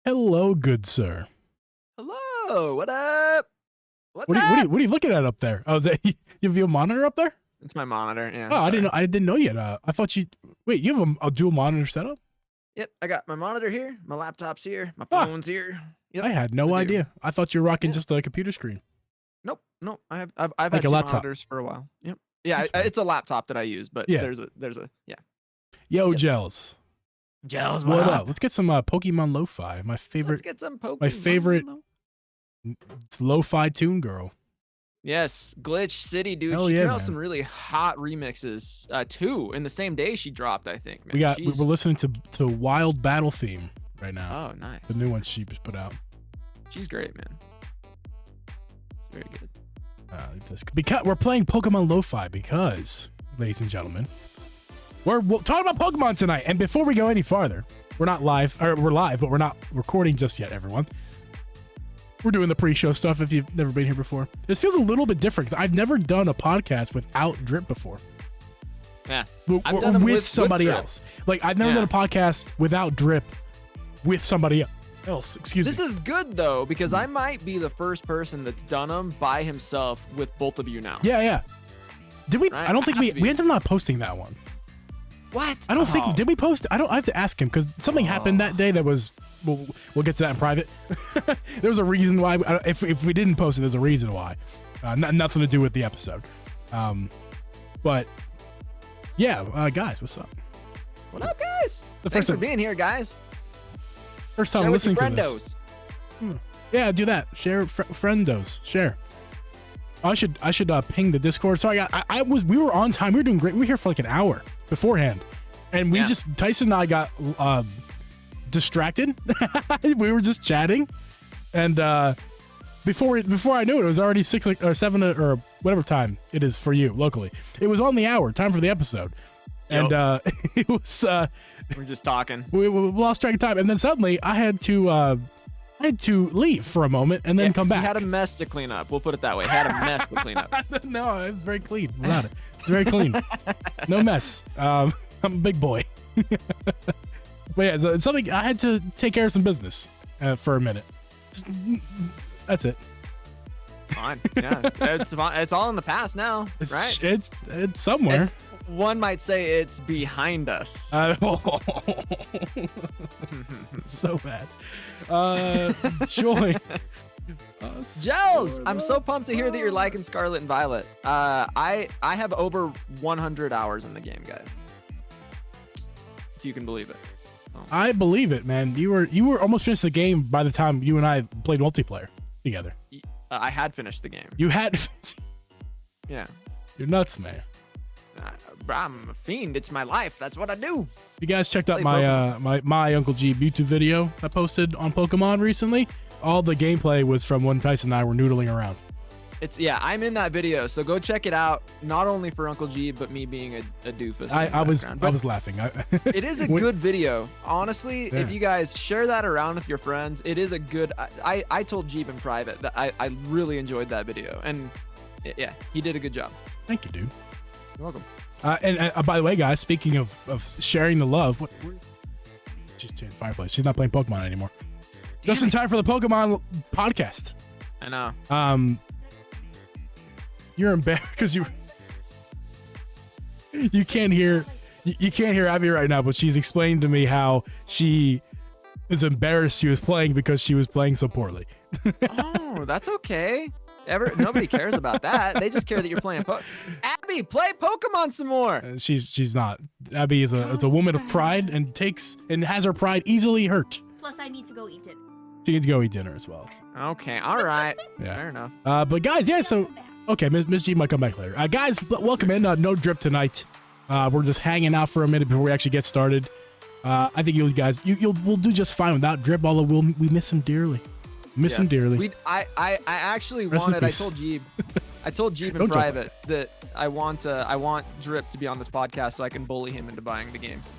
Hello, good sir. Hello, what up? What are you looking at up there? Oh, is that you have a monitor up there? It's my monitor. Yeah. Oh, I didn't know yet. I thought you. Wait, you have a dual monitor setup? Yep, I got my monitor here, my laptop's here, my phone's here. Yep, I had no idea. I thought you were rocking just a computer screen. Nope. I've like had two monitors for a while. Yep. Yeah, it's a laptop that I use, but there's a yeah. Yo, Gels. Gels, what up? Let's get some Pokemon Lo-Fi. My favorite. Let's get some Pokemon. My favorite Lo-Fi tune girl. Yes, Glitch City, dude. Hell She yeah, came out man. some really hot remixes. 2 in the same day she dropped, I think. Man. We're listening to Wild Battle Theme right now. Oh, nice. The new one she just put out. She's great, man. Very good. Because we're playing Pokemon Lo-Fi because, ladies and gentlemen, we're talking about Pokemon tonight. And before we go any farther, we're not live, or we're live, but we're not recording just yet, everyone. We're doing the pre-show stuff if you've never been here before. This feels a little bit different because I've never done a podcast without Drip before. Yeah. I've done them with somebody else. Like, I've never done a podcast without Drip with somebody else. Excuse me. This is good, though, because I might be the first person that's done them by himself with both of you now. Yeah. Did we? Right? I don't think we ended up not posting that one. What? I don't think, did we post? I have to ask him because something happened that day that was, we'll get to that in private. There was a reason why, if we didn't post it, there's a reason why. Nothing to do with the episode. But yeah, guys, what's up? What up, guys? Thanks for being here, guys. First time listening to this. Yeah, do that. Share, friendos, share. I should ping the Discord. Sorry, we were on time. We were doing great. We were here for like an hour beforehand, and we Tyson and I got distracted. We were just chatting, and before I knew it, it was already 6 or 7 or whatever time it is for you locally. It was on the hour, time for the episode, and it was. We're just talking. We lost track of time, and then suddenly I had to leave for a moment and then come back. He had a mess to clean up. We'll put it that way. He had a mess to clean up. No, it was very clean without it. It's very clean. No mess. I'm a big boy. But yeah, so it's something I had to take care of some business for a minute. That's it. Fine. Yeah, it's all in the past now, right? It's somewhere. One might say it's behind us. So bad. Joy. Gels, I'm so pumped to hear that you're liking Scarlet and Violet. I have over 100 hours in the game, guys. If you can believe it. I believe it, man. You were almost finished the game by the time you and I played multiplayer together. I had finished the game. You had. Yeah. You're nuts, man. I'm a fiend. It's my life. That's what I do. You guys checked out my Uncle Geeb YouTube video I posted on Pokemon recently? All the gameplay was from when Tyson and I were noodling around. I'm in that video, so go check it out. Not only for Uncle Geeb, but me being a doofus. I was laughing. It is a good video. Honestly, if you guys share that around with your friends, it is a good. I told Geeb in private that I really enjoyed that video, and yeah, he did a good job. Thank you, dude. You're welcome. And by the way, guys, speaking of sharing the love, she's changed Fireplace. She's not playing Pokemon anymore. Just in time for the Pokemon podcast. I know. You're embarrassed because you can't hear Abby right now, but she's explained to me how she is embarrassed she was playing because she was playing so poorly. Oh, that's okay. Nobody cares about that. They just care that you're playing Abby, play Pokemon some more. She's not. Abby is a woman of pride and has her pride easily hurt. Plus, I need to go eat dinner. She needs to go eat dinner as well. Okay, all right. Yeah. Fair enough. But guys, so okay, Miss G might come back later. Guys, welcome in. No Drip tonight. We're just hanging out for a minute before we actually get started. I think you guys, we'll do just fine without Drip, although we miss him dearly. Miss him dearly. I actually wanted. I told Geeb in private that I want Drip to be on this podcast so I can bully him into buying the games.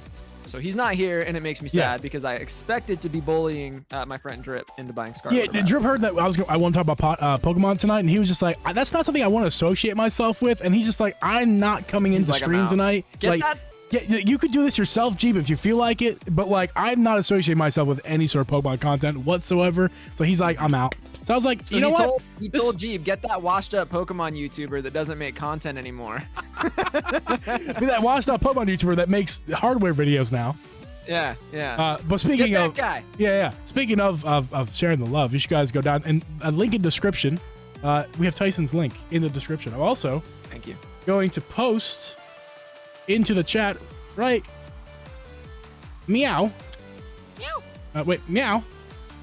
So he's not here, and it makes me sad because I expected to be bullying my friend Drip into buying Scarlet. Yeah, Drip heard that I want to talk about Pokemon tonight, and he was just like, "That's not something I want to associate myself with." And he's just like, "I'm not coming into stream tonight." Get that Yeah, you could do this yourself, Geeb, if you feel like it. But like, I'm not associating myself with any sort of Pokemon content whatsoever. So he's like, I'm out. So I was like, so you know what? He told Geeb, get that washed up Pokemon YouTuber that doesn't make content anymore. Be that washed up Pokemon YouTuber that makes hardware videos now. Yeah, yeah. But speaking get of that guy. Yeah. Speaking of sharing the love, you should guys go down and a link in description. We have Tyson's link in the description. I'm also thank you going to post into the chat right. Meow. Wait, meow.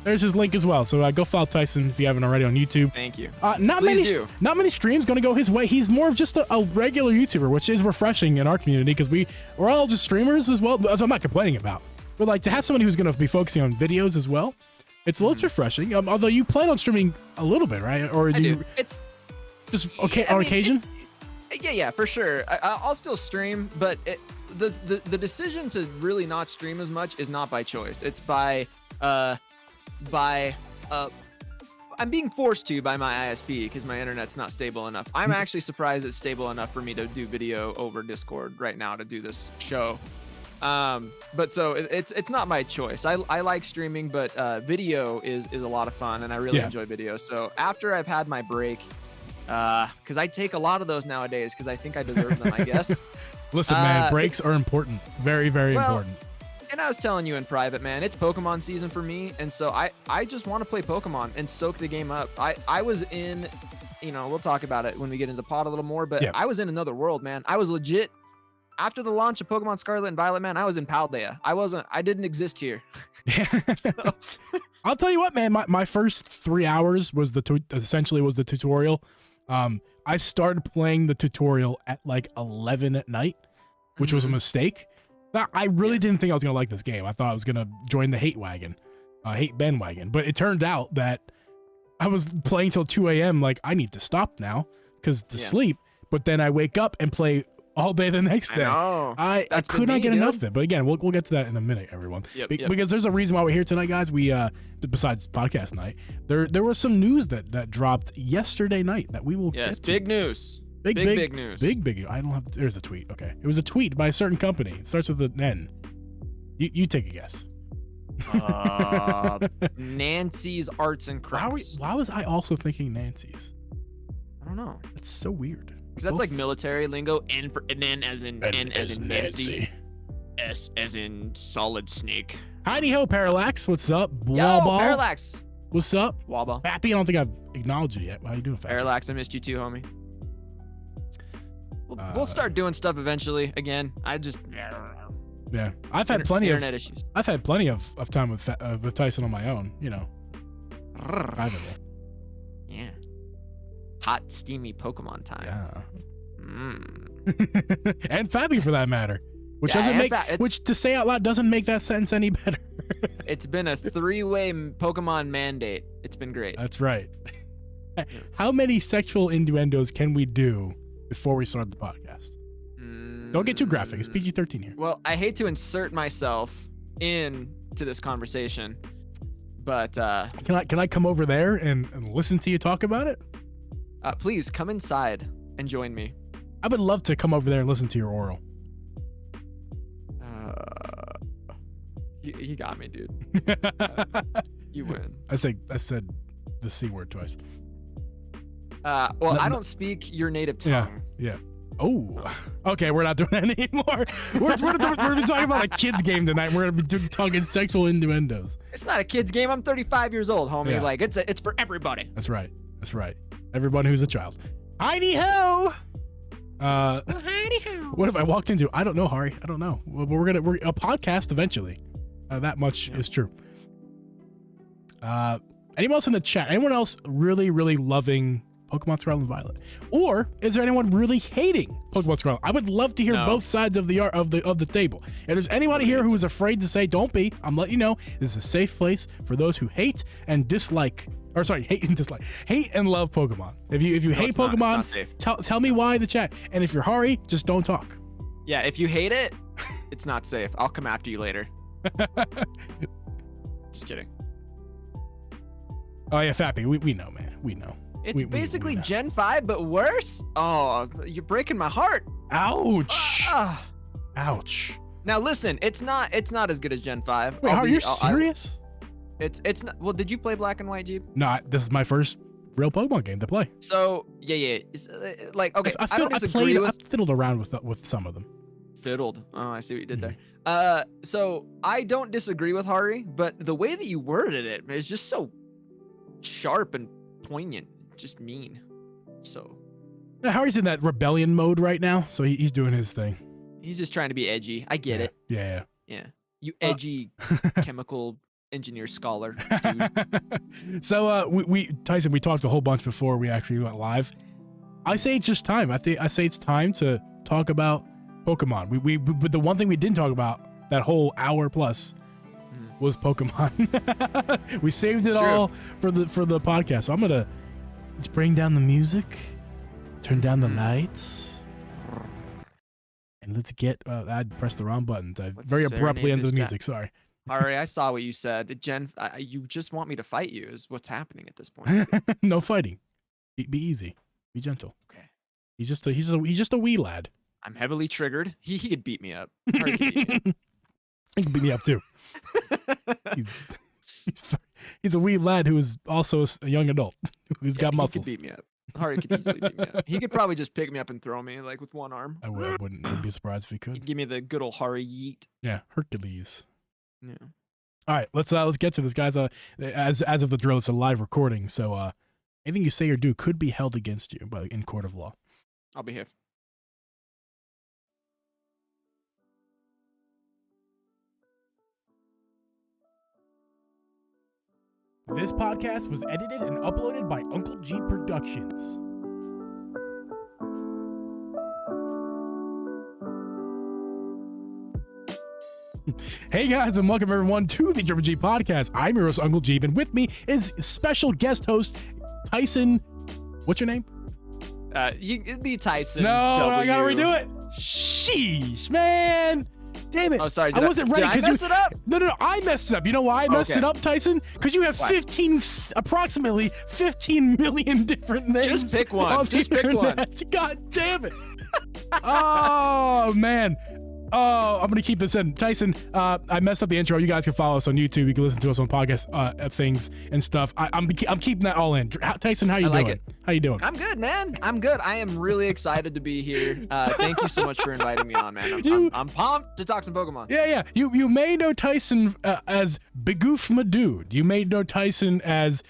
There's his link as well. So go follow Tyson if you haven't already on YouTube. Thank you. Not many streams going to go his way. He's more of just a regular YouTuber, which is refreshing in our community because we're all just streamers as well. I'm not complaining about. But like to have somebody who's going to be focusing on videos as well, it's a little refreshing. Although you plan on streaming a little bit, right? Or do you? It's just okay on occasion. Yeah, for sure. I'll still stream, but the decision to really not stream as much is not by choice. It's by I'm being forced to by my ISP because my internet's not stable enough. I'm actually surprised it's stable enough for me to do video over Discord right now to do this show. But so it's not my choice. I like streaming, but video is a lot of fun and I really enjoy video. So after I've had my break, because I take a lot of those nowadays because I think I deserve them, I guess. Listen, man, breaks are important. Very, very important. And I was telling you in private, man, it's Pokemon season for me. And so I just want to play Pokemon and soak the game up. I was in, we'll talk about it when we get into the pod a little more, but I was in another world, man. I was legit, after the launch of Pokemon Scarlet and Violet, man, I was in Paldea. I didn't exist here. So. I'll tell you what, man, my first 3 hours was essentially the tutorial. I started playing the tutorial at like 11 at night, which was a mistake. I really didn't think I was going to like this game. I thought I was going to join the hate bandwagon. But it turned out that I was playing till 2 a.m. Like, I need to stop now because to sleep. But then I wake up and play all day the next day. I could not get enough of it. But again, we'll get to that in a minute, everyone. Because there's a reason why we're here tonight, guys. We besides podcast night, there was some news that dropped yesterday night that we will get to. Big news. Big news. Big. I don't have. There's a tweet. Okay, it was a tweet by a certain company. It starts with an N. You take a guess. Nancy's Arts and Crafts. Why was I also thinking Nancy's? I don't know. That's so weird. Because that's like military lingo. N as in Nancy. S as in Solid Snake. Heidi ho, Parallax. What's up? Yo, Parallax. What's up? Wobble. Happy. I don't think I've acknowledged you yet. How you doing, Fappy? Parallax, I missed you too, homie. We'll start doing stuff eventually. Again, yeah, I've had plenty of internet issues. I've had plenty of time with Tyson on my own. Privately. Yeah. Hot, steamy Pokemon time. Yeah. And Fappy for that matter. Which which to say out loud doesn't make that sentence any better. It's been a 3-way Pokemon mandate. It's been great. That's right. How many sexual innuendos can we do before we start the podcast? Don't get too graphic. It's PG-13 here. Well, I hate to insert myself into this conversation, but can I come over there and listen to you talk about it? Please come inside and join me. I would love to come over there and listen to your oral. You got me, dude. You win. I said the C word twice. Well, I don't speak your native tongue. Yeah. Oh, okay. We're not doing that anymore. We're gonna be talking about a kids game tonight. We're gonna be talking sexual innuendos. It's not a kids game. I'm 35 years old, homie. Yeah. Like it's for everybody. That's right. Everyone who's a child. Heidi ho. Heidi ho. What have I walked into? I don't know, Hari. I don't know. Well, we're a podcast eventually. That much is true. Anyone else in the chat? Anyone else really, really loving Pokemon Scarlet and Violet? Or is there anyone really hating Pokemon Scarlet? I would love to hear both sides of the table. If there's anybody here who is afraid to say, don't be, I'm letting you know, this is a safe place for those who hate and dislike, or sorry, hate and dislike, hate and love Pokemon. If you hate Pokemon, tell me why in the chat. And if you're Hari, just don't talk. Yeah, if you hate it, it's not safe. I'll come after you later. Just kidding. Oh yeah, Fappy, we know, man. We know. It's basically Gen 5, but worse? Oh, you're breaking my heart. Ouch. Ouch. Now listen, it's not as good as Gen 5. Wait, are you serious? It's not. Well, did you play Black and White, Jeep? No, this is my first real Pokemon game to play. So yeah. Like, okay, I don't disagree I fiddled around with some of them. Fiddled. Oh, I see what you did there. So I don't disagree with Hari, but the way that you worded it is just so sharp and poignant, just mean. So yeah, Hari's in that rebellion mode right now, so he's doing his thing. He's just trying to be edgy. I get it. Yeah. You edgy chemical engineer scholar, dude. So Tyson, we talked a whole bunch before we actually went live. I say it's just time. I say it's time to talk about Pokemon. But the one thing we didn't talk about that whole hour plus was Pokemon. We saved it all for the podcast. So let's bring down the music, turn down the lights. And let's get, I pressed the wrong buttons. I very abruptly ended the music, sorry. Alright, I saw what you said. Jen, you just want me to fight you is what's happening at this point. No fighting. Be easy. Be gentle. Okay. He's just a wee lad. I'm heavily triggered. He could beat me up. Could beat me up. He can beat me up too. He's a wee lad who is also a young adult who's got muscles. He could beat me up. Hari could easily beat me up. He could probably just pick me up and throw me like with one arm. I wouldn't be surprised if he could. He'd give me the good old Hari yeet. Yeah, Hercules. Yeah. All right, let's get to this, guys. As of the drill, it's a live recording, so anything you say or do could be held against you in court of law. I'll be here. This podcast was edited and uploaded by Uncle Geeb Productions. Hey guys, and welcome everyone to the Triple G Podcast. I'm your host, Uncle Geeb, and with me is special guest host Tyson. What's your name? It'd be Tyson. No, I gotta redo it. Sheesh, man. Damn it. Oh, sorry. I wasn't ready. Did I mess it up? No. I messed it up. You know why I messed it up, Tyson? Because you have approximately 15 million different names. Just pick one. Just pick one. God damn it. Oh, man. Oh, I'm going to keep this in. Tyson, I messed up the intro. You guys can follow us on YouTube. You can listen to us on podcast things and stuff. I'm keeping that all in. Tyson, how you doing? How you doing? I'm good, man. I'm good. I am really excited to be here. Thank you so much for inviting me on, man. I'm pumped to talk some Pokemon. Yeah. You may know Tyson as Bigoof Madude. You may know Tyson as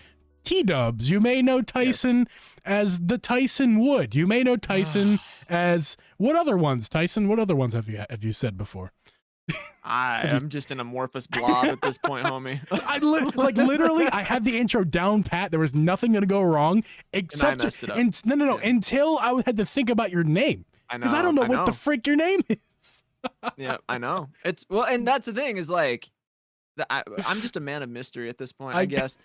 T-Dubs. You may know Tyson as the Tyson Wood. You may know Tyson as what other ones, Tyson? What other ones have you said before? I am just an amorphous blob at this point, homie. Literally, I had the intro down pat. There was nothing gonna go wrong except and I messed it up. Until I had to think about your name. I know. Because I don't know what the frick your name is. Yeah, I know. And that's the thing is like, I'm just a man of mystery at this point, I guess.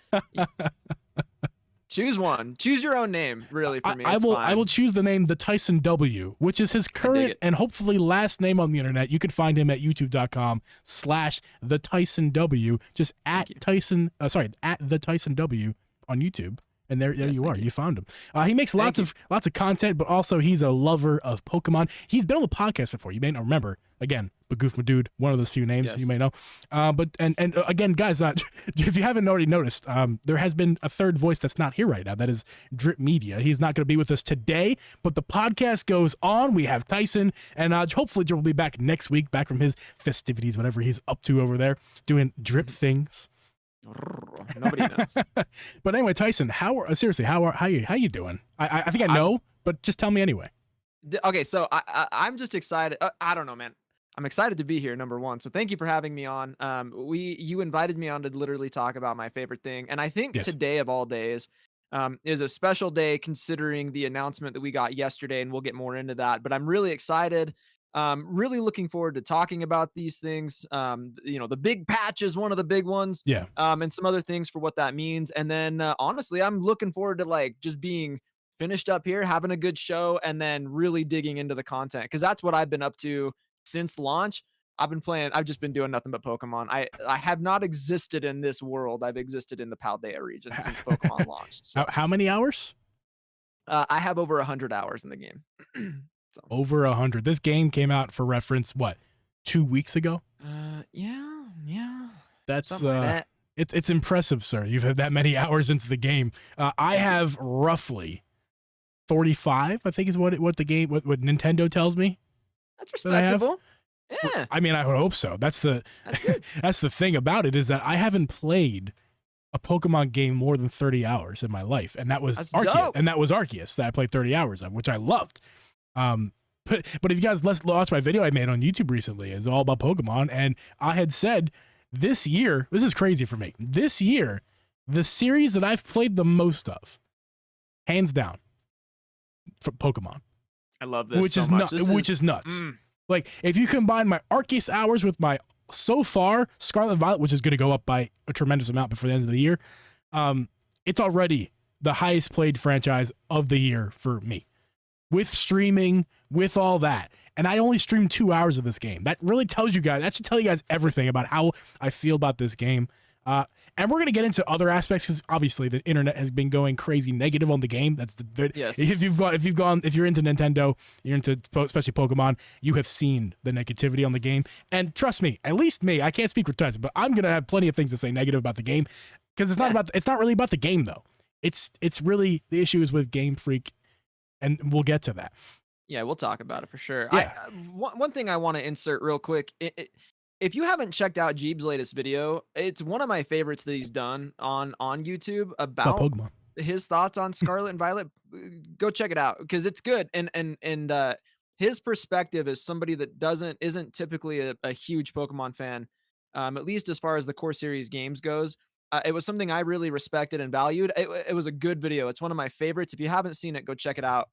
Choose one. Choose your own name, really, for me. I will choose the name The Tyson W, which is his current and hopefully last name on the internet. You can find him at youtube.com/The Tyson W. Just at The Tyson W on YouTube. And there you are. You found him. He makes lots of content, but also he's a lover of Pokemon. He's been on the podcast before. You may not remember. Again, Bagoof Madude, one of those few names you may know. But again, guys, if you haven't already noticed, there has been a third voice that's not here right now. That is Drip Media. He's not going to be with us today, but the podcast goes on. We have Tyson, and hopefully Drip will be back next week, back from his festivities, whatever he's up to over there, doing Drip things. Nobody knows. But anyway, Tyson, how you doing? I think I know, but just tell me anyway. Okay, so I'm just excited. I don't know, man. I'm excited to be here, number one. So thank you for having me on. You invited me on to literally talk about my favorite thing, and I think today of all days is a special day considering the announcement that we got yesterday, and we'll get more into that. But I'm really excited. Really looking forward to talking about these things. The big patch is one of the big ones. Yeah. And some other things for what that means. And then honestly, I'm looking forward to like just being finished up here, having a good show, and then really digging into the content, because that's what I've been up to since launch. I've just been doing nothing but Pokemon. I have not existed in this world. I've existed in the Paldea region since Pokemon launched. So. How many hours? I have over 100 hours in the game. So. Over 100. This game came out, for reference, what, 2 weeks ago. Yeah. That's Something like that. it's impressive, sir. You've had that many hours into the game. I have roughly 45, I think is what Nintendo tells me. That's respectable. Yeah. I mean, I would hope so. That's good. That's the thing about it, is that I haven't played a Pokemon game more than 30 hours in my life, and that was Arceus that I played 30 hours of, which I loved. But if you guys watch my video I made on YouTube recently, it's all about Pokemon, and I had said this year, this is crazy for me. This year, the series that I've played the most of, hands down, for Pokemon. I love this, which is nuts. Like, if you combine my Arceus hours with my, so far, Scarlet and Violet, which is going to go up by a tremendous amount before the end of the year, it's already the highest played franchise of the year for me. With streaming, with all that. And I only streamed 2 hours of this game. That really tells you guys, that should tell you guys everything about how I feel about this game. And we're going to get into other aspects, because obviously the internet has been going crazy negative on the game. That's yes. If you're into Nintendo, you're into especially Pokemon, you have seen the negativity on the game. And trust me, at least me, I can't speak for Tyson, but I'm going to have plenty of things to say negative about the game, because it's not really about the game though. It's really, the issue is with Game Freak, and we'll get to that. Yeah, we'll talk about it for sure. Yeah. One thing I want to insert real quick. If you haven't checked out Geeb's latest video, it's one of my favorites that he's done on YouTube about Pokemon. His thoughts on Scarlet and Violet. Go check it out, because it's good. And his perspective as somebody that isn't typically a huge Pokemon fan, at least as far as the core series games goes. It was something I really respected and valued. It was a good video. It's one of my favorites. If you haven't seen it, go check it out.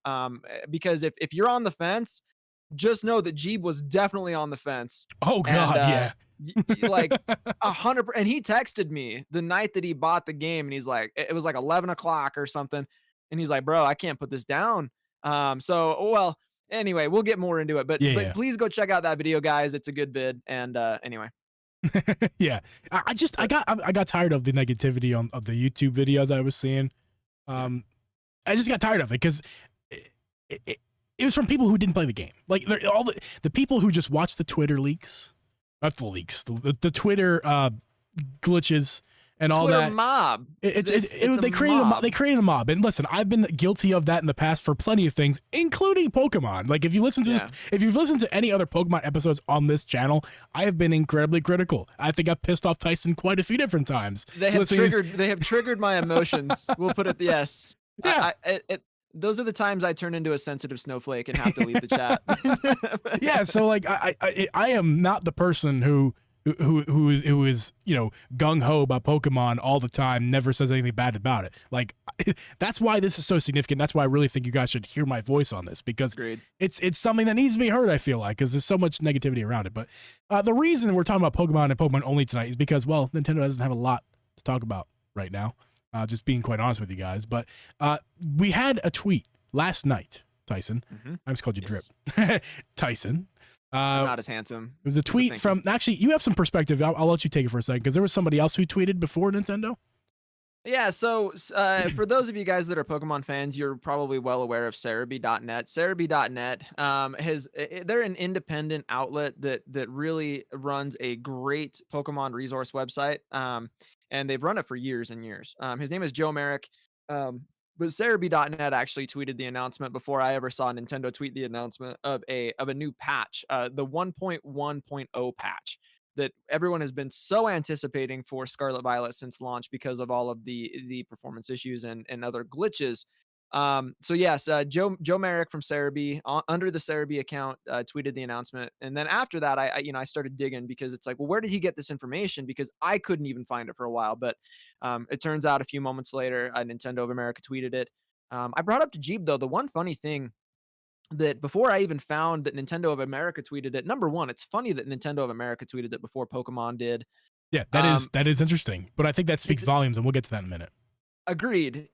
Because if you're on the fence, just know that Geeb was definitely on the fence. Oh God, yeah. Like 100%. And he texted me the night that he bought the game, and he's like, it was like 11 o'clock or something. And he's like, bro, I can't put this down. Well, anyway, we'll get more into it, but please go check out that video, guys. It's a good vid. And anyway. Yeah, I got tired of the negativity of the YouTube videos I was seeing. I just got tired of it, because it was from people who didn't play the game. Like, all the people who just watched the Twitter leaks, not the leaks, the Twitter glitches and all Twitter that mob. They created a mob. And listen, I've been guilty of that in the past for plenty of things, including Pokemon. Like, if you listen to this, if you've listened to any other Pokemon episodes on this channel, I have been incredibly critical. I think I've pissed off Tyson quite a few different times. They have triggered my emotions. We'll put it. Yes. Yeah. Those are the times I turn into a sensitive snowflake and have to leave the chat. Yeah. So, like, I am not the person who is, you know, gung-ho about Pokemon all the time, never says anything bad about it. Like, that's why this is so significant. That's why I really think you guys should hear my voice on this, because Agreed. It's something that needs to be heard, I feel like, because there's so much negativity around it. But the reason we're talking about Pokemon and Pokemon only tonight is because, well, Nintendo doesn't have a lot to talk about right now, just being quite honest with you guys. But we had a tweet last night, Tyson. I just called you Drip. Tyson. I'm not as handsome. It was a tweet from, actually, you have some perspective. I'll let you take it for a second, because there was somebody else who tweeted before Nintendo. Yeah, so for those of you guys that are Pokemon fans, you're probably well aware of Cerebi.net. Cerebi.net they're an independent outlet that really runs a great Pokemon resource website, and they've run it for years and years. His name is Joe Merrick. But Cerebi.net actually tweeted the announcement before I ever saw Nintendo tweet the announcement of a new patch, the 1.1.0 patch that everyone has been so anticipating for Scarlet Violet since launch, because of all of the performance issues and other glitches. So yes, Joe Merrick from Cerebi, under the Cerebi account, tweeted the announcement, and then after that, I started digging, because it's like, well, where did he get this information? Because I couldn't even find it for a while, but it turns out a few moments later, Nintendo of America tweeted it. I brought up to Geeb, though, the one funny thing that before I even found that Nintendo of America tweeted it. Number one, it's funny that Nintendo of America tweeted it before Pokemon did. Yeah, that is interesting, but I think that speaks volumes, and we'll get to that in a minute. Agreed.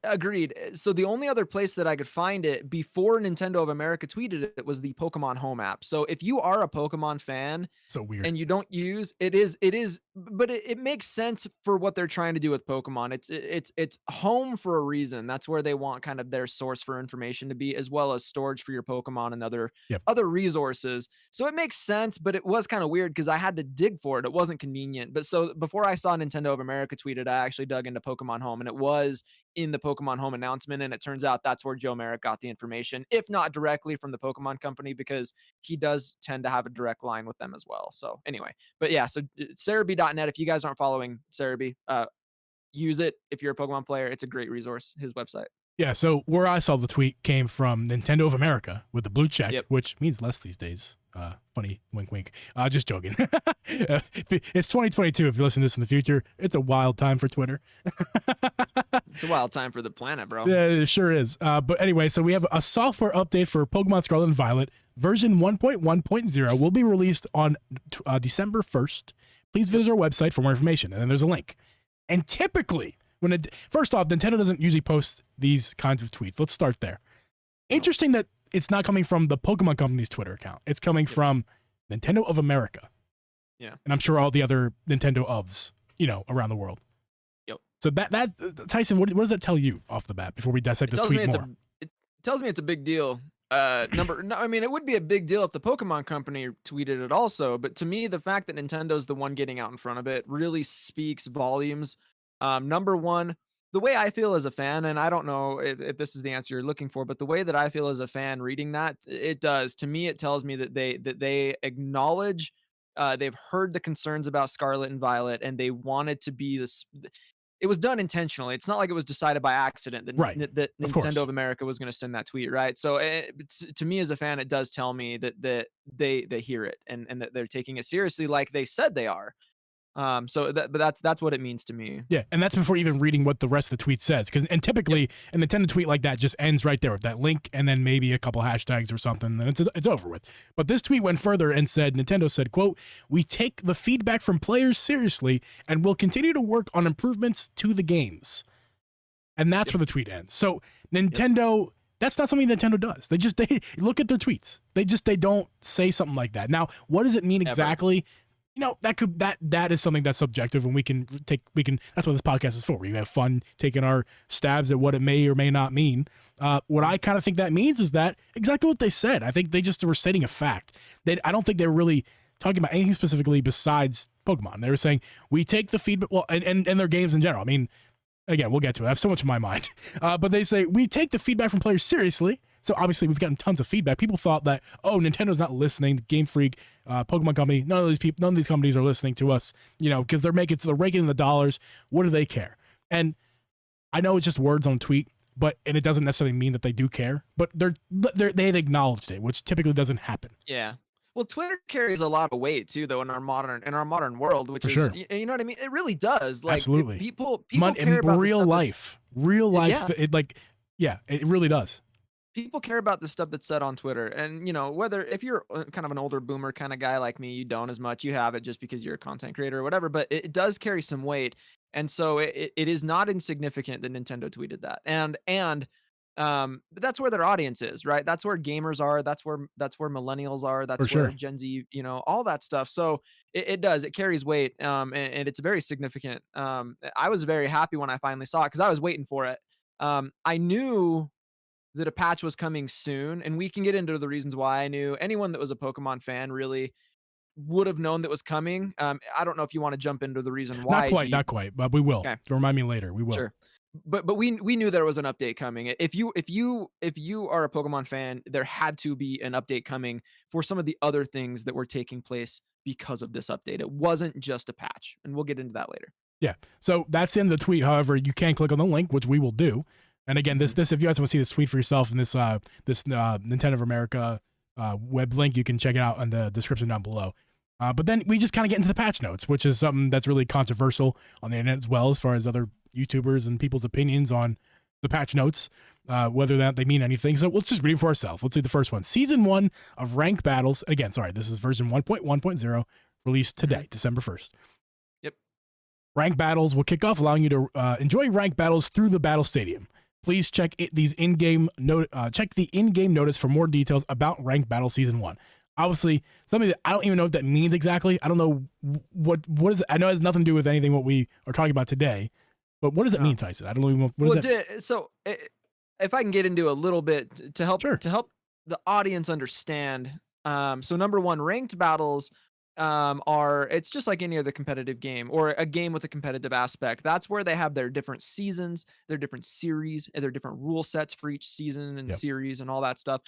So the only other place that I could find it before Nintendo of America tweeted it was the Pokemon Home app. So if you are a Pokemon fan So weird. and you don't use but it makes sense for what they're trying to do with Pokemon. It's home for a reason. That's where they want kind of their source for information to be, as well as storage for your Pokemon and Yep. other resources. So it makes sense, but it was kind of weird because I had to dig for it. It wasn't convenient. But so before I saw Nintendo of America tweeted, I actually dug into Pokemon Home, and it was in the Pokemon Home announcement, and it turns out that's where Joe Merrick got the information, if not directly from the Pokemon company, because he does tend to have a direct line with them as well. So anyway, but yeah, so Cerebi.net, if you guys aren't following Cerebi, use it if you're a Pokemon player. It's a great resource, his website. Yeah, so where I saw the tweet came from Nintendo of America with the blue check, Yep. which means less these days. Funny, wink, wink. Just joking. It's 2022. If you listen to this in the future, it's a wild time for Twitter. It's a wild time for the planet, bro. Yeah, it sure is. But anyway, so we have a software update for Pokemon Scarlet and Violet. Version 1.1.0 will be released on December 1st. Please visit our website for more information. And then there's a link. And typically, first off, Nintendo doesn't usually post these kinds of tweets. Let's start there. Interesting that it's not coming from the Pokemon Company's Twitter account. It's coming from Nintendo of America. Yeah. And I'm sure all the other Nintendo ofs, around the world. Yep. So that Tyson, what does that tell you off the bat before we dissect this tweet more? It tells me it's a big deal. I mean, it would be a big deal if the Pokemon Company tweeted it also, but to me, the fact that Nintendo's the one getting out in front of it really speaks volumes. Number one, the way I feel as a fan, and I don't know if this is the answer you're looking for, but the way that I feel as a fan reading that, it does. To me, it tells me that they acknowledge, they've heard the concerns about Scarlet and Violet, and they wanted to be this. It was done intentionally. It's not like it was decided by accident that, Right. that Of Nintendo course. of America was going to send that tweet, right? So to me as a fan, it does tell me that they hear it and that they're taking it seriously, like they said they are. But that's what it means to me. Yeah, and that's before even reading what the rest of the tweet says. And typically, a Nintendo tweet like that just ends right there with that link and then maybe a couple hashtags or something, and it's over with. But this tweet went further and said, Nintendo said, quote, "We take the feedback from players seriously and will continue to work on improvements to the games." And that's where the tweet ends. So Nintendo, that's not something Nintendo does. They look at their tweets. They don't say something like that. Now, what does it mean exactly? That is something that's subjective, and we can that's what this podcast is for. We have fun taking our stabs at what it may or may not mean. What I kind of think that means is that exactly what they said. I think they just were stating a fact. I don't think they were really talking about anything specifically besides Pokemon. They were saying, we take the feedback, and their games in general. I mean, again, we'll get to it. I have so much in my mind. But they say, we take the feedback from players seriously. So obviously we've gotten tons of feedback. People thought that, Nintendo's not listening. Game Freak, Pokemon Company, none of these companies are listening to us, because they're raking in the dollars. What do they care? And I know it's just words on a tweet, and it doesn't necessarily mean that they do care. But they've acknowledged it, which typically doesn't happen. Yeah. Well, Twitter carries a lot of weight too, though, in our modern world, which is, sure. You know what I mean? It really does. Like, absolutely. People care about real life. It really does. People care about the stuff that's said on Twitter, and if you're kind of an older boomer kind of guy like me, you don't as much. You have it just because you're a content creator or whatever, but it does carry some weight, and so it is not insignificant that Nintendo tweeted that, and that's where their audience is, right? That's where gamers are. That's where millennials are. That's where Gen Z, all that stuff. So it carries weight, and it's very significant. I was very happy when I finally saw it because I was waiting for it. I knew that a patch was coming soon, and we can get into the reasons why. I knew anyone that was a Pokemon fan really would have known that was coming. I don't know if you want to jump into the reason why. Not quite, but we will. Okay. Remind me later. We will. Sure. But we knew there was an update coming. If you are a Pokemon fan, there had to be an update coming for some of the other things that were taking place because of this update. It wasn't just a patch, and we'll get into that later. Yeah. So that's in the tweet. However, you can click on the link, which we will do. And again, this if you guys want to see this tweet for yourself and this Nintendo of America web link, you can check it out in the description down below. But then we just kind of get into the patch notes, which is something that's really controversial on the internet as well, as far as other YouTubers and people's opinions on the patch notes, whether that they mean anything. So let's just read it for ourselves. Let's see the first one. Season 1 of Ranked Battles. Again, sorry, this is version 1.1.0, released today, December 1st. Yep. Rank battles will kick off, allowing you to enjoy rank battles through the battle stadium. Please check the in-game notice for more details about Ranked Battle Season 1. Obviously, something that I don't even know what that means exactly. I don't know what is it. I know it has nothing to do with anything what we are talking about today, but what does it mean, Tyson? I don't even know. What does that... So if I can get into a little bit to help Sure. The audience understand. So number one, ranked battles it's just like any other competitive game or a game with a competitive aspect. That's where they have their different seasons, their different series, and their different rule sets for each season and series and all that stuff.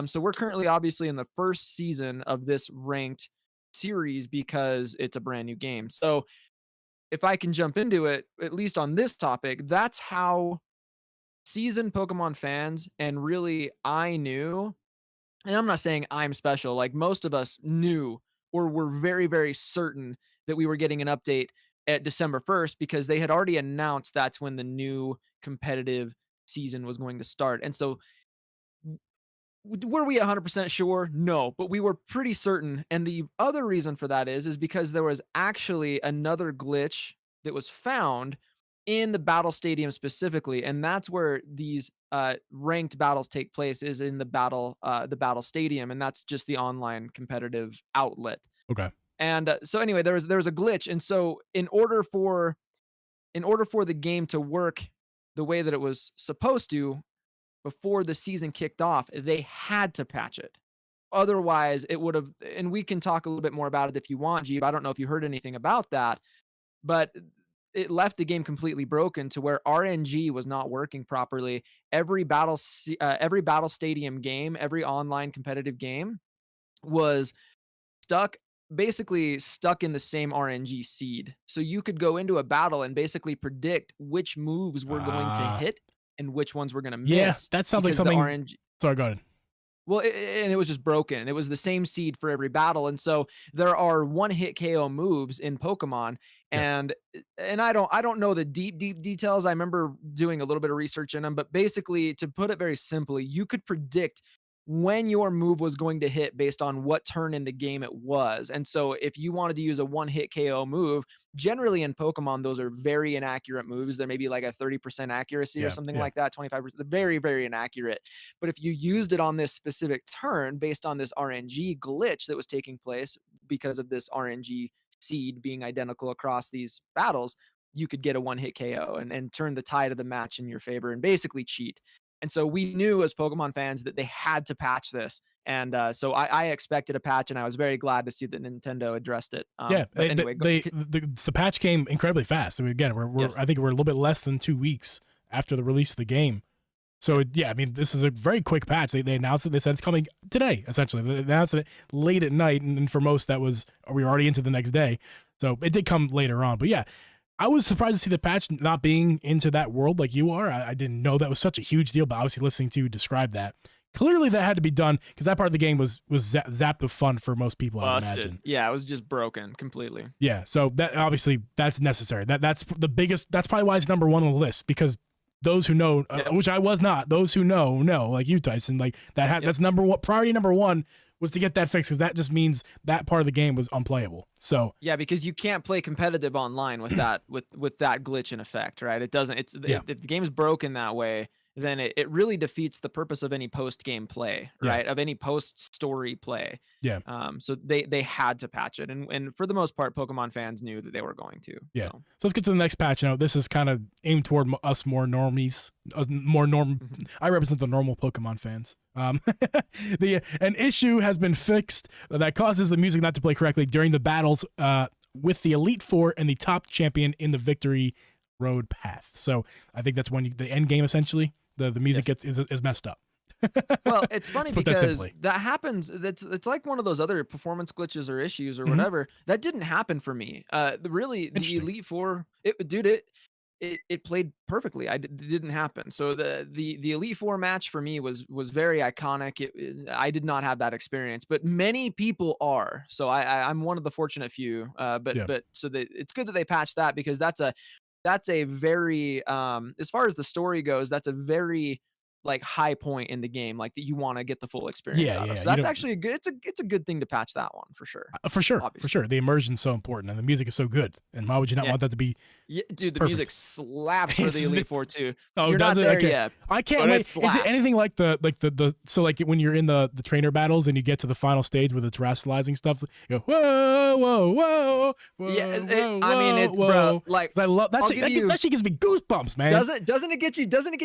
So we're currently obviously in the first season of this ranked series because it's a brand new game. So if I can jump into it, at least on this topic, that's how seasoned Pokemon fans and really I knew, and I'm not saying I'm special, like most of us knew or were very, very certain that we were getting an update at December 1st because they had already announced that's when the new competitive season was going to start. And so were we 100% sure? No, but we were pretty certain. And the other reason for that is because there was actually another glitch that was found in the battle stadium specifically, and that's where these ranked battles take place, is in the battle stadium, and that's just the online competitive outlet. Okay. And so anyway, there was a glitch, and so in order for the game to work the way that it was supposed to before the season kicked off, they had to patch it. Otherwise, it would have, and we can talk a little bit more about it if you want, Jeeb. I don't know if you heard anything about that, but it left the game completely broken to where RNG was not working properly. Every battle stadium game, every online competitive game was basically stuck in the same RNG seed. So you could go into a battle and basically predict which moves were going to hit and which ones were going to miss. Yes, that sounds like something. Sorry, go ahead. Well, and it was just broken. It was the same seed for every battle, and so there are one-hit KO moves in Pokemon, and I don't know the deep details. I remember doing a little bit of research in them, but basically, to put it very simply, you could predict when your move was going to hit based on what turn in the game it was. And so if you wanted to use a one-hit KO move, generally in Pokemon, those are very inaccurate moves. There may be like a 30% accuracy or something like that, 25%, very, very inaccurate. But if you used it on this specific turn based on this RNG glitch that was taking place because of this RNG seed being identical across these battles, you could get a one-hit KO and turn the tide of the match in your favor and basically cheat. And so we knew as Pokemon fans that they had to patch this. And so I expected a patch, and I was very glad to see that Nintendo addressed it. The patch came incredibly fast. I mean, again, I think we're a little bit less than 2 weeks after the release of the game. So, I mean, this is a very quick patch. They announced it. They said it's coming today, essentially. They announced it late at night, and for most, we were already into the next day. So it did come later on. But yeah, I was surprised to see the patch not being into that world like you are. I didn't know that was such a huge deal, but obviously listening to you describe that, clearly that had to be done because that part of the game was zapped of fun for most people. Busted. I imagine. Yeah, it was just broken completely. Yeah, so that obviously that's necessary. That's the biggest. That's probably why it's number one on the list, because those who know, which I was not, those who know, like you, Tyson, like that. That's number one. Priority number one was to get that fixed, because that just means that part of the game was unplayable. So yeah, because you can't play competitive online with that with that glitch in effect, right? It doesn't. If the game's broken that way, then it really defeats the purpose of any post-game play, right? Of any post-story play. Yeah. So they had to patch it, and for the most part, Pokemon fans knew that they were going to. Yeah. So let's get to the next patch. Now, this is kind of aimed toward us more normies, I represent the normal Pokemon fans. An issue has been fixed that causes the music not to play correctly during the battles with the Elite Four and the top champion in the Victory Road path. So I think that's when the end game, essentially, the music is messed up. Well, it's funny because that happens. It's like one of those other performance glitches or issues or whatever. That didn't happen for me. The Elite Four, it played perfectly. It didn't happen. So the Elite Four match for me was very iconic. I did not have that experience, but many people are. So I'm one of the fortunate few. It's good that they patched that, because that's a very as far as the story goes, that's a very like high point in the game, like that you want to get the full experience Yeah, out of. yeah. So that's actually a good. It's a good thing to patch that one for sure. For sure, Obviously. for sure. The immersion's so important, and the music is so good. And why would you not want that to be? Yeah, dude, the perfect? music slaps for the Elite Four too. Oh, you're does not it? there Okay. yet. I can't wait. Is it anything like the so like when you're in the trainer battles and you get to the final stage with the terrestrializing stuff? You go whoa, whoa, whoa, whoa. Yeah, whoa, I mean, it's whoa. bro. Like I love that shit. That shit gives me goosebumps, man. Doesn't it get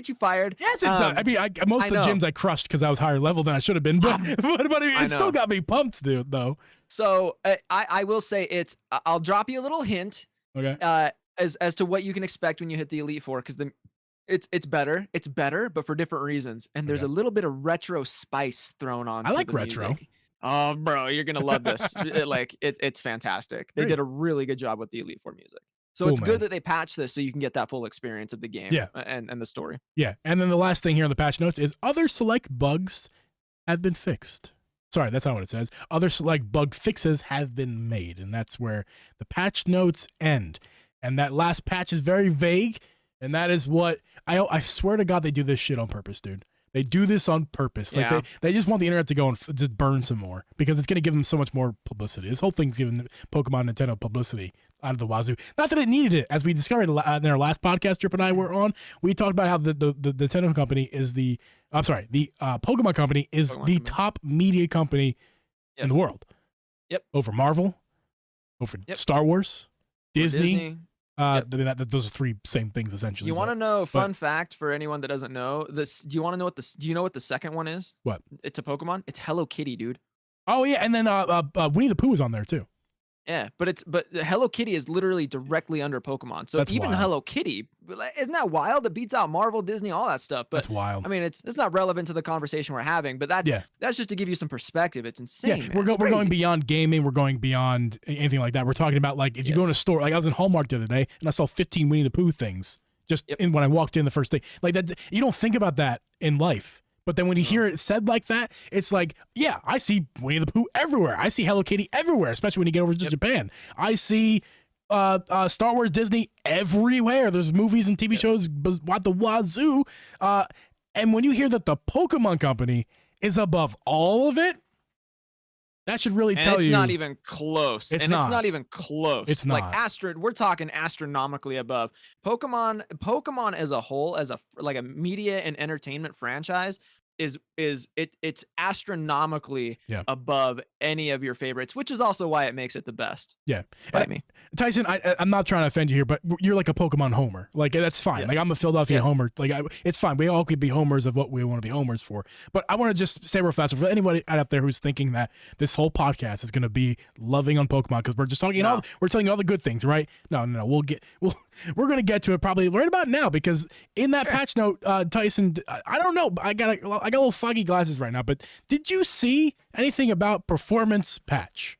you fired? Yes, it does. I mean, most of the gyms I crushed because I was higher level than I should have been, but I mean, it still got me pumped, dude. Though. So I will say I'll drop you a little hint. Okay. As to what you can expect when you hit the Elite Four, because it's better, but for different reasons. And there's a little bit of retro spice thrown on. I like retro. Music. Oh, bro, you're gonna love this. It's fantastic. They did a really good job with the Elite Four music. So it's good that they patched this so you can get that full experience of the game and the story. Yeah. And then the last thing here on the patch notes is other select bugs have been fixed. Sorry, that's not what it says. Other select bug fixes have been made. And that's where the patch notes end. And that last patch is very vague. And that is what I swear to God, they do this shit on purpose, dude. They do this on purpose. Like they just want the internet to go and just burn some more because it's going to give them so much more publicity. This whole thing's giving Pokemon Nintendo publicity out of the wazoo. Not that it needed it, as we discovered in our last podcast Drip and I were on. We talked about how the Nintendo company is the Pokemon company is the top media company in the world. Yep. Over Marvel, over Star Wars, Disney. Those are three same things essentially. You want to know fun fact for anyone that doesn't know this? Do you want to know do you know what the second one is? What? It's a Pokemon. It's Hello Kitty, dude. Oh yeah, and then Winnie the Pooh is on there too. Yeah, but Hello Kitty is literally directly under Pokemon. So that's even wild. Hello Kitty, isn't that wild? It beats out Marvel, Disney, all that stuff. But that's wild. I mean, it's not relevant to the conversation we're having, but that's just to give you some perspective. It's insane. Yeah, we're going beyond gaming. We're going beyond anything like that. We're talking about like if you go in a store, like I was in Hallmark the other day and I saw 15 Winnie the Pooh things just when I walked in the first day. Like that, you don't think about that in life. But then when you hear it said like that, it's like, yeah, I see Winnie the Pooh everywhere. I see Hello Kitty everywhere, especially when you get over to Japan. I see Star Wars, Disney everywhere. There's movies and TV shows at the wazoo. And when you hear that the Pokemon Company is above all of it, that should really tell you. It's not even close. It's not even close. It's not. Like we're talking astronomically above. Pokemon as a whole, as a media and entertainment franchise, it's astronomically above any of your favorites, which is also why it makes it the best. Yeah. Fight me. Tyson, I'm not trying to offend you here, but you're like a Pokemon homer. Like that's fine. Like I'm a Philadelphia homer. Like it's fine. We all could be homers of what we want to be homers for. But I want to just say real fast for anybody out there who's thinking that this whole podcast is going to be loving on Pokemon because we're just talking we're telling you all the good things, right? No. We're going to get to it probably right about now because in that patch note, Tyson, I don't know. I got a little foggy glasses right now, but did you see anything about performance patch?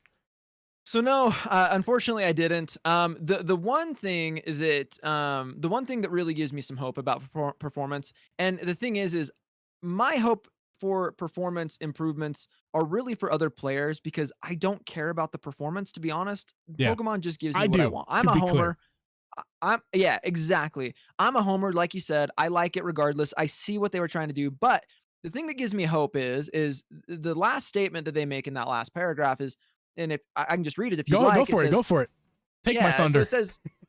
So no, unfortunately I didn't. The one thing that really gives me some hope about performance, and the thing is my hope for performance improvements are really for other players because I don't care about the performance, to be honest. Pokemon just gives me what I want. I'm a homer. Exactly. I'm a homer, like you said. I like it regardless. I see what they were trying to do, but the thing that gives me hope is the last statement that they make in that last paragraph is, and if I can just read it if you like. Go for it. Take my thunder. So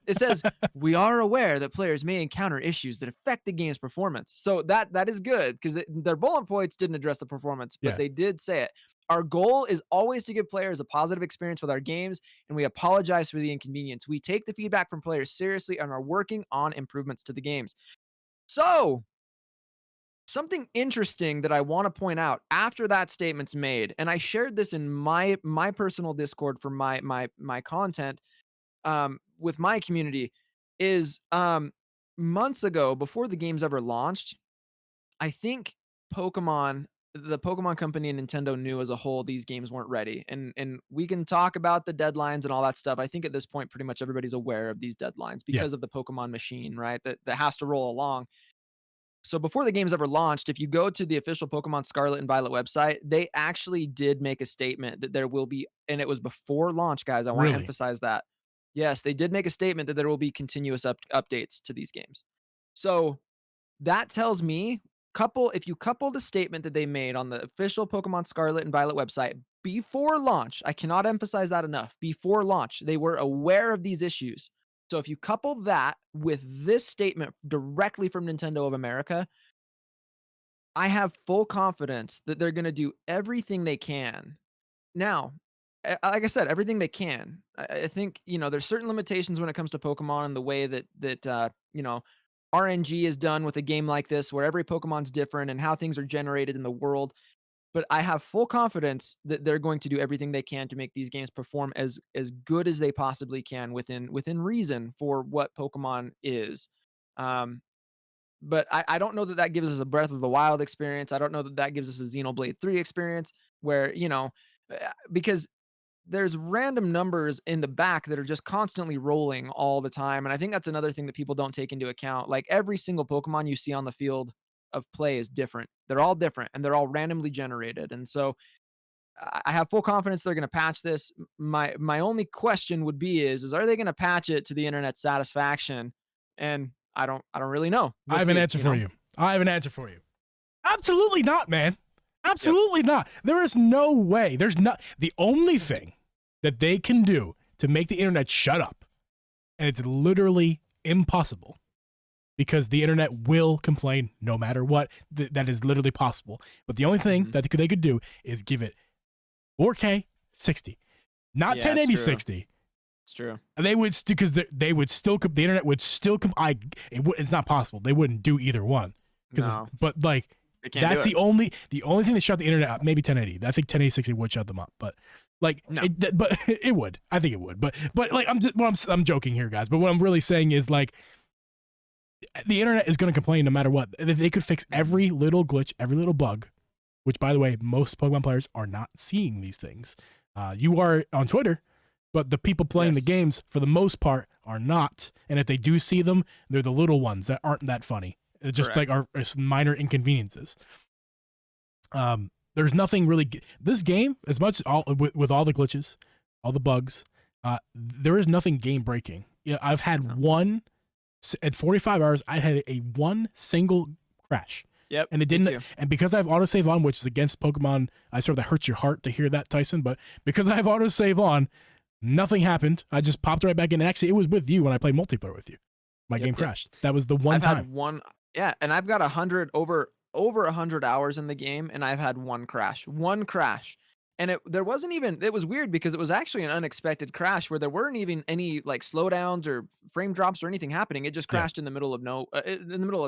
it says we are aware that players may encounter issues that affect the game's performance. So that is good because their bullet points didn't address the performance, but they did say it. Our goal is always to give players a positive experience with our games, and we apologize for the inconvenience. We take the feedback from players seriously and are working on improvements to the games. So, something interesting that I want to point out after that statement's made, and I shared this in my personal Discord for my content with my community, is months ago, before the game's ever launched, I think the Pokemon Company and Nintendo knew as a whole these games weren't ready. And we can talk about the deadlines and all that stuff. I think at this point, pretty much everybody's aware of these deadlines because of the Pokemon machine, right? That has to roll along. So before the game's ever launched, if you go to the official Pokemon Scarlet and Violet website, they actually did make a statement that there will be, and it was before launch, guys. I want to emphasize that. Yes, they did make a statement that there will be continuous updates to these games. So that tells me if you couple the statement that they made on the official Pokemon Scarlet and Violet website before launch, I cannot emphasize that enough. Before launch, they were aware of these issues. So if you couple that with this statement directly from Nintendo of America, I have full confidence that they're going to do everything they can. Now, like I said, everything they can. I think, there's certain limitations when it comes to Pokemon and the way that RNG is done with a game like this, where every Pokemon's different and how things are generated in the world. But I have full confidence that they're going to do everything they can to make these games perform as good as they possibly can within reason for what Pokemon is. Um, but I don't know that that gives us a Breath of the Wild experience. I don't know that that gives us a Xenoblade 3 experience where, because there's random numbers in the back that are just constantly rolling all the time. And I think that's another thing that people don't take into account. Like every single Pokemon you see on the field of play is different. They're all different and they're all randomly generated. And so I have full confidence they're going to patch this. My only question would be is are they going to patch it to the internet's satisfaction? And I don't really know. I have an answer for you. I have an answer for you. Absolutely not, man. Absolutely not. There is no way. There's not. The only thing that they can do to make the internet shut up, and it's literally impossible, because the internet will complain no matter what. That is literally possible. But the only thing that they could do is give it 4K 60, not 1080 60. It's true. And they would because they would still the internet would still it's not possible. They wouldn't do either one. No. But like that's the only thing that shut the internet up. Maybe 1080. I think 1080 60 would shut them up. But like, no. It would. I think it would. But like I'm joking here, guys. But what I'm really saying is like the internet is going to complain no matter what. They could fix every little glitch, every little bug. Which, by the way, most Pokemon players are not seeing these things. You are on Twitter. But the people playing the games, for the most part, are not. And if they do see them, they're the little ones that aren't that funny. It's just like are minor inconveniences. There's nothing really. This game, as much with all the glitches, all the bugs, there is nothing game breaking. I've had one at 45 hours. I had one single crash. Yep. And it didn't. And because I have autosave on, which is against Pokemon, I sort of that hurts your heart to hear that, Tyson. But because I have autosave on, nothing happened. I just popped right back in. Actually, it was with you when I played multiplayer with you. My game crashed. That was the one time. I've had one. Yeah, and I've got over 100 hours in the game, and I've had one crash. And there wasn't even. It was weird because it was actually an unexpected crash where there weren't even any like slowdowns or frame drops or anything happening. It just crashed in the middle of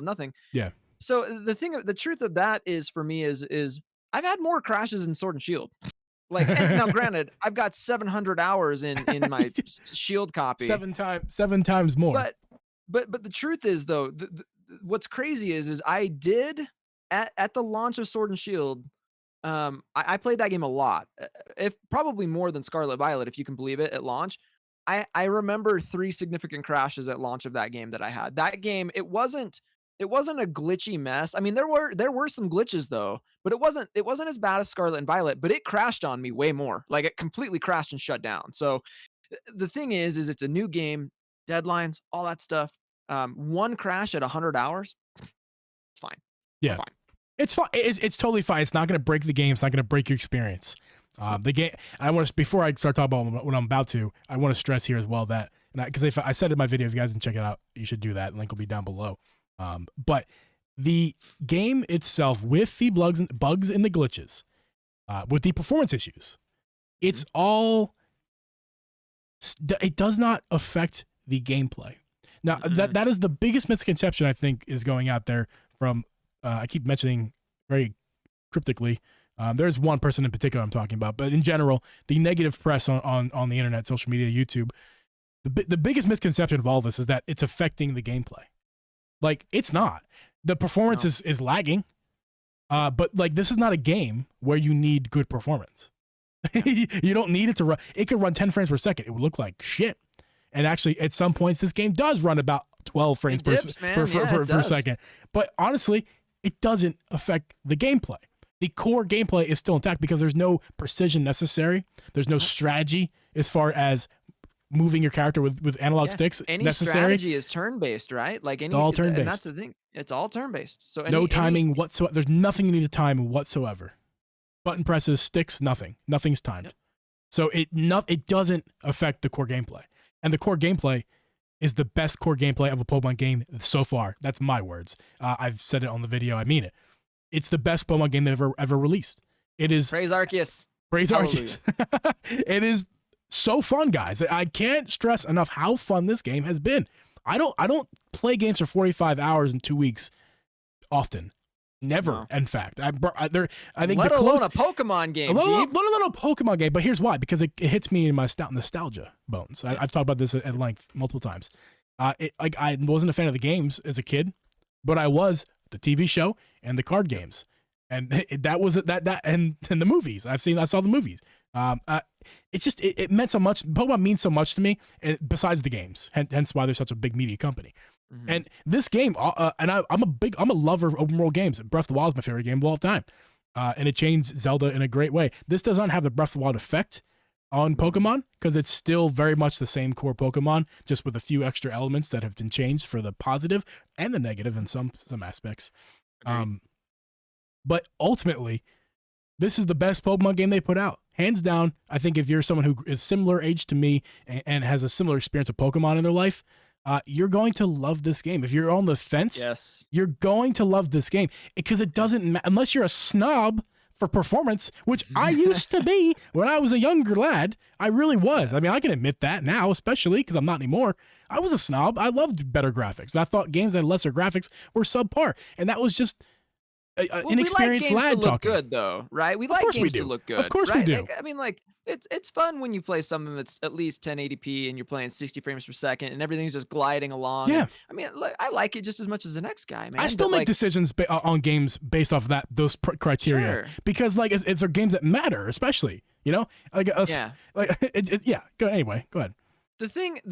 nothing. Yeah. So the truth of that is for me is I've had more crashes in Sword and Shield. Like, and now granted, I've got 700 hours in my Shield copy. Seven times more. But the truth is though, what's crazy is I did at the launch of Sword and Shield, I played that game a lot, if probably more than Scarlet Violet, if you can believe it, at launch. I remember 3 significant crashes at launch of that game that I had. That game, it wasn't a glitchy mess. I mean, there were some glitches though, but it wasn't as bad as Scarlet and Violet, but it crashed on me way more. Like it completely crashed and shut down. So the thing is it's a new game, deadlines, all that stuff. One crash at 100 hours, it's fine. Yeah. Fine. It's fine. It's totally fine. It's not going to break the game. It's not going to break your experience. The game. I want to, before I start talking about what I'm about to, I want to stress here as well that, because I said in my video, if you guys didn't check it out, you should do that. Link will be down below. But the game itself, with the bugs and the glitches, with the performance issues, it's all. It does not affect the gameplay. Now that is the biggest misconception I think is going out there from. I keep mentioning very cryptically. There's one person in particular I'm talking about, but in general, the negative press on the internet, social media, YouTube, the biggest misconception of all this is that it's affecting the gameplay. Like, it's not. The performance is lagging, but like, this is not a game where you need good performance. You don't need it to run. It could run 10 frames per second. It would look like shit. And actually, at some points, this game does run about 12 frames per second. But honestly, it doesn't affect the gameplay. The core gameplay is still intact because there's no precision necessary. There's no strategy as far as moving your character with analog sticks any necessary. Strategy is turn-based, right? Like It's all turn-based. And that's the thing. It's all turn-based. So no timing whatsoever. There's nothing you need to time whatsoever. Button presses, sticks, nothing. Nothing's timed. Yep. So it doesn't affect the core gameplay. And the core gameplay is the best core gameplay of a Pokemon game so far. That's my words. I've said it on the video. I mean it. It's the best Pokemon game they've ever released. It is. Praise Arceus. Praise Arceus. It is so fun, guys. I can't stress enough how fun this game has been. I don't play games for 45 hours in 2 weeks often. Never, no. In fact. I think let alone a Pokemon game. Let alone a Pokemon game, but here's why. Because it hits me in my nostalgia bones. Yes. I've talked about this at length multiple times. I wasn't a fan of the games as a kid, but I was the TV show and the card games. And that was that and the movies. I saw the movies. It's just it meant so much. Pokemon means so much to me, and besides the games, hence why they're such a big media company. Mm-hmm. And this game, and I'm a lover of open world games. Breath of the Wild is my favorite game of all time, and it changed Zelda in a great way. This does not have the Breath of the Wild effect on Pokemon because it's still very much the same core Pokemon, just with a few extra elements that have been changed for the positive and the negative in some aspects. But ultimately, this is the best Pokemon game they put out. Hands down, I think if you're someone who is similar age to me and has a similar experience of Pokemon in their life, you're going to love this game. If you're on the fence, you're going to love this game because it doesn't unless you're a snob for performance, which I used to be when I was a younger lad. I really was. I mean, I can admit that now, especially because I'm not anymore. I was a snob. I loved better graphics. And I thought games that had lesser graphics were subpar. And that was just inexperienced lad talking. Good though, right? We like games to look good. Of course we do. Like, I mean, like it's fun when you play something that's at least 1080p and you're playing 60 frames per second and everything's just gliding along. Yeah. And, I mean, I like it just as much as the next guy, man. I still make decisions on games based off of those criteria because like it's are games that matter, especially like Anyway, go ahead. The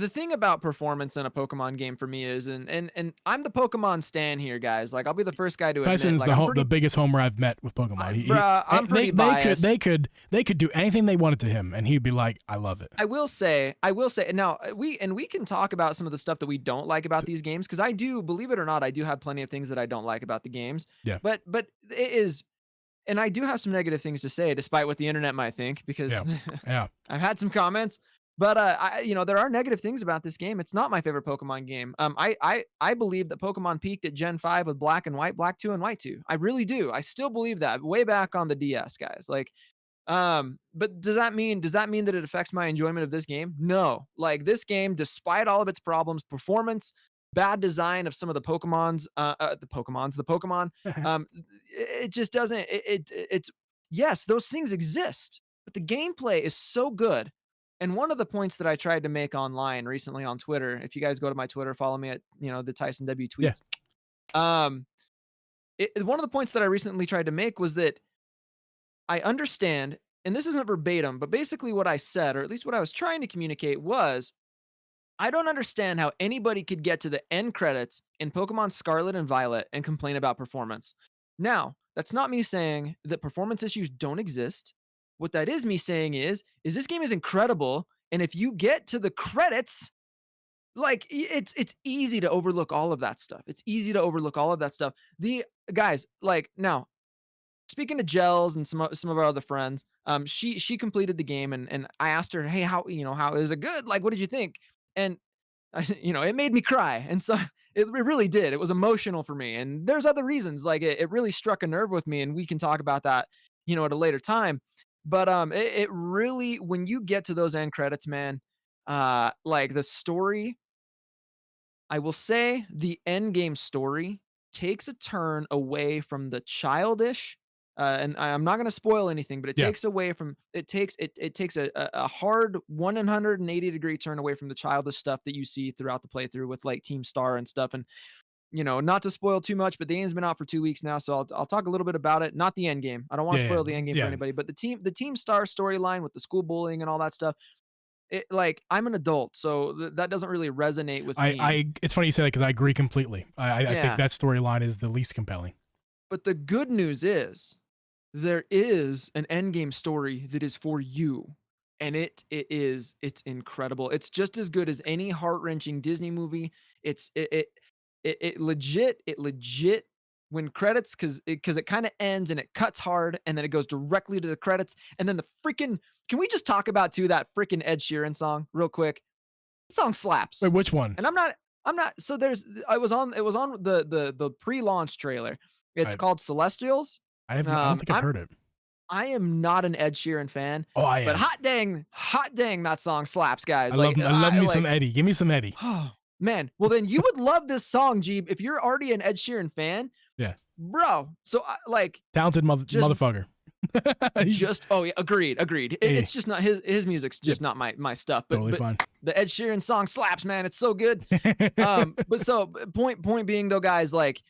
thing about performance in a Pokemon game for me is, and I'm the Pokemon stan here, guys. Like, I'll be the first guy to admit. Tyson's the biggest homer I've met with Pokemon. I'm pretty biased. They could do anything they wanted to him, and he'd be like, "I love it." I will say. Now we can talk about some of the stuff that we don't like about these games because I do, believe it or not, I do have plenty of things that I don't like about the games. Yeah. But it is. And I do have some negative things to say, despite what the internet might think, because I've had some comments. But there are negative things about this game. It's not my favorite Pokemon game. I believe that Pokemon peaked at Gen 5 with Black and White, Black 2 and White 2. I really do. I still believe that way back on the DS, guys. Like, but does that mean that it affects my enjoyment of this game? No. Like, this game, despite all of its problems, performance, bad design of some of the Pokemon, it just doesn't. It's yes, those things exist, but the gameplay is so good. And one of the points that I tried to make online recently on Twitter, if you guys go to my Twitter, follow me at, the Tyson W tweets. Yeah. One of the points that I recently tried to make was that I understand, and this isn't verbatim, but basically what I said, or at least what I was trying to communicate was, I don't understand how anybody could get to the end credits in Pokemon Scarlet and Violet and complain about performance. Now, that's not me saying that performance issues don't exist. What that is me saying is this game is incredible, and if you get to the credits, like it's easy to overlook all of that stuff. The guys, like, now, speaking to Gels and some of our other friends, she completed the game, and I asked her, hey, how is it good? Like, what did you think? And it made me cry, and so it really did. It was emotional for me, and there's other reasons. Like, it really struck a nerve with me, and we can talk about that, at a later time. But it really, when you get to those end credits, man, like the story, I will say the end game story takes a turn away from the childish, and I'm not going to spoil anything, but it takes away from it takes a hard 180-degree turn away from the childish stuff that you see throughout the playthrough with like Team Star and stuff. And not to spoil too much, but the game's been out for 2 weeks now, so I'll talk a little bit about it. Not the end game. I don't want to spoil the end game for anybody, but the Team Star storyline with the school bullying and all that stuff. I'm an adult, so that doesn't really resonate with me. It's funny you say that because I agree completely. I think that storyline is the least compelling. But the good news is there is an end game story that is for you. and it's incredible. It's just as good as any heart-wrenching Disney movie. It legit when credits, because it kind of ends and it cuts hard and then it goes directly to the credits, and then the freaking, can we just talk about too that freaking Ed Sheeran song real quick? The song slaps. Wait, which one? And I'm not so there's it was on the pre-launch trailer. It's called Celestials. I don't think I've heard it. I am not an Ed Sheeran fan. Oh, I am. But hot dang, that song slaps, guys. I love me some Eddie. Give me some Eddie. Oh, man. Well, then you would love this song, Geeb, if you're already an Ed Sheeran fan. Yeah. Bro. So, talented motherfucker. Oh, yeah, agreed. It's just not his music's just not my stuff. But, totally fine. The Ed Sheeran song slaps, man. It's so good. But so point being though, guys, like,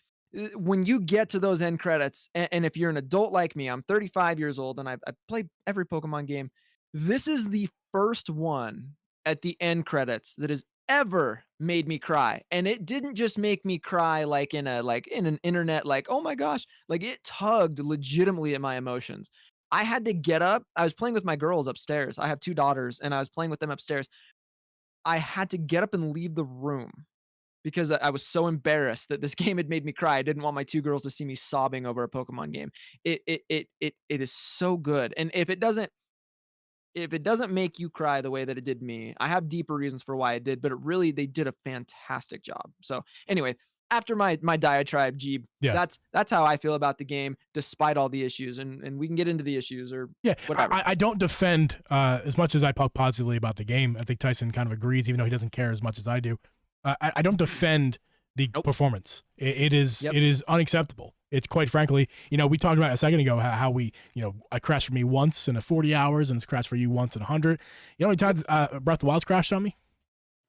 when you get to those end credits, and if you're an adult like me, I'm 35 years old and I've played every Pokemon game. This is the first one at the end credits that has ever made me cry. And it didn't just make me cry like in an internet, like, oh my gosh, like it tugged legitimately at my emotions. I had to get up. I was playing with my girls upstairs. I have 2 daughters and I was playing with them upstairs. I had to get up and leave the room because I was so embarrassed that this game had made me cry. I didn't want my 2 girls to see me sobbing over a Pokemon game. It is so good. And if it doesn't make you cry the way that it did me, I have deeper reasons for why it did, but they did a fantastic job. So anyway, after my diatribe, Geeb, that's how I feel about the game, despite all the issues, and we can get into the issues or whatever. I don't defend as much as I talk positively about the game. I think Tyson kind of agrees, even though he doesn't care as much as I do. I don't defend the performance. It is unacceptable. It's quite frankly, we talked about a second ago how we, I crashed for me once in 40 hours and it's crashed for you once in 100. You know how many times Breath of the Wild's crashed on me?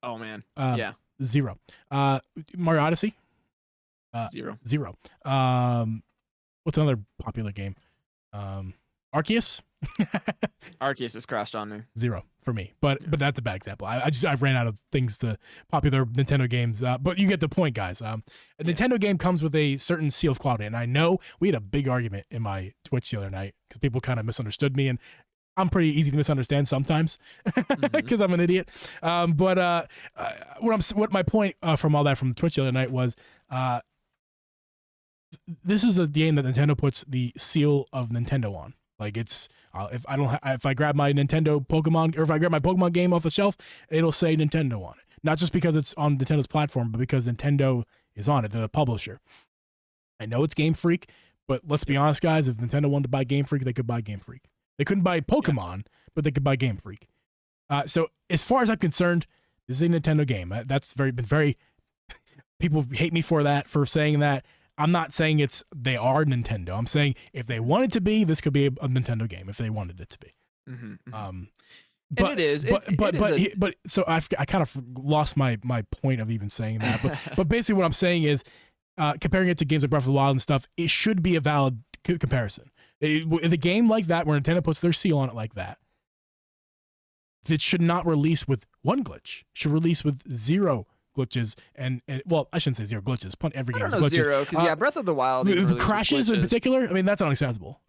Oh man. Yeah. 0. Mario Odyssey? 0. 0. What's another popular game? Arceus? Arceus has crashed on me. 0 for me, but that's a bad example. I ran out of things to popular Nintendo games. But you get the point, guys. A Nintendo game comes with a certain seal of quality, and I know we had a big argument in my Twitch the other night because people kind of misunderstood me, and I'm pretty easy to misunderstand sometimes because I'm an idiot. But what my point from all that from Twitch the other night was, this is a game that Nintendo puts the seal of Nintendo on. Like it's if I grab my Nintendo Pokemon, or if I grab my Pokemon game off the shelf, it'll say Nintendo on it. Not just because it's on Nintendo's platform, but because Nintendo is on it. They're the publisher. I know it's Game Freak, but let's be honest, guys. If Nintendo wanted to buy Game Freak, they could buy Game Freak. They couldn't buy Pokemon, but they could buy Game Freak. So as far as I'm concerned, this is a Nintendo game. That's been very. People hate me for saying that. I'm not saying they are Nintendo. I'm saying if they wanted to be, this could be a Nintendo game if they wanted it to be. Mm-hmm. But and it is. But so I kind of lost my point of even saying that. But basically what I'm saying is, comparing it to games like Breath of the Wild and stuff, it should be a valid comparison. The game like that, where Nintendo puts their seal on it like that, it should not release with one glitch. It should release with 0 glitches and well, I shouldn't say 0 glitches. Every game is glitches. 0 because Breath of the Wild crashes in particular. I mean, that's unacceptable.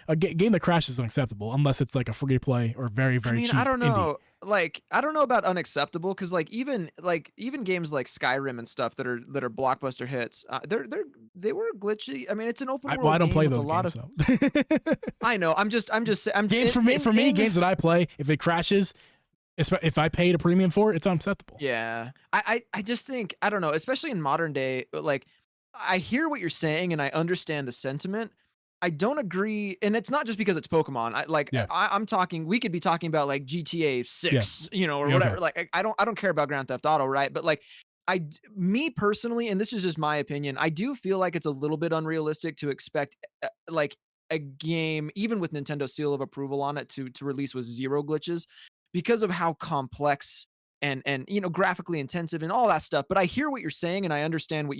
A game that crashes is unacceptable unless it's like a free to play or very cheap. I don't know. Indie. I don't know about unacceptable because even games like Skyrim and stuff that are blockbuster hits, they were glitchy. I mean, it's an open world. Well, I don't game play with those a lot games. Of, I know. I'm just games for me. Games that I play, if it crashes, if I paid a premium for it, it's unacceptable. Yeah. I just think, I don't know, especially in modern day, like I hear what you're saying and I understand the sentiment. I don't agree. And it's not just because it's Pokemon. I'm talking, we could be talking about like GTA 6, or whatever. Okay. Like I don't care about Grand Theft Auto, right? But like me personally, and this is just my opinion, I do feel like it's a little bit unrealistic to expect like a game, even with Nintendo seal of approval on it, to release with 0 glitches, because of how complex and graphically intensive and all that stuff. But I hear what you're saying and I understand what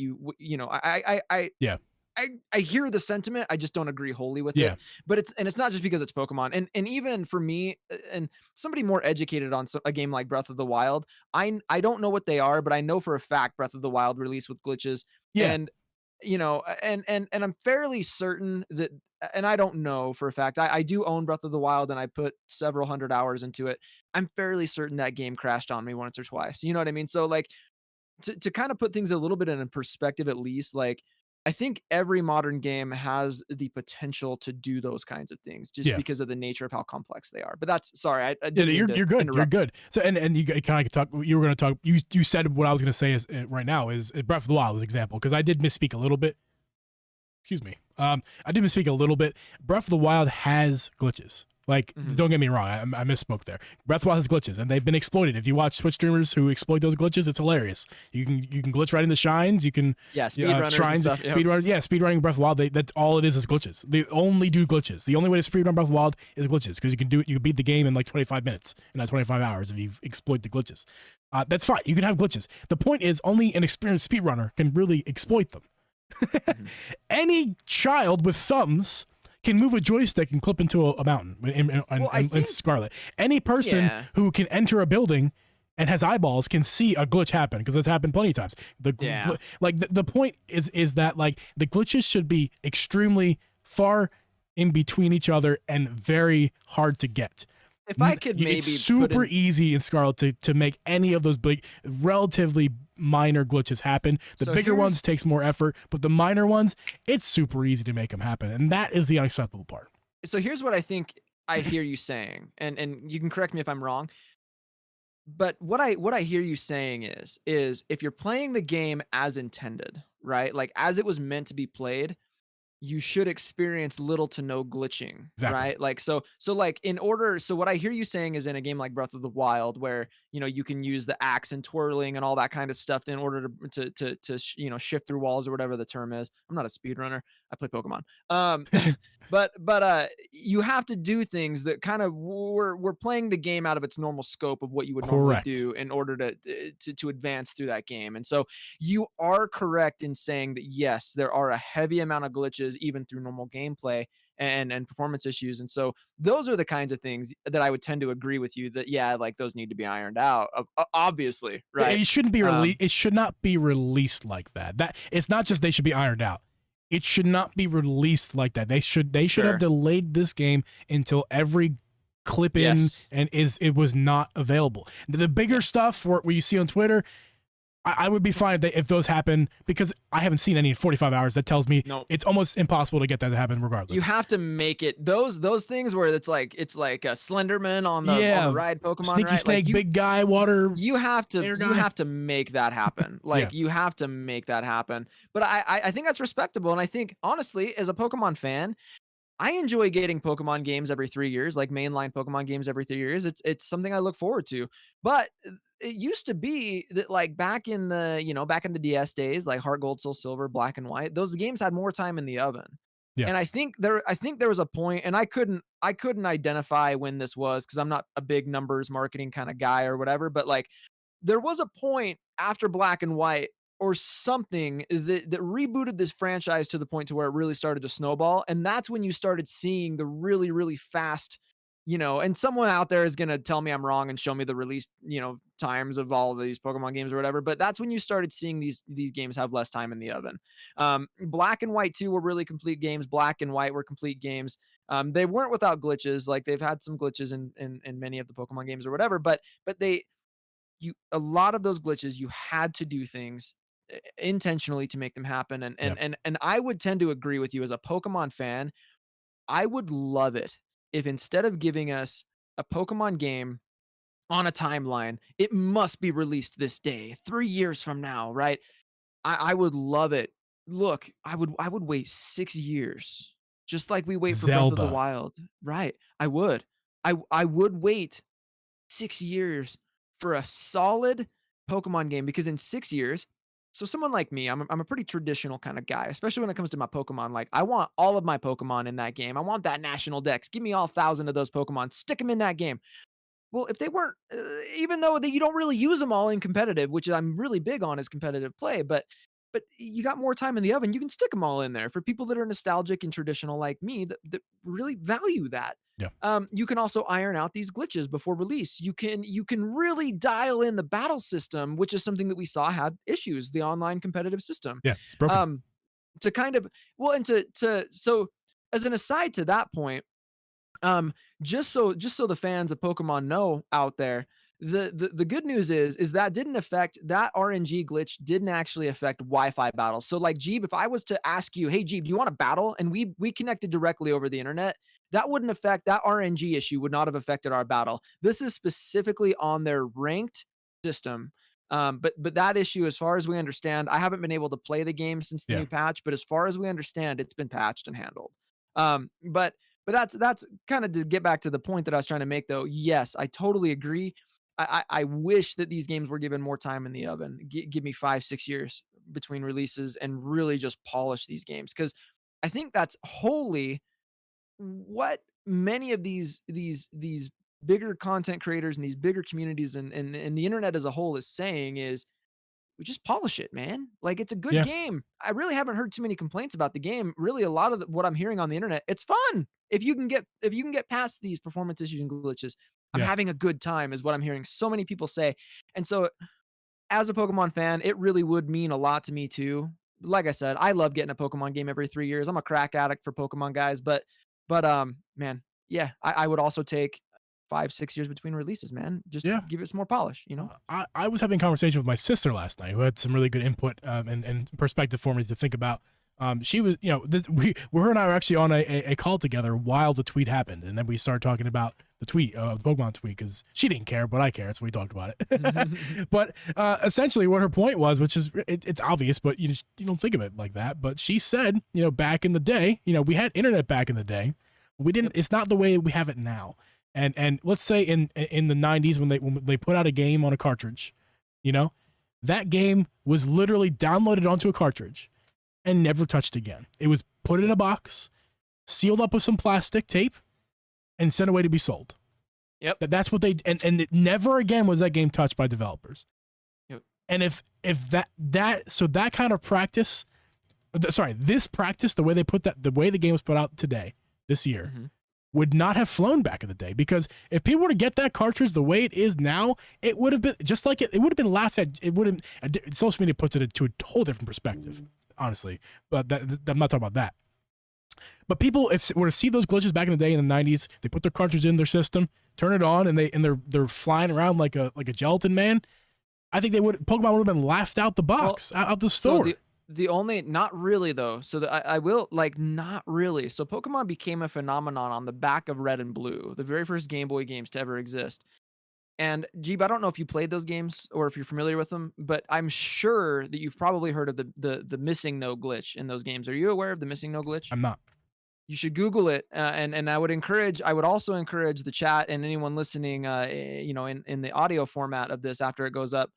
I hear the sentiment. I just don't agree wholly with it. But it's not just because it's Pokemon. And even for me and somebody more educated on a game like Breath of the Wild, I don't know what they are, but I know for a fact Breath of the Wild released with glitches. And and I'm fairly certain that, and I don't know for a fact. I do own Breath of the Wild, and I put several hundred hours into it. I'm fairly certain that game crashed on me once or twice. You know what I mean? So like, to kind of put things a little bit in perspective, at least, like, I think every modern game has the potential to do those kinds of things just Yeah. because of the nature of how complex they are. But that's, sorry, I Yeah, didn't mean to you're good. You're interrupt. good. So and you kind of talk. You were going to talk. You said what I was going to say is right now is Breath of the Wild was example because I did misspeak a little bit. Excuse me. I did misspeak a little bit. Breath of the Wild has glitches. Like, don't get me wrong, I misspoke there. Breath of the Wild has glitches, and they've been exploited. If you watch Twitch streamers who exploit those glitches, it's hilarious. You can glitch right into shrines. You can Speedrunners shrines, and stuff. speedrunners. Yeah, speedrunning Breath of the Wild. That's all it is glitches. They only do glitches. The only way to speedrun Breath of the Wild is glitches because you can do it. You can beat the game in like 25 minutes, and not 25 hours if you exploit the glitches. That's fine. You can have glitches. The point is, only an experienced speedrunner can really exploit them. Any child with thumbs can move a joystick and clip into a mountain in Scarlet. Any person who can enter a building and has eyeballs can see a glitch happen because it's happened plenty of times. The point is that like the glitches should be extremely far in between each other and very hard to get. If I could maybe it's super easy in Scarlet to make any of those big, relatively minor glitches happen. The bigger ones takes more effort, but the minor ones, it's super easy to make them happen, and that is the unacceptable part. So here's what I think I hear you saying, and you can correct me if I'm wrong. But what I hear you saying is if you're playing the game as intended, right? Like as it was meant to be played, you should experience little to no glitching, right? Like, so like so what I hear you saying is in a game like Breath of the Wild, where, you can use the axe and twirling and all that kind of stuff in order to shift through walls or whatever the term is. I'm not a speedrunner. I play Pokemon. But you have to do things that kind of we're playing the game out of its normal scope of what you would normally do in order to advance through that game. And so you are correct in saying that yes, there are a heavy amount of glitches even through normal gameplay and performance issues. And so those are the kinds of things that I would tend to agree with you that, like those need to be ironed out, obviously, right? It shouldn't be released. It should not be released like that. That it's not just they should be ironed out. It should not be released like that. They should have delayed this game until every clip in and it was not available. The bigger stuff where you see on Twitter, I would be fine if those happen because I haven't seen any in 45 hours. That tells me it's almost impossible to get that to happen regardless. You have to make it those things where it's like a Slenderman on the ride Pokemon, sneaky right? snake, like big guy, water. You have to make that happen. Like you have to make that happen. But I think that's respectable, and I think honestly, as a Pokemon fan, I enjoy getting Pokemon games every 3 years, like mainline Pokemon games every 3 years. It's something I look forward to. But it used to be that like back in the DS days, like Heart Gold, Soul Silver, Black and White, those games had more time in the oven. Yeah. And I think there was a point, and I couldn't identify when this was because I'm not a big numbers marketing kind of guy or whatever, but like there was a point after Black and White or something that rebooted this franchise to the point to where it really started to snowball. And that's when you started seeing the really, really fast, and someone out there is going to tell me I'm wrong and show me the release, times of all of these Pokemon games or whatever. But that's when you started seeing these games have less time in the oven. Black and White 2 were really complete games. Black and White were complete games. They weren't without glitches. Like they've had some glitches in many of the Pokemon games or whatever, but a lot of those glitches, you had to do things intentionally to make them happen. And I would tend to agree with you as a Pokemon fan. I would love it if instead of giving us a Pokemon game on a timeline, it must be released this day, 3 years from now, right? I would love it. Look, I would wait 6 years, just like we wait for Breath of the Wild, right? I would. I would wait 6 years for a solid Pokemon game because in 6 years, so someone like me, I'm a pretty traditional kind of guy, especially when it comes to my Pokemon. Like I want all of my Pokemon in that game. I want that national dex. Give me all 1,000 of those Pokemon. Stick them in that game. Well, if they weren't, even though you don't really use them all in competitive, which I'm really big on is competitive play, but you got more time in the oven, you can stick them all in there for people that are nostalgic and traditional like me that really value that. Yeah. You can also iron out these glitches before release. You can really dial in the battle system, which is something that we saw had issues, the online competitive system. Yeah, it's broken. to kind of, well, and so as an aside to that point, just so the fans of Pokemon know out there, the good news is that didn't affect, that RNG glitch didn't actually affect Wi-Fi battles. So like, Geeb, if I was to ask you, hey Geeb, do you want to battle? And we connected directly over the internet, that wouldn't affect, that RNG issue would not have affected our battle. This is specifically on their ranked system. But that issue, as far as we understand, I haven't been able to play the game since the new patch, but as far as we understand, it's been patched and handled. But that's kind of to get back to the point that I was trying to make, though. Yes, I totally agree. I wish that these games were given more time in the oven. Give me 5-6 years between releases and really just polish these games, because I think that's wholly what many of these bigger content creators and these bigger communities and the internet as a whole is saying is, we just polish it, man. Like, it's a good Yeah. game. I really haven't heard too many complaints about the game. Really, a lot of what I'm hearing on the internet, it's fun. If you can get past these performance issues and glitches, I'm Yeah. having a good time, is what I'm hearing so many people say. And so, as a Pokemon fan, it really would mean a lot to me too. Like I said, I love getting a Pokemon game every 3 years. I'm a crack addict for Pokemon, guys, but man, yeah, I would also take 5-6 years between releases, man. Just give it some more polish, you know? I was having a conversation with my sister last night, who had some really good input and perspective for me to think about. She was, her and I were actually on a call together while the tweet happened, and then we started talking about the tweet, the Pokemon tweet, because she didn't care, but I care, so we talked about it. But essentially, what her point was, which is it's obvious, but you don't think of it like that. But she said, back in the day, we had internet back in the day. We didn't. It's not the way we have it now. And let's say in the 90s when they put out a game on a cartridge, that game was literally downloaded onto a cartridge and never touched again. It was put in a box, sealed up with some plastic tape, and sent away to be sold. Yep. That's what they and it never again was that game touched by developers. Yep. And if that kind of practice, this practice, the way the game was put out today, this year, would not have flown back in the day, because if people were to get that cartridge the way it is now, it would have been just like it would have been laughed at. It would have. Social media puts it into a whole different perspective, honestly. But I'm not talking about that. But people, if were to see those glitches back in the day in the 90s, they put their cartridge in their system, turn it on, and they're flying around like a gelatin man. I think Pokemon would have been laughed out the box, out the store. So the only, not really though. So I will, like, not really. So Pokemon became a phenomenon on the back of Red and Blue, the very first Game Boy games to ever exist. And Geeb, I don't know if you played those games or if you're familiar with them, but I'm sure that you've probably heard of the missing no glitch in those games. Are you aware of the missing no glitch? I'm not. You should Google it, and I would also encourage the chat and anyone listening, in the audio format of this after it goes up,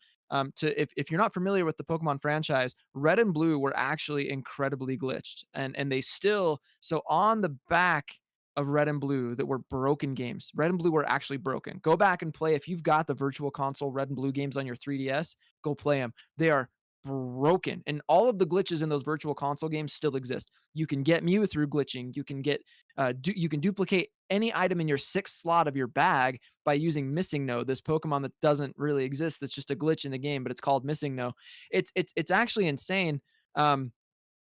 to, if you're not familiar with the Pokemon franchise, Red and Blue were actually incredibly glitched, and they still, so on the back of Red and Blue that were broken games. Red and Blue were actually broken. Go back and play, if you've got the Virtual Console Red and Blue games on your 3DS, go play them. They are broken, and all of the glitches in those Virtual Console games still exist. You can get Mew through glitching. You can get you can duplicate any item in your 6th slot of your bag by using Missing No, this Pokemon that doesn't really exist, that's just a glitch in the game, but it's called Missing No. It's actually insane.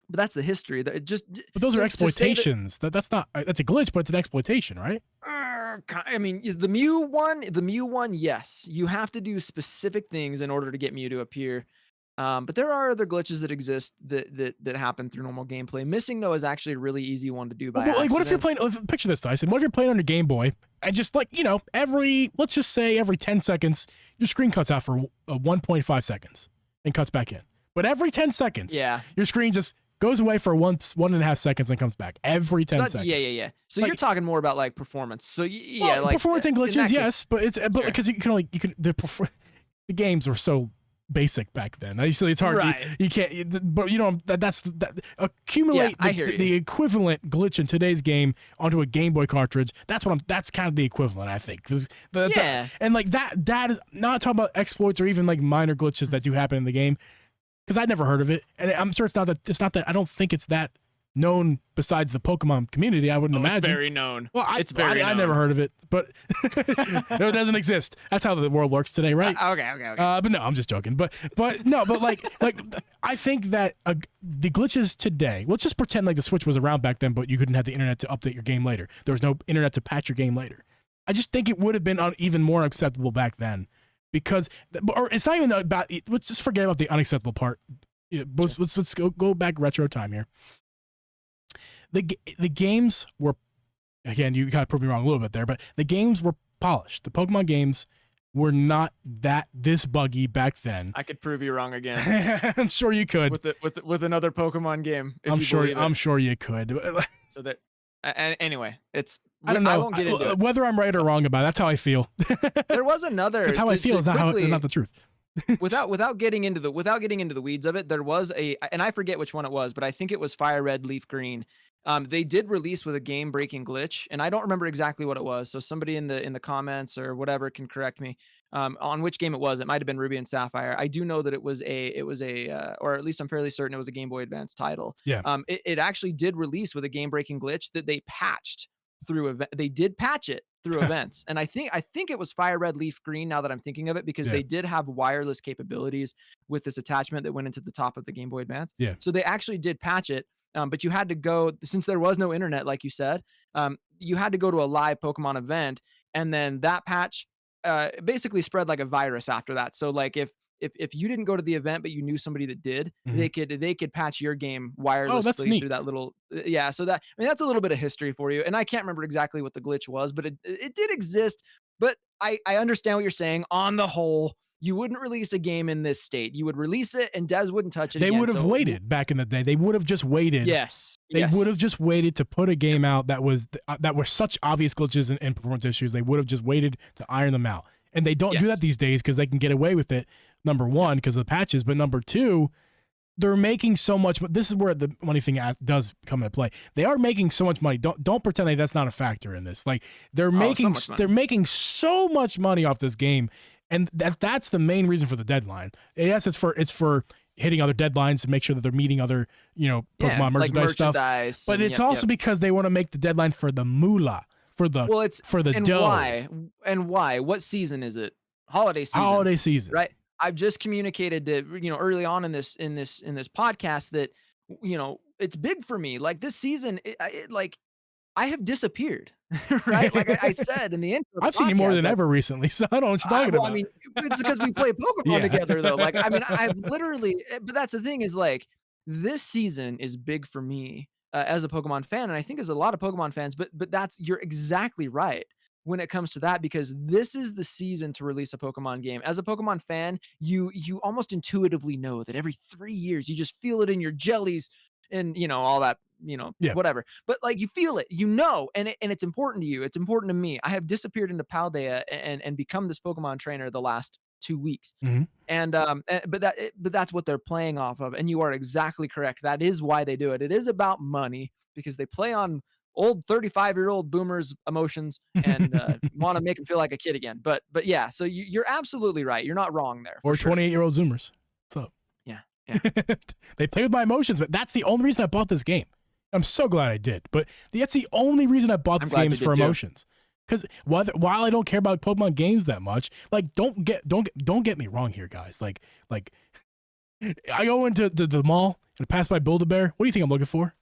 But that's the history. But those are exploitations. That's not, that's a glitch, but it's an exploitation, right? I mean, the Mew one, yes. You have to do specific things in order to get Mew to appear. But there are other glitches that exist that happen through normal gameplay. Missing No is actually a really easy one to do by accident. Like, what if you're playing, picture this, Tyson. What if you're playing on your Game Boy and just, like, let's just say every 10 seconds, your screen cuts out for 1.5 seconds and cuts back in. But every 10 seconds, your screen just goes away for 1.5 seconds and comes back every 10 seconds. Yeah. So like, you're talking more about like performance. So like performance and glitches, yes, but because the games were so basic back then. It's hard. Right. You can't. But accumulate the equivalent glitch in today's game onto a Game Boy cartridge. That's kind of the equivalent, I think. And like that is not talking about exploits or even like minor glitches that do happen in the game. Because I'd never heard of it, and I'm sure it's not that. I don't think it's that known besides the Pokemon community. I wouldn't imagine. It's very known. Well, I never heard of it, but no, it doesn't exist. That's how the world works today, right? Okay. But no, I'm just joking. But no, but like I think that the glitches today. Let's just pretend like the Switch was around back then, but you couldn't have the internet to update your game later. There was no internet to patch your game later. I just think it would have been even more acceptable back then, because, or it's not even about. Let's just forget about the unacceptable part. Let's go back retro time here. The games were, again, you kind of proved me wrong a little bit there, but the games were polished. The Pokemon games were not this buggy back then. I could prove you wrong again. I'm sure you could with another Pokemon game. I'm sure you could. So that anyway, I don't know. I won't get into it. Whether I'm right or wrong about it. That's how I feel. There was another. Because how I feel is not the truth. without getting into the weeds of it, there was and I forget which one it was, but I think it was Fire Red, Leaf Green. They did release with a game-breaking glitch, and I don't remember exactly what it was. So somebody in the comments or whatever can correct me on which game it was. It might have been Ruby and Sapphire. I do know that it was or at least I'm fairly certain it was a Game Boy Advance title. Yeah. It actually did release with a game-breaking glitch that they patched through event. They did patch it through events, and I think it was Fire Red, Leaf Green. Now that I'm thinking of it, because they did have wireless capabilities with this attachment that went into the top of the Game Boy Advance. Yeah. So they actually did patch it. But you had to go, since there was no internet, like you said, you had to go to a live Pokemon event, and then that patch basically spread like a virus after that. So like if you didn't go to the event but you knew somebody that did, they could patch your game wirelessly through that little So that, I mean, that's a little bit of history for you. And I can't remember exactly what the glitch was, but it did exist. But I understand what you're saying. On the whole, you wouldn't release a game in this state. You would release it and devs wouldn't touch it. They would have waited back in the day. They would have just waited. Yes. They would have just waited to put a game out that were such obvious glitches and performance issues. They would have just waited to iron them out. And they don't do that these days because they can get away with it. Number one, because of the patches. But number two, they're making so much. But this is where the money thing does come into play. They are making so much money. Don't pretend like that's not a factor in this. Like they're making so much money off this game. And that's the main reason for the deadline. Yes, it's for hitting other deadlines to make sure that they're meeting other, Pokemon merchandise stuff. But it's also because they want to make the deadline for the moolah, for the dough. Why? What season is it? Holiday season. Right. I've just communicated to early on in this podcast that it's big for me. Like this season, I have disappeared, right? Like I said in the intro. I've seen you more than ever recently, so I don't know what you're talking about. I mean, it's because we play Pokemon together, though. Like, I mean, I've literally, but that's the thing is like, this season is big for me as a Pokemon fan, and I think as a lot of Pokemon fans, but you're exactly right when it comes to that, because this is the season to release a Pokemon game. As a Pokemon fan, you almost intuitively know that every 3 years, you just feel it in your jellies and, all that, whatever. But like you feel it, and it's important to you. It's important to me. I have disappeared into Paldea and become this Pokemon trainer the last 2 weeks. And but that's what they're playing off of. And you are exactly correct. That is why they do it. It is about money, because they play on old 35-year-old boomers' emotions and want to make them feel like a kid again. But yeah, so you're absolutely right. You're not wrong there. Or 28-year-old Zoomers. So yeah. They play with my emotions, but that's the only reason I bought this game. I'm so glad I did. But that's the only reason I bought this game is for emotions. Because while I don't care about Pokemon games that much, like don't get me wrong here, guys. Like I go into the mall and I pass by Build-A-Bear. What do you think I'm looking for?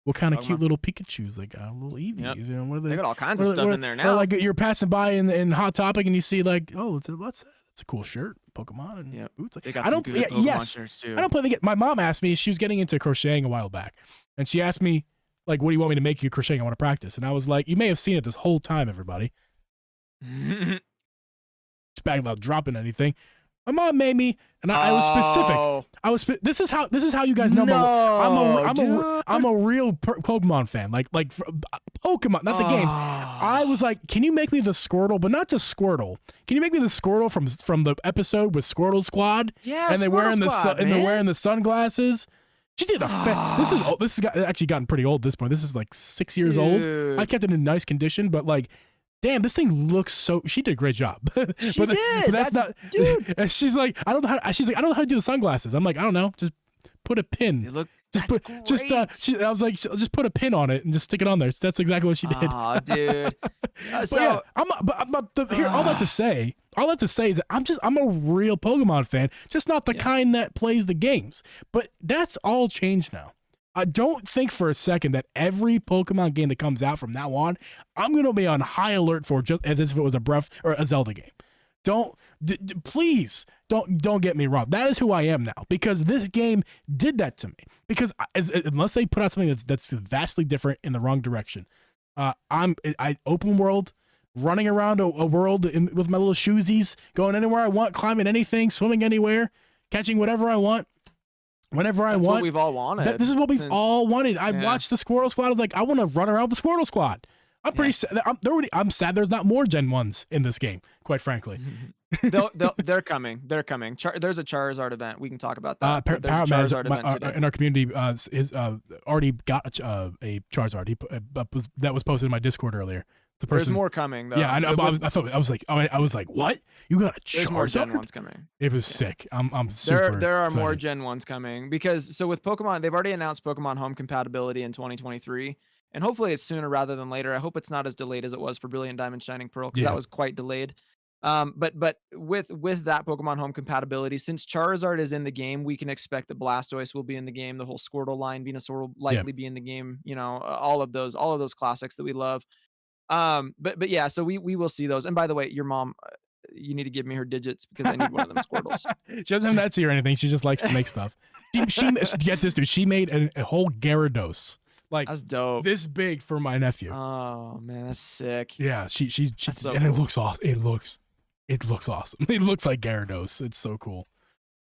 What kind of cute little Pikachus they got? Little Eevees, Yep. What are they? They got all kinds of stuff in there now. Like you're passing by in Hot Topic and you see like, oh, that's a cool shirt, Pokemon and boots. Like, they got some good Pokemon shirts too. I don't play the game. My mom asked me, she was getting into crocheting a while back, and she asked me, like, what do you want me to make you crocheting? I want to practice. And I was like, you may have seen it this whole time, everybody. It's bad about dropping anything. My mom made me, and I was specific. This is how you guys know. I'm a real Pokemon fan. Like Pokemon, not the games. I was like, can you make me the Squirtle, but not just Squirtle? Can you make me the Squirtle from the episode with Squirtle Squad? Yeah, and they're wearing the sunglasses. She did a This is old. This has actually gotten pretty old at this point. This is like 6 years old. I kept it in nice condition, but like, damn, this thing looks so. She did a great job. But that's not, dude. And she's like, I don't know how to do the sunglasses. I'm like, I don't know, just put a pin. I was like, just put a pin on it and just stick it on there. So that's exactly what she did. Oh, dude. So yeah, all that to say is that I'm a real Pokemon fan, just not the kind that plays the games. But that's all changed now. I don't think for a second that every Pokemon game that comes out from now on, I'm going to be on high alert for, just as if it was a Breath or a Zelda game. Please don't get me wrong. That is who I am now, because this game did that to me. Because unless they put out something that's vastly different in the wrong direction, I open world, running around a world with my little shoesies, going anywhere I want, climbing anything, swimming anywhere, catching whatever I want, whenever I want. That's what we've all wanted. This is what we've all wanted. I watched the Squirtle Squad. I was like, I want to run around with the Squirtle Squad. I'm pretty sad. I'm sad there's not more Gen 1s in this game, quite frankly. They're coming. They're coming. There's a Charizard event. We can talk about that. In our community already got a Charizard. That was posted in my Discord earlier. There's more coming though. Yeah, I know. I was like, what? You got a Charizard? There's more Gen 1s coming. It was sick. I'm super. There are excited. more Gen 1s coming because with Pokemon, they've already announced Pokemon Home compatibility in 2023. And hopefully it's sooner rather than later. I hope it's not as delayed as it was for Brilliant Diamond Shining Pearl, because that was quite delayed. But with that Pokemon Home compatibility, since Charizard is in the game, we can expect that Blastoise will be in the game. The whole Squirtle line, Venusaur will likely be in the game. You know, all of those classics that we love. But yeah, so we will see those. And by the way, your mom, you need to give me her digits because I need one of them Squirtles. She doesn't have Etsy or anything. She just likes to make stuff. She get this, dude. She made a whole Gyarados. Like, that's dope. This big for my nephew. Oh man, that's sick. Yeah, she so and cool. It looks awesome. It looks awesome. It looks like Gyarados. It's so cool.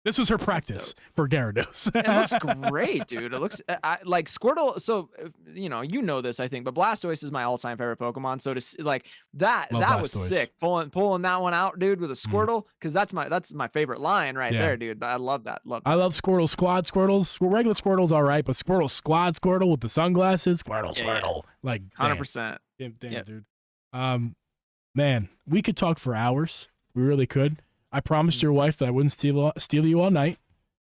This was her practice for Gyarados. It looks great, dude. It looks like Squirtle. So you know this, I think, but Blastoise is my all-time favorite Pokemon. So to like that was sick. Pulling that one out, dude, with a Squirtle, because that's my favorite line right there, dude. I love that. I love Squirtle Squad Squirtles. Regular Squirtle's all right, but Squirtle Squad Squirtle with the sunglasses, Squirtle. Like 100%. Damn, dude. Man, we could talk for hours. We really could. I promised your wife that I wouldn't steal you all night.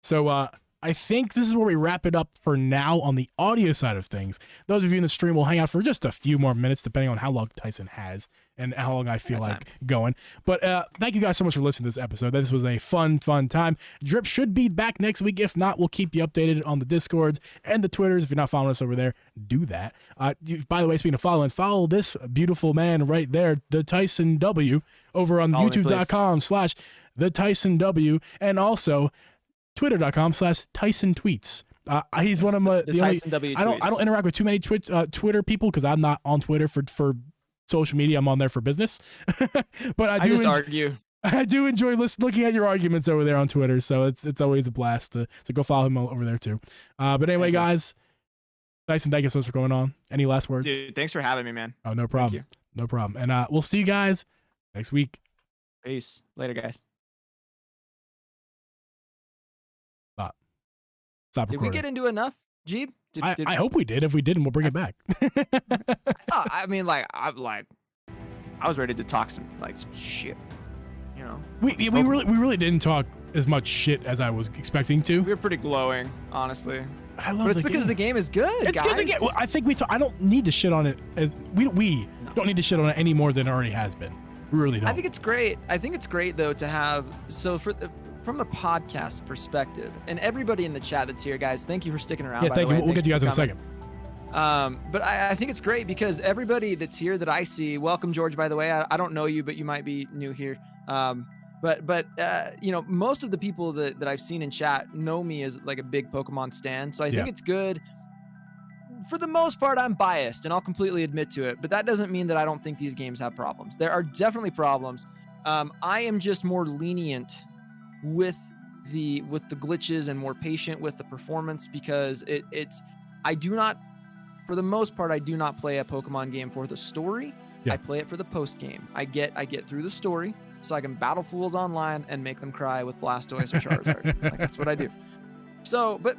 So I think this is where we wrap it up for now on the audio side of things. Those of you in the stream will hang out for just a few more minutes, depending on how long Tyson has and how long I feel like going. But thank you guys so much for listening to this episode. This was a fun time. Drip should be back next week. If not, we'll keep you updated on the Discords and the Twitters. If you're not following us over there, do that. By the way, speaking of following, follow this beautiful man right there, the Tyson W, over on youtube.com/the Tyson W, and also twitter.com/Tyson Tweets. He's one of my the Tyson W. I don't interact with too many Twitter people because I'm not on Twitter for social media. I'm on there for business. But I do argue. I do enjoy looking at your arguments over there on Twitter. So it's always a blast. So go follow him over there too. But anyway, guys, Tyson, thank you so much for going on. Any last words? Dude, thanks for having me, man. Oh, no problem. No problem. And we'll see you guys next week. Peace. Later, guys. Stop recording. Did we get into enough, Geeb? I hope we did. If we didn't, we'll bring it back. I mean, I was ready to talk some shit. You know, we really didn't talk as much shit as I was expecting to. We were pretty glowing, honestly. I love but it's because the game is good. It's because the game. Well, I think I don't need to shit on it as we don't need to shit on it any more than it already has been. We really don't. I think it's great. I think it's great though to have from a podcast perspective, and everybody in the chat that's here, guys, thank you for sticking around. Yeah, thank you. We'll get to you guys in a second. But I think it's great because everybody that's here that I see, welcome George, by the way. I don't know you, but you might be new here. But most of the people that I've seen in chat know me as like a big Pokemon stan. So I think it's good. For the most part, I'm biased, and I'll completely admit to it. But that doesn't mean that I don't think these games have problems. There are definitely problems. I am just more lenient with the glitches and more patient with the performance because I do not, for the most part, I do not play a Pokemon game for the story. I play it for the post game. I get through the story so I can battle fools online and make them cry with Blastoise or Charizard. Like, that's what I do. So, but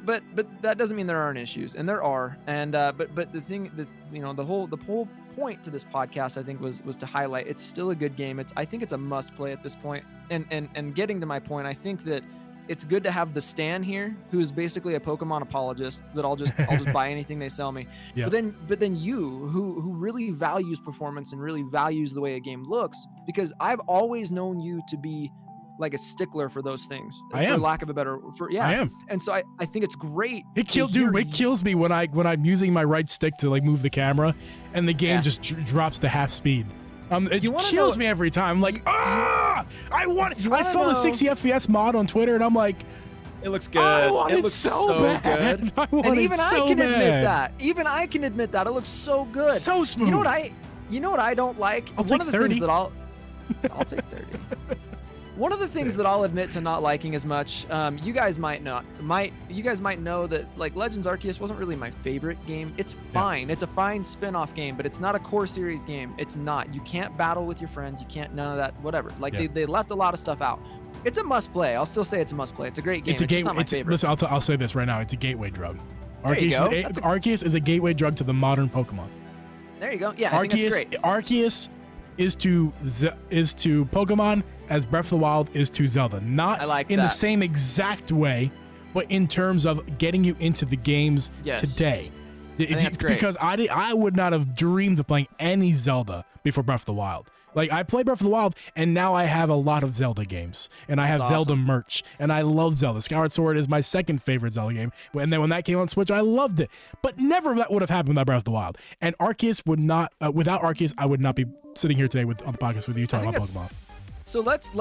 that doesn't mean there aren't issues, and there are. And but the whole point to this podcast, I think, was to highlight it's still a good game. I think it's a must play at this point. And getting to my point, I think that it's good to have the Stan here, who's basically a Pokemon apologist that I'll just buy anything they sell me. Yeah. But then you, who really values performance and really values the way a game looks, because I've always known you to be like a stickler for those things. For lack of a better, I am. And so I think it's great. It kills me when I'm using my right stick to like move the camera, and the game just drops to half speed. It kills me every time. I'm like, I saw the 60 FPS mod on Twitter, and I'm like, it looks good. It looks so good. And even I can admit that. Even I can admit that it looks so good. So smooth. You know what I don't like? I'll take 30. I'll take 30. One of the things that I'll admit to not liking as much, you guys might know that like Legends Arceus wasn't really my favorite game. It's fine. It's a fine spin-off game, but it's not a core series game. It's not. You can't battle with your friends. You can't, none of that, whatever. Like they left a lot of stuff out. It's a must play. I'll still say it's a must play. It's a great game. It's just not my favorite. Listen, I'll say this right now. It's a gateway drug. Arceus is a gateway drug to the modern Pokemon. There you go. Yeah, I think that's great. Arceus is to Pokemon as Breath of the Wild is to Zelda. Not the same exact way, but in terms of getting you into the games today. That's great. Because I would not have dreamed of playing any Zelda before Breath of the Wild. Like, I played Breath of the Wild, and now I have a lot of Zelda games, and I have Zelda merch, and I love Zelda. Skyward Sword is my second favorite Zelda game, and then when that came on Switch, I loved it. But never that would have happened without Breath of the Wild. And Arceus would not, without Arceus, I would not be sitting here today on the podcast with you talking about Pokemon. So let's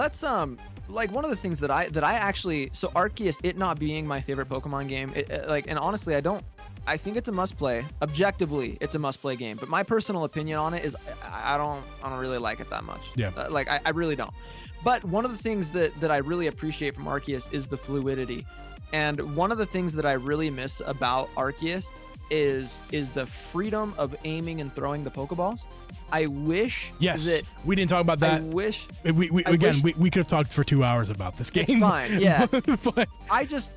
like one of the things that I actually, so Arceus, it not being my favorite Pokemon game, and honestly, I think it's a must play. Objectively, it's a must play game. But my personal opinion on it is I don't really like it that much. Yeah. I really don't. But one of the things that I really appreciate from Arceus is the fluidity. And one of the things that I really miss about Arceus is the freedom of aiming and throwing the Pokeballs. I wish that we didn't talk about that. We could have talked for 2 hours about this game. It's fine, yeah. But I just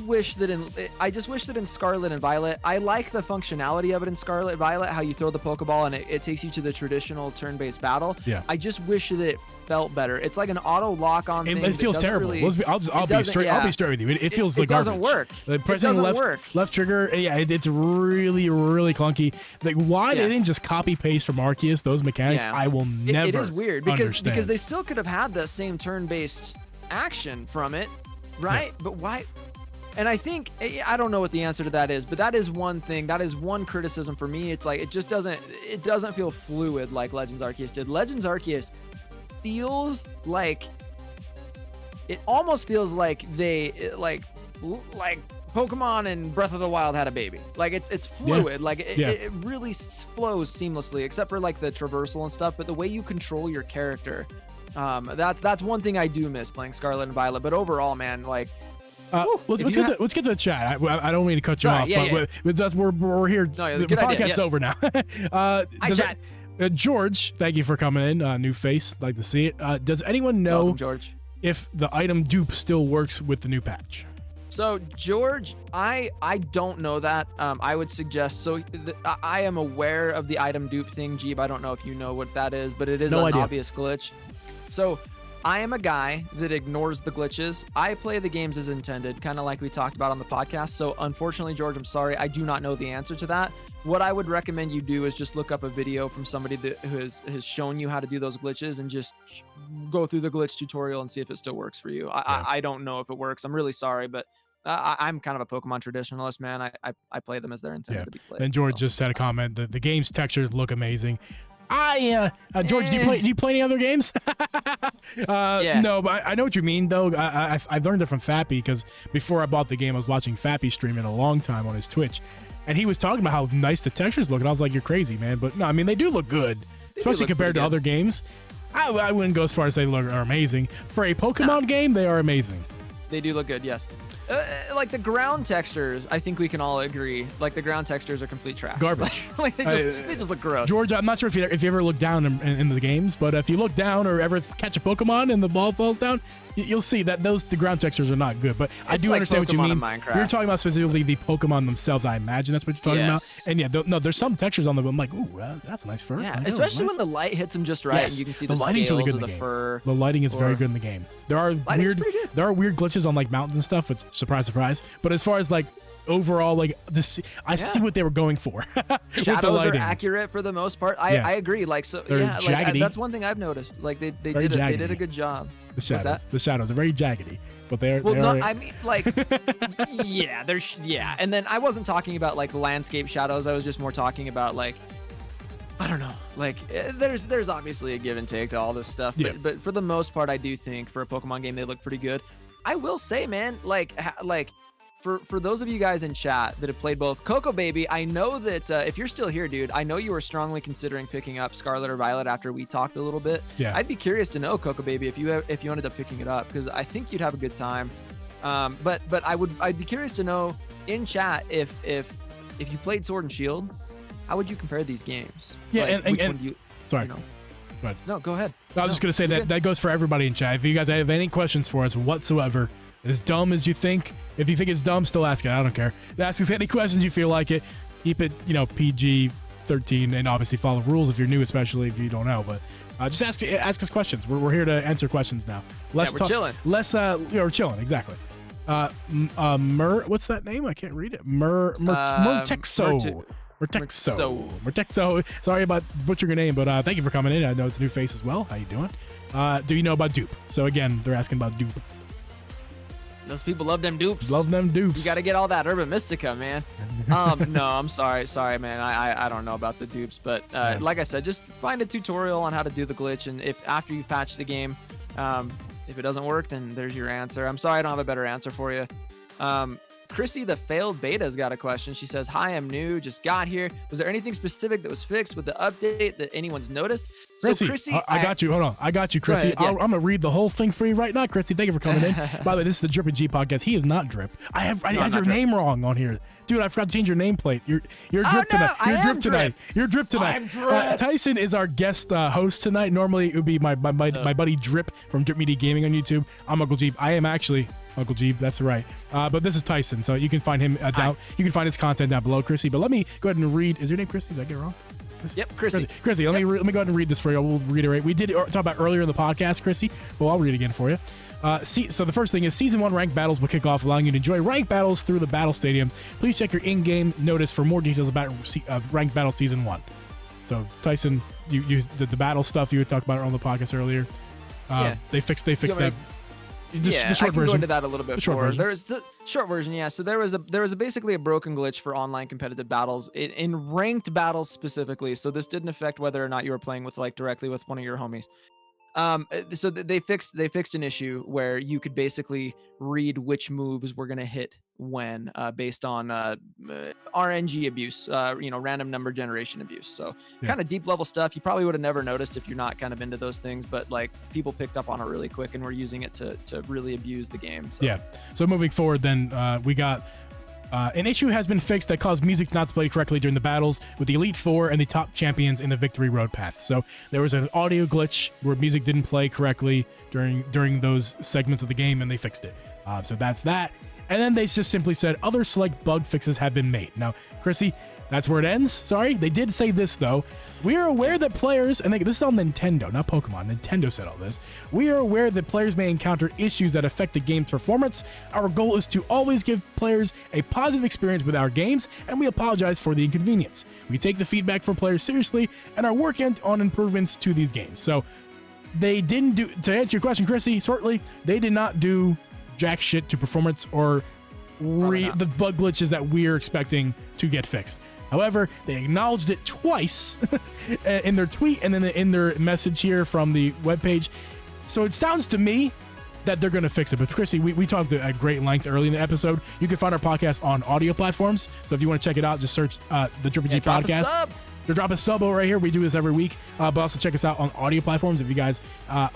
wish that in Scarlet and Violet, I like the functionality of it in Scarlet and Violet, how you throw the Pokeball and it takes you to the traditional turn-based battle. Yeah. I just wish that it felt better. It's like an auto lock-on thing. It feels terrible. I'll be straight with you. It feels like garbage. It doesn't work. Pressing left trigger, it's really, really clunky. Like, why they didn't just copy paste from Arceus those mechanics? I will never. It is weird because understand. they still could have had the same turn-based action from it, right? Yeah. But why? And I think, I don't know what the answer to that is, but that is one thing. That is one criticism for me. It's like it doesn't feel fluid like Legends Arceus did. Legends Arceus feels like, it almost feels like like Pokemon and Breath of the Wild had a baby. Like it's fluid. Yeah. Like it really flows seamlessly, except for like the traversal and stuff. But the way you control your character, that's one thing I do miss playing Scarlet and Violet. But overall, man, like. Let's get to the chat. I don't mean to cut you off, but we're here. No, the podcast's over now. George, thank you for coming in. New face, like to see it. Does anyone know Welcome, George, if the item dupe still works with the new patch? So George, I don't know that. I would suggest, I am aware of the item dupe thing. Geeb, I don't know if you know what that is, but it is an obvious glitch. So I am a guy that ignores the glitches. I play the games as intended, kind of like we talked about on the podcast. So unfortunately, George, I'm sorry, I do not know the answer to that. What I would recommend you do is just look up a video from somebody who has shown you how to do those glitches and just go through the glitch tutorial and see if it still works for you. I don't know if it works. I'm really sorry, but I'm kind of a Pokemon traditionalist, man. I play them as they're intended to be played. And George just said a comment that the game's textures look amazing. George, do you play any other games? No, but I know what you mean, though. I've learned it from Fappy, because before I bought the game, I was watching Fappy stream it a long time on his Twitch, and he was talking about how nice the textures look, and I was like, you're crazy, man. But no, I mean, they do look good, especially compared to other games. I wouldn't go as far as they are amazing. For a Pokemon game, they are amazing. They do look good, yes. like the ground textures, I think we can all agree. Like the ground textures are complete trash. Garbage. Like they just look gross. George, I'm not sure if you ever look down in the games, but if you look down or ever catch a Pokemon and the ball falls down, you'll see that the ground textures are not good. But I do understand what you mean. You're talking about specifically the Pokemon themselves. I imagine that's what you're talking about. And yeah, there's some textures on them. I'm like, ooh, that's a nice fur. Yeah, especially when the light hits them just right, and you can see the lighting's really good in the game. Fur. The lighting is very good in the game. There are weird glitches on like mountains and stuff, which surprise. But as far as like overall, like this, I see what they were going for. Shadows are accurate for the most part. I agree. Like so, like that's one thing I've noticed. Like they did a good job. The shadows are very jaggedy, but they're I mean, like, and then I wasn't talking about like landscape shadows. I was just more talking about like, I don't know, like there's obviously a give and take to all this stuff, but for the most part, I do think for a Pokemon game they look pretty good. I will say, man, like for those of you guys in chat that have played both Coco Baby, I know that if you're still here, dude, I know you were strongly considering picking up Scarlet or Violet after we talked a little bit. Yeah. I'd be curious to know, Coco Baby, if you ended up picking it up, because I think you'd have a good time. But I'd be curious to know in chat if you played Sword and Shield, how would you compare these games? Yeah, like, sorry. Go ahead. No, go ahead. I was just gonna say that goes for everybody in chat. If you guys have any questions for us whatsoever, as dumb as you think, if you think it's dumb, still ask it. I don't care. Ask us any questions you feel like it. Keep it, PG-13, and obviously follow rules if you're new, especially if you don't know. But just ask us questions. We're here to answer questions now. We're chilling. We're chilling. Exactly. What's that name? I can't read it. Murtexo. Sorry about butchering your name, but thank you for coming in. I know it's a new face as well. How you doing? Do you know about dupe? So again, they're asking about dupe. Those people love them dupes. Love them dupes. You got to get all that Urban Mystica, man. No, I'm sorry, man. I don't know about the dupes, but like I said, just find a tutorial on how to do the glitch, and if after you patch the game, if it doesn't work, then there's your answer. I'm sorry I don't have a better answer for you. Chrissy, the failed beta's got a question. She says, "Hi, I'm new, just got here. Was there anything specific that was fixed with the update that anyone's noticed?" So Chrissy, I got you. Hold on. I got you, Chrissy. I'm going to read the whole thing for you right now, Chrissy. Thank you for coming in. By the way, this is the Drip and G podcast. He is not Drip. I had your name wrong on here. Dude, I forgot to change your nameplate. You're Drip tonight. You're Drip tonight. I'm Drip. Tyson is our guest host tonight. Normally, it would be my buddy Drip from Drip Media Gaming on YouTube. I'm Uncle Geeb. I am actually Uncle Geeb, that's right. But this is Tyson, so you can find him down. You can find his content down below, Chrissy. But let me go ahead and read. Is your name Chrissy? Did I get it wrong? Yep, Chrissy. Chrissy, let me go ahead and read this for you. We'll reiterate. We did talk about earlier in the podcast, Chrissy. Well, I'll read it again for you. So the first thing is Season 1 ranked battles will kick off, allowing you to enjoy ranked battles through the battle stadiums. Please check your in-game notice for more details about ranked battle Season 1. So Tyson, you the battle stuff you had talked about on the podcast earlier. They fixed that. The short version. I can go into that a little bit more. There's the short version, yeah. So there was basically a broken glitch for online competitive battles in ranked battles specifically. So this didn't affect whether or not you were playing with directly with one of your homies. So they fixed an issue where you could basically read which moves were gonna hit when based on RNG abuse, random number generation abuse. So kind of deep level stuff you probably would have never noticed if you're not kind of into those things, but like people picked up on it really quick and were using it to really abuse the game. So. Yeah. So moving forward, then we got. An issue has been fixed that caused music not to play correctly during the battles with the Elite Four and the top champions in the Victory Road path. So there was an audio glitch where music didn't play correctly during those segments of the game, and they fixed it. So that's that. And then they just simply said other select bug fixes have been made. Now, Chrissy, that's where it ends. Sorry. They did say this, though. We are aware that players, and this is on Nintendo, not Pokemon. Nintendo said all this. We are aware that players may encounter issues that affect the game's performance. Our goal is to always give players a positive experience with our games, and we apologize for the inconvenience. We take the feedback from players seriously and are working on improvements to these games. So they didn't do, to answer your question, Chrissy, shortly, they did not do jack shit to performance or the bug glitches that we're expecting to get fixed. However, they acknowledged it twice in their tweet and then in their message here from the webpage. So it sounds to me that they're going to fix it. But Chrissy, we talked at great length early in the episode. You can find our podcast on audio platforms. So if you want to check it out, just search the Triple G Podcast. Drop a sub over right here. We do this every week. But also check us out on audio platforms if you guys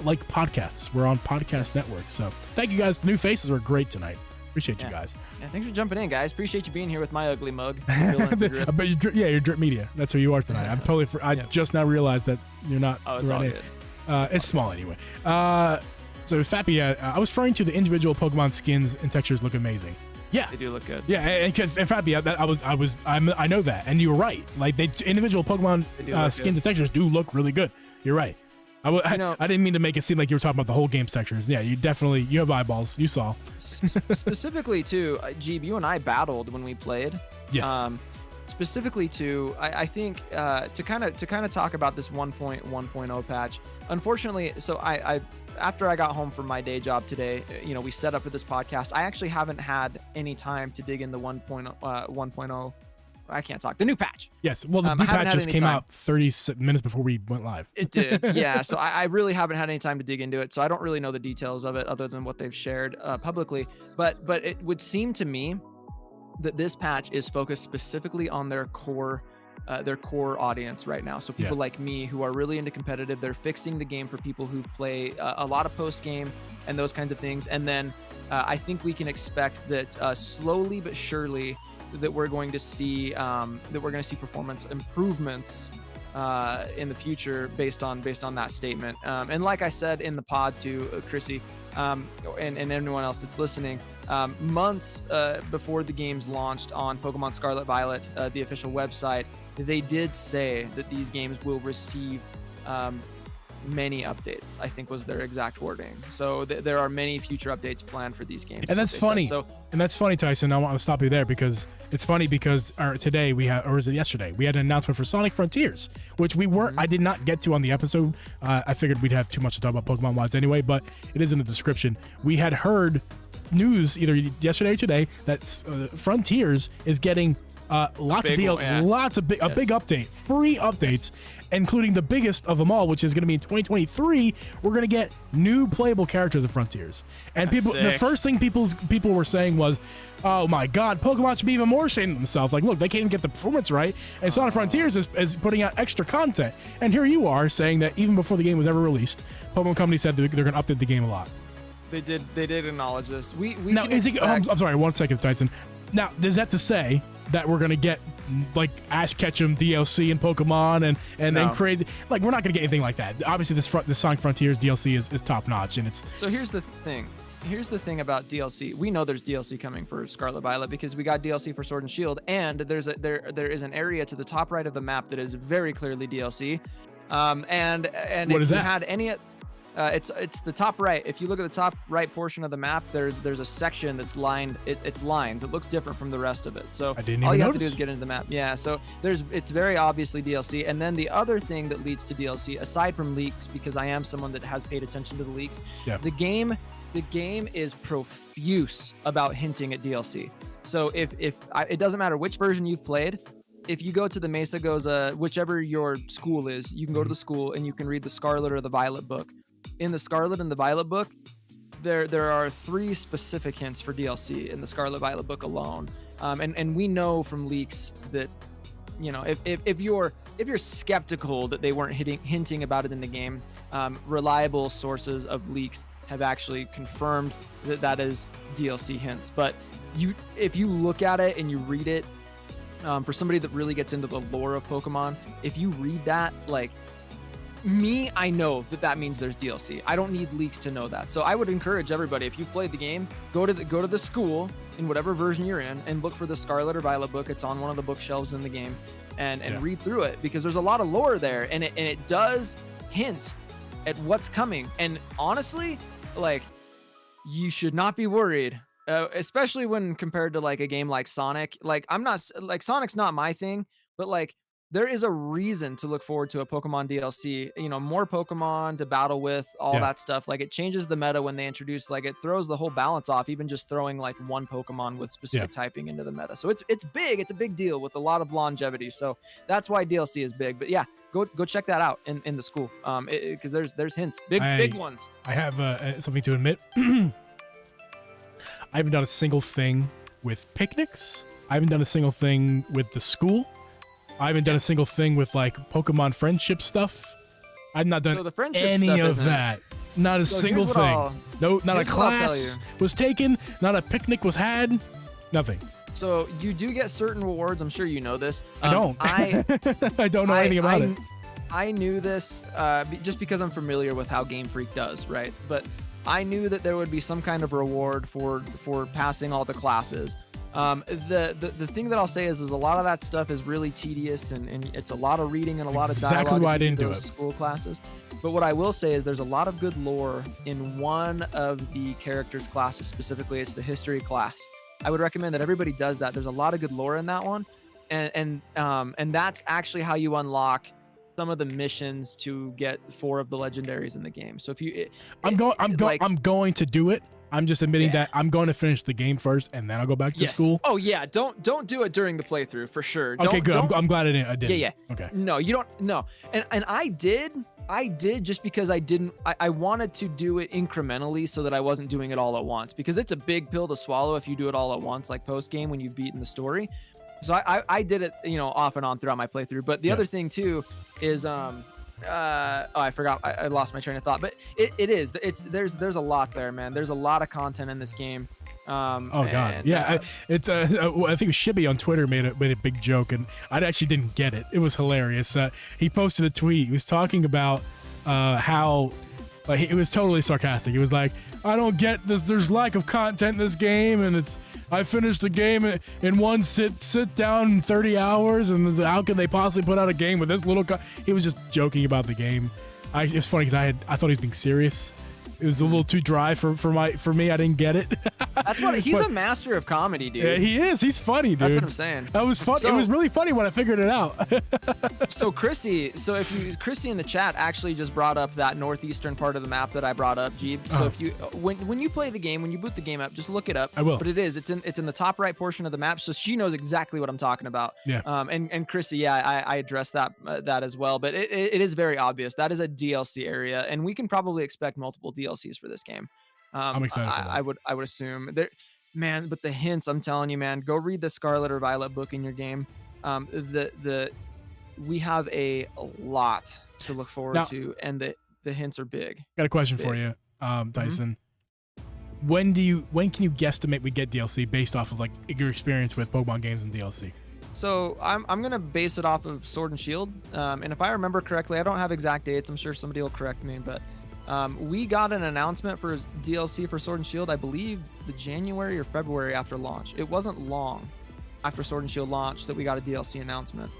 like podcasts. We're on Podcast Network. So thank you guys. The new faces were great tonight. Appreciate you guys. Yeah, thanks for jumping in, guys. Appreciate you being here with my ugly mug. But you're Drip Media. That's who you are tonight. I'm totally. I just now realized that you're not. Oh, it's all good. It's small anyway. So Fappy, I was referring to the individual Pokemon skins and textures look amazing. Yeah, they do look good. Yeah, and because in fact, I know that, and you were right. Like individual Pokemon skins and textures do look really good. You're right. I didn't mean to make it seem like you were talking about the whole game's textures. Yeah, you have eyeballs. You saw. Specifically too, Geeb, you and I battled when we played. Yes. Specifically to, I think to kind of talk about this 1.1.0 patch. Unfortunately, so I after I got home from my day job today, we set up for this podcast. I actually haven't had any time to dig in the 1.0. I can't talk. The new patch. Yes. Well, the new patch just came out 30 minutes before we went live. It did. Yeah. So I really haven't had any time to dig into it. So I don't really know the details of it other than what they've shared publicly. But it would seem to me that this patch is focused specifically on their core audience right now. So people like me who are really into competitive, they're fixing the game for people who play a lot of post game and those kinds of things. And then I think we can expect that slowly but surely that we're going to see performance improvements in the future based on that statement. And like I said in the pod to Chrissy and anyone else that's listening, months before the games launched on Pokemon Scarlet Violet, the official website, they did say that these games will receive many updates, I think was their exact wording. So there are many future updates planned for these games. And that's funny. And that's funny, Tyson. I want to stop you there because it's funny because today we had, or was it yesterday? We had an announcement for Sonic Frontiers, which we weren't. I did not get to on the episode. I figured we'd have too much to talk about Pokemon wise anyway, but it is in the description. We had heard news either yesterday or today that Frontiers is getting lots of big update, free updates, including the biggest of them all, which is going to be in 2023. We're going to get new playable characters of Frontiers, and the first thing people were saying was, "Oh my God, Pokemon should be even more ashamed of themselves. Like, look, they can't even get the performance right, and Sonic Frontiers is putting out extra content." And here you are saying that even before the game was ever released, Pokemon Company said they're going to update the game a lot. They did acknowge this. I'm sorry, 1 second, Tyson. Now, is that to say that we're gonna get like Ash Ketchum DLC in Pokemon and crazy? Like, we're not gonna get anything like that. Obviously, the Sonic Frontiers DLC is top notch, and it's. So here's the thing. Here's the thing about DLC. We know there's DLC coming for Scarlet Violet because we got DLC for Sword and Shield, and there is an area to the top right of the map that is very clearly DLC. And what is that? Had any. It's the top right. If you look at the top right portion of the map, there's a section that's lined. It's lines. It looks different from the rest of it. So all you have to do is get into the map. Yeah. So it's very obviously DLC. And then the other thing that leads to DLC, aside from leaks, because I am someone that has paid attention to the leaks, the game is profuse about hinting at DLC. So if it doesn't matter which version you've played. If you go to the Mesa Goza, whichever your school is, you can go to the school and you can read the Scarlet or the Violet book. In the Scarlet and the Violet book, there are 3 specific hints for DLC in the Scarlet Violet book alone. And we know from leaks that, if you're skeptical that they weren't hinting about it in the game, reliable sources of leaks have actually confirmed that is DLC hints. But if you look at it and you read it, for somebody that really gets into the lore of Pokemon, if you read that, like me, I know that means there's DLC. I don't need leaks to know that. So I would encourage everybody, if you've played the game, go to the school in whatever version you're in and look for the Scarlet or Violet book. It's on one of the bookshelves in the game, and read through it, because there's a lot of lore there, and it does hint at what's coming. And honestly, like, you should not be worried. Especially when compared to like a game like Sonic. Like, Sonic's not my thing, but like there is a reason to look forward to a Pokemon DLC, more Pokemon to battle with, all that stuff. Like, it changes the meta when they introduce, like, it throws the whole balance off, even just throwing like one Pokemon with specific typing into the meta. So it's big. It's a big deal with a lot of longevity. So that's why DLC is big. But yeah, go check that out in the school. Because there's hints, big ones. I have something to admit. I haven't done a single thing with picnics. I haven't done a single thing with the school. I haven't done a single thing with like Pokemon friendship stuff. I've not done any of that. Not a single thing. No, not a class was taken. Not a picnic was had. Nothing. So you do get certain rewards. I'm sure you know this. I don't. I don't know anything about it. I knew this just because I'm familiar with how Game Freak does, right? But I knew that there would be some kind of reward for passing all the classes. The thing that I'll say is a lot of that stuff is really tedious and it's a lot of reading and a lot of dialogue. Exactly why I didn't do it. School classes. But what I will say is there's a lot of good lore in one of the characters' classes. Specifically, it's the history class. I would recommend that everybody does that. There's a lot of good lore in that one, and that's actually how you unlock some of the missions to get 4 of the legendaries in the game. So if you, I'm going to do it. I'm just admitting that I'm going to finish the game first, and then I'll go back to school. Oh yeah, don't do it during the playthrough for sure. Okay, good. I'm glad I didn't. Yeah. Okay. No, you don't. No, and I did just because I wanted to do it incrementally so that I wasn't doing it all at once, because it's a big pill to swallow if you do it all at once, like post game when you've beaten the story. So I did it, off and on throughout my playthrough. But the other thing too is I forgot. I lost my train of thought. But there's a lot there, man. There's a lot of content in this game. Oh god, yeah. I think Shibby on Twitter made a big joke, and I actually didn't get it. It was hilarious. He posted a tweet. He was talking about how, like, it was totally sarcastic. He was like, "I don't get this. There's lack of content in this game, and I finished the game in one sit down 30 hours, and how can they possibly put out a game with this little?" He was just joking about the game. It's funny because I thought he was being serious. It was a little too dry for me. I didn't get it. That's what he's a master of comedy, dude. Yeah, he is. He's funny, dude. That's what I'm saying. That was fun. It was really funny when I figured it out. So Chrissy in the chat actually just brought up that northeastern part of the map that I brought up, Geeb. So if you when you play the game, when you boot the game up, just look it up. I will. But it's in the top right portion of the map, so she knows exactly what I'm talking about. Yeah. And Chrissy, I addressed that as well. But it is very obvious. That is a DLC area, and we can probably expect multiple DLCs for this game. I'm excited for that. I would assume there, man. But the hints, I'm telling you, man, go read the Scarlet or Violet book in your game. We have a lot to look forward to, and the hints are big. Got a question for you, Tyson. Mm-hmm. When can you guesstimate we get DLC based off of like your experience with Pokemon games and DLC? So I'm gonna base it off of Sword and Shield, and if I remember correctly, I don't have exact dates. I'm sure somebody will correct me, but we got an announcement for DLC for Sword and Shield, I believe the January or February after launch. It wasn't long after Sword and Shield launched that we got a DLC announcement.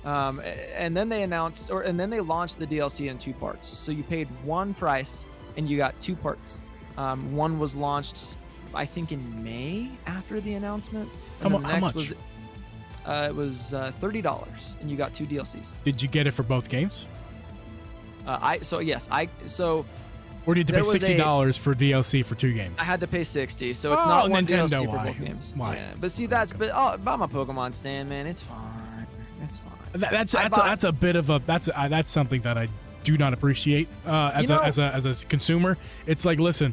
And then they launched the DLC in 2 parts. So you paid one price and you got 2 parts. One was launched, I think, in May after the announcement. And how much? It was $30 and you got 2 DLCs. Did you get it for both games? Or did you pay $60 for DLC for 2 games? I had to pay $60, so it's not one Nintendo, DLC for both games. Why? Yeah. But see, I'm a Pokemon stan, man. It's fine. It's fine. That's a bit of a that's something that I do not appreciate as a consumer. It's like, listen,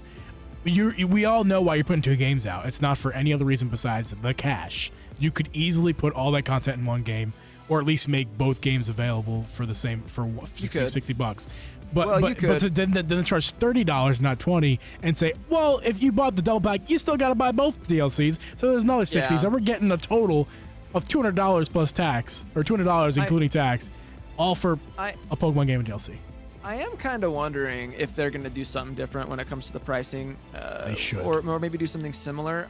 we all know why you're putting 2 games out. It's not for any other reason besides the cash. You could easily put all that content in one game, or at least make both games available for the same for $60. But then charge $30, not $20, and say, well, if you bought the double pack, you still got to buy both DLCs. So there's another $60. Yeah. So we're getting a total of $200 plus tax, or $200 including tax, all for a Pokemon game and DLC. I am kind of wondering if they're going to do something different when it comes to the pricing. They should, or maybe do something similar.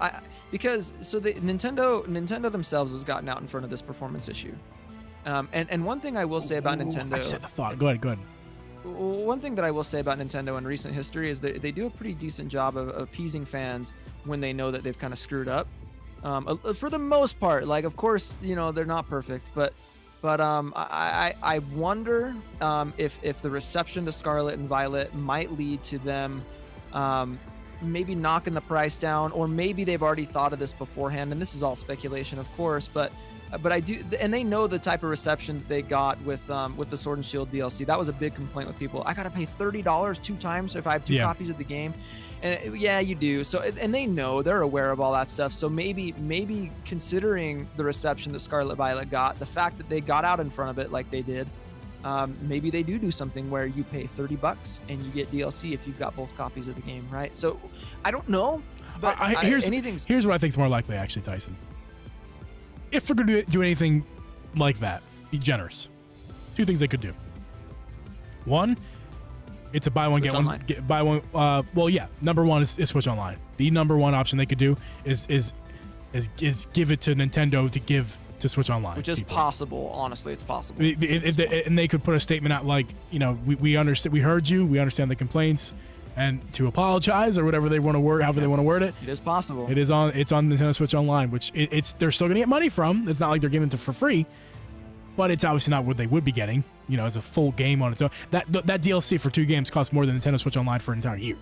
Because Nintendo themselves has gotten out in front of this performance issue. And one thing I will say about Nintendo. I said a thought. Go ahead. One thing that I will say about Nintendo in recent history is that they do a pretty decent job of appeasing fans when they know that they've kind of screwed up. For the most part, like, of course, they're not perfect, but I wonder if the reception to Scarlet and Violet might lead to them maybe knocking the price down, or maybe they've already thought of this beforehand, and this is all speculation, of course, but I do, and they know the type of reception that they got with the Sword and Shield DLC. That was a big complaint with people. I gotta pay $30 2 times if I have 2 copies of the game, and yeah, you do. So, and they know, they're aware of all that stuff. So maybe considering the reception that Scarlet Violet got, the fact that they got out in front of it like they did, maybe they do something where you pay $30 and you get DLC if you've got both copies of the game, right? So I don't know, but here's what I think is more likely, actually, Tyson. If we're going to do anything like that, be generous. Two things they could do. One, it's a buy one, buy one. Well, yeah, number one is Switch Online. The number one option they could do is give it to Nintendo to give to Switch Online, which is possible. Honestly, it's possible. And they could put a statement out like, we understand, we heard you, we understand the complaints, and to apologize or whatever they want to word, however they want to word it. It is possible. It's on Nintendo Switch Online, which they're still gonna get money from. It's not like they're giving it for free, but it's obviously not what they would be getting. As a full game on its own. That DLC for 2 games costs more than Nintendo Switch Online for an entire year.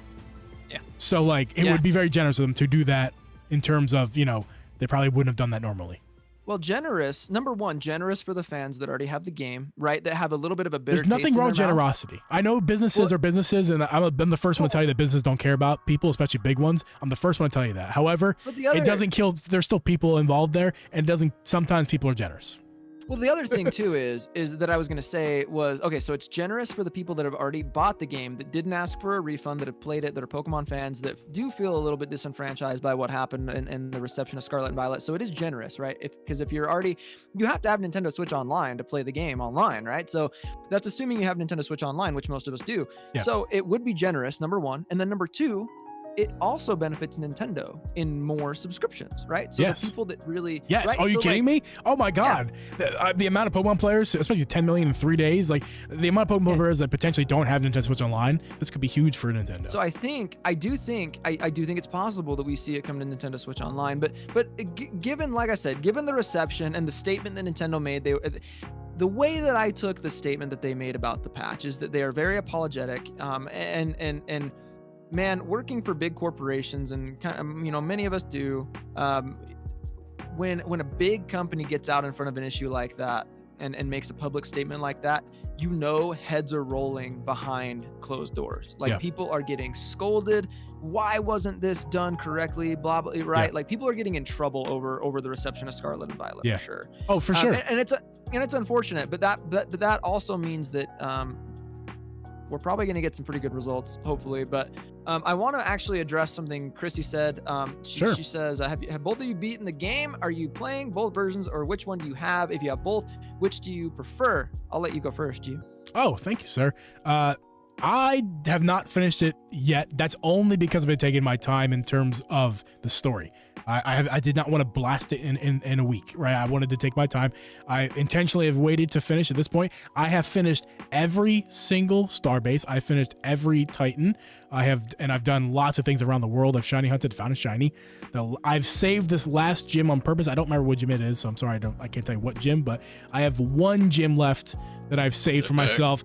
Yeah. So it would be very generous of them to do that in terms of they probably wouldn't have done that normally. Well, generous. Number one, generous for the fans that already have the game, right? That have a little bit of a bitter taste. There's nothing wrong with generosity. I know businesses are businesses, and I'm the first one to tell you that businesses don't care about people, especially big ones. I'm the first one to tell you that. However, it doesn't kill. There's still people involved there, and it doesn't. Sometimes people are generous. Well, the other thing too is that I was going to say was, okay, so it's generous for the people that have already bought the game, that didn't ask for a refund, that have played it, that are Pokemon fans, that do feel a little bit disenfranchised by what happened in the reception of Scarlet and Violet. So it is generous, right? Because if you're already, you have to have Nintendo Switch Online to play the game online, right? So that's assuming you have Nintendo Switch Online, which most of us do. Yeah. So it would be generous, number one. And then number two, it also benefits Nintendo in more subscriptions, right? So the people that really... Yes. Right? Are you kidding me? Oh my God. Yeah. The amount of Pokemon players, especially 10 million in 3 days, like the amount of Pokemon players that potentially don't have Nintendo Switch Online, this could be huge for Nintendo. So I do think it's possible that we see it come to Nintendo Switch Online, but given, like I said, given the reception and the statement that Nintendo made, the way that I took the statement that they made about the patch is that they are very apologetic, and man, working for big corporations, and kind of, many of us do, when a big company gets out in front of an issue like that and makes a public statement like that, heads are rolling behind closed doors. Like people are getting scolded. Why wasn't this done correctly? Blah blah. Right? Like people are getting in trouble over the reception of Scarlet and Violet for sure. Oh, for sure. And it's unfortunate, but that also means that we're probably going to get some pretty good results, hopefully. But I want to actually address something Chrissy said. She says, have both of you beaten the game? Are you playing both versions, or which one do you have? If you have both, which do you prefer? I'll let you go first, Geeb. Oh, thank you, sir. I have not finished it yet. That's only because I've been taking my time in terms of the story. I did not want to blast it in a week, right? I wanted to take my time. I intentionally have waited to finish at this point. I have finished every single Starbase. I finished every Titan. I've done lots of things around the world. I've shiny hunted, found a shiny. I've saved this last gym on purpose. I don't remember what gym it is, so I'm sorry. I can't tell you what gym, but I have one gym left that I've saved for myself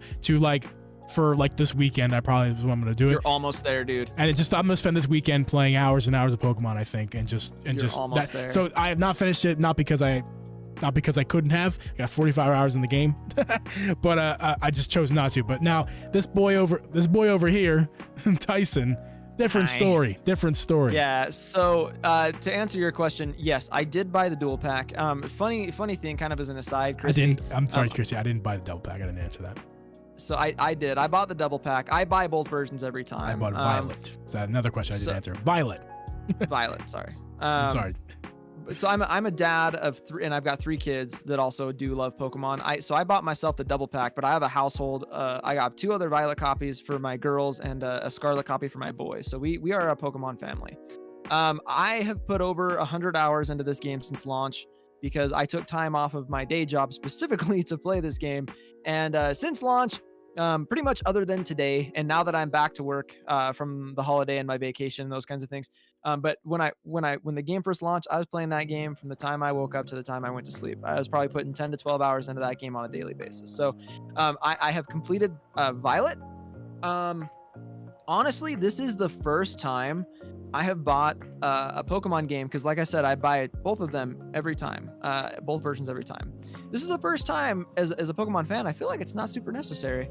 for this weekend. I probably is what I'm gonna do. You're almost there, dude. And I'm gonna spend this weekend playing hours and hours of Pokemon, I think, and almost there. So I have not finished it, not because I couldn't have. I got 45 hours in the game, but I just chose not to. But now this boy over here, Tyson, different story. Yeah. So to answer your question, yes, I did buy the dual pack. Funny thing, kind of as an aside, Chrissy. I'm sorry, Chrissy. I didn't buy the double pack. I didn't answer that. So I did. I bought the double pack. I buy both versions every time. I bought Violet. Is that another question I didn't answer? Violet. Violet. Sorry. I'm sorry. So I'm a dad of 3, and I've got 3 kids that also do love Pokemon. So I bought myself the double pack, but I have a household. I got 2 other Violet copies for my girls and a Scarlet copy for my boys. So we are a Pokemon family. I have put over 100 hours into this game since launch, because I took time off of my day job specifically to play this game. And since launch, pretty much other than today, and now that I'm back to work from the holiday and my vacation and those kinds of things. But when the game first launched, I was playing that game from the time I woke up to the time I went to sleep. I was probably putting 10 to 12 hours into that game on a daily basis. So I have completed Violet. Honestly, this is the first time I have bought a Pokemon game, because like I said, I buy both of them every time, both versions every time. This is the first time as a Pokemon fan, I feel like it's not super necessary,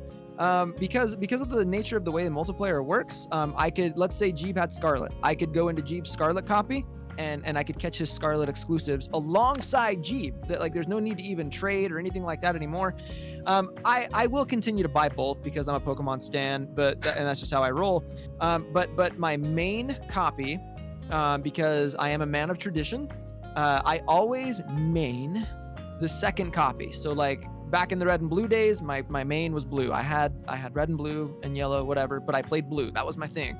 because of the nature of the way the multiplayer works. I could, let's say Geeb had Scarlet. I could go into Geeb's Scarlet copy and I could catch his Scarlet exclusives alongside Geeb. That like there's no need to even trade or anything like that anymore. I will continue to buy both because I'm a Pokemon stan, and that's just how I roll. But my main copy, because I am a man of tradition, I always main the second copy. So like back in the red and blue days, my main was blue. I had red and blue and yellow, whatever, but I played blue. That was my thing.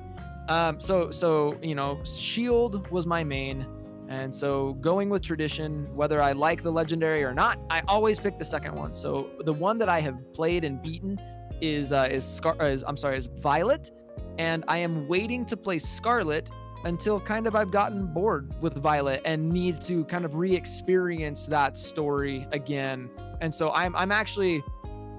So you know, Shield was my main, and so going with tradition, whether I like the legendary or not, I always pick the second one. So the one that I have played and beaten is Violet, and I am waiting to play Scarlet until kind of I've gotten bored with Violet and need to kind of re-experience that story again. And so I'm actually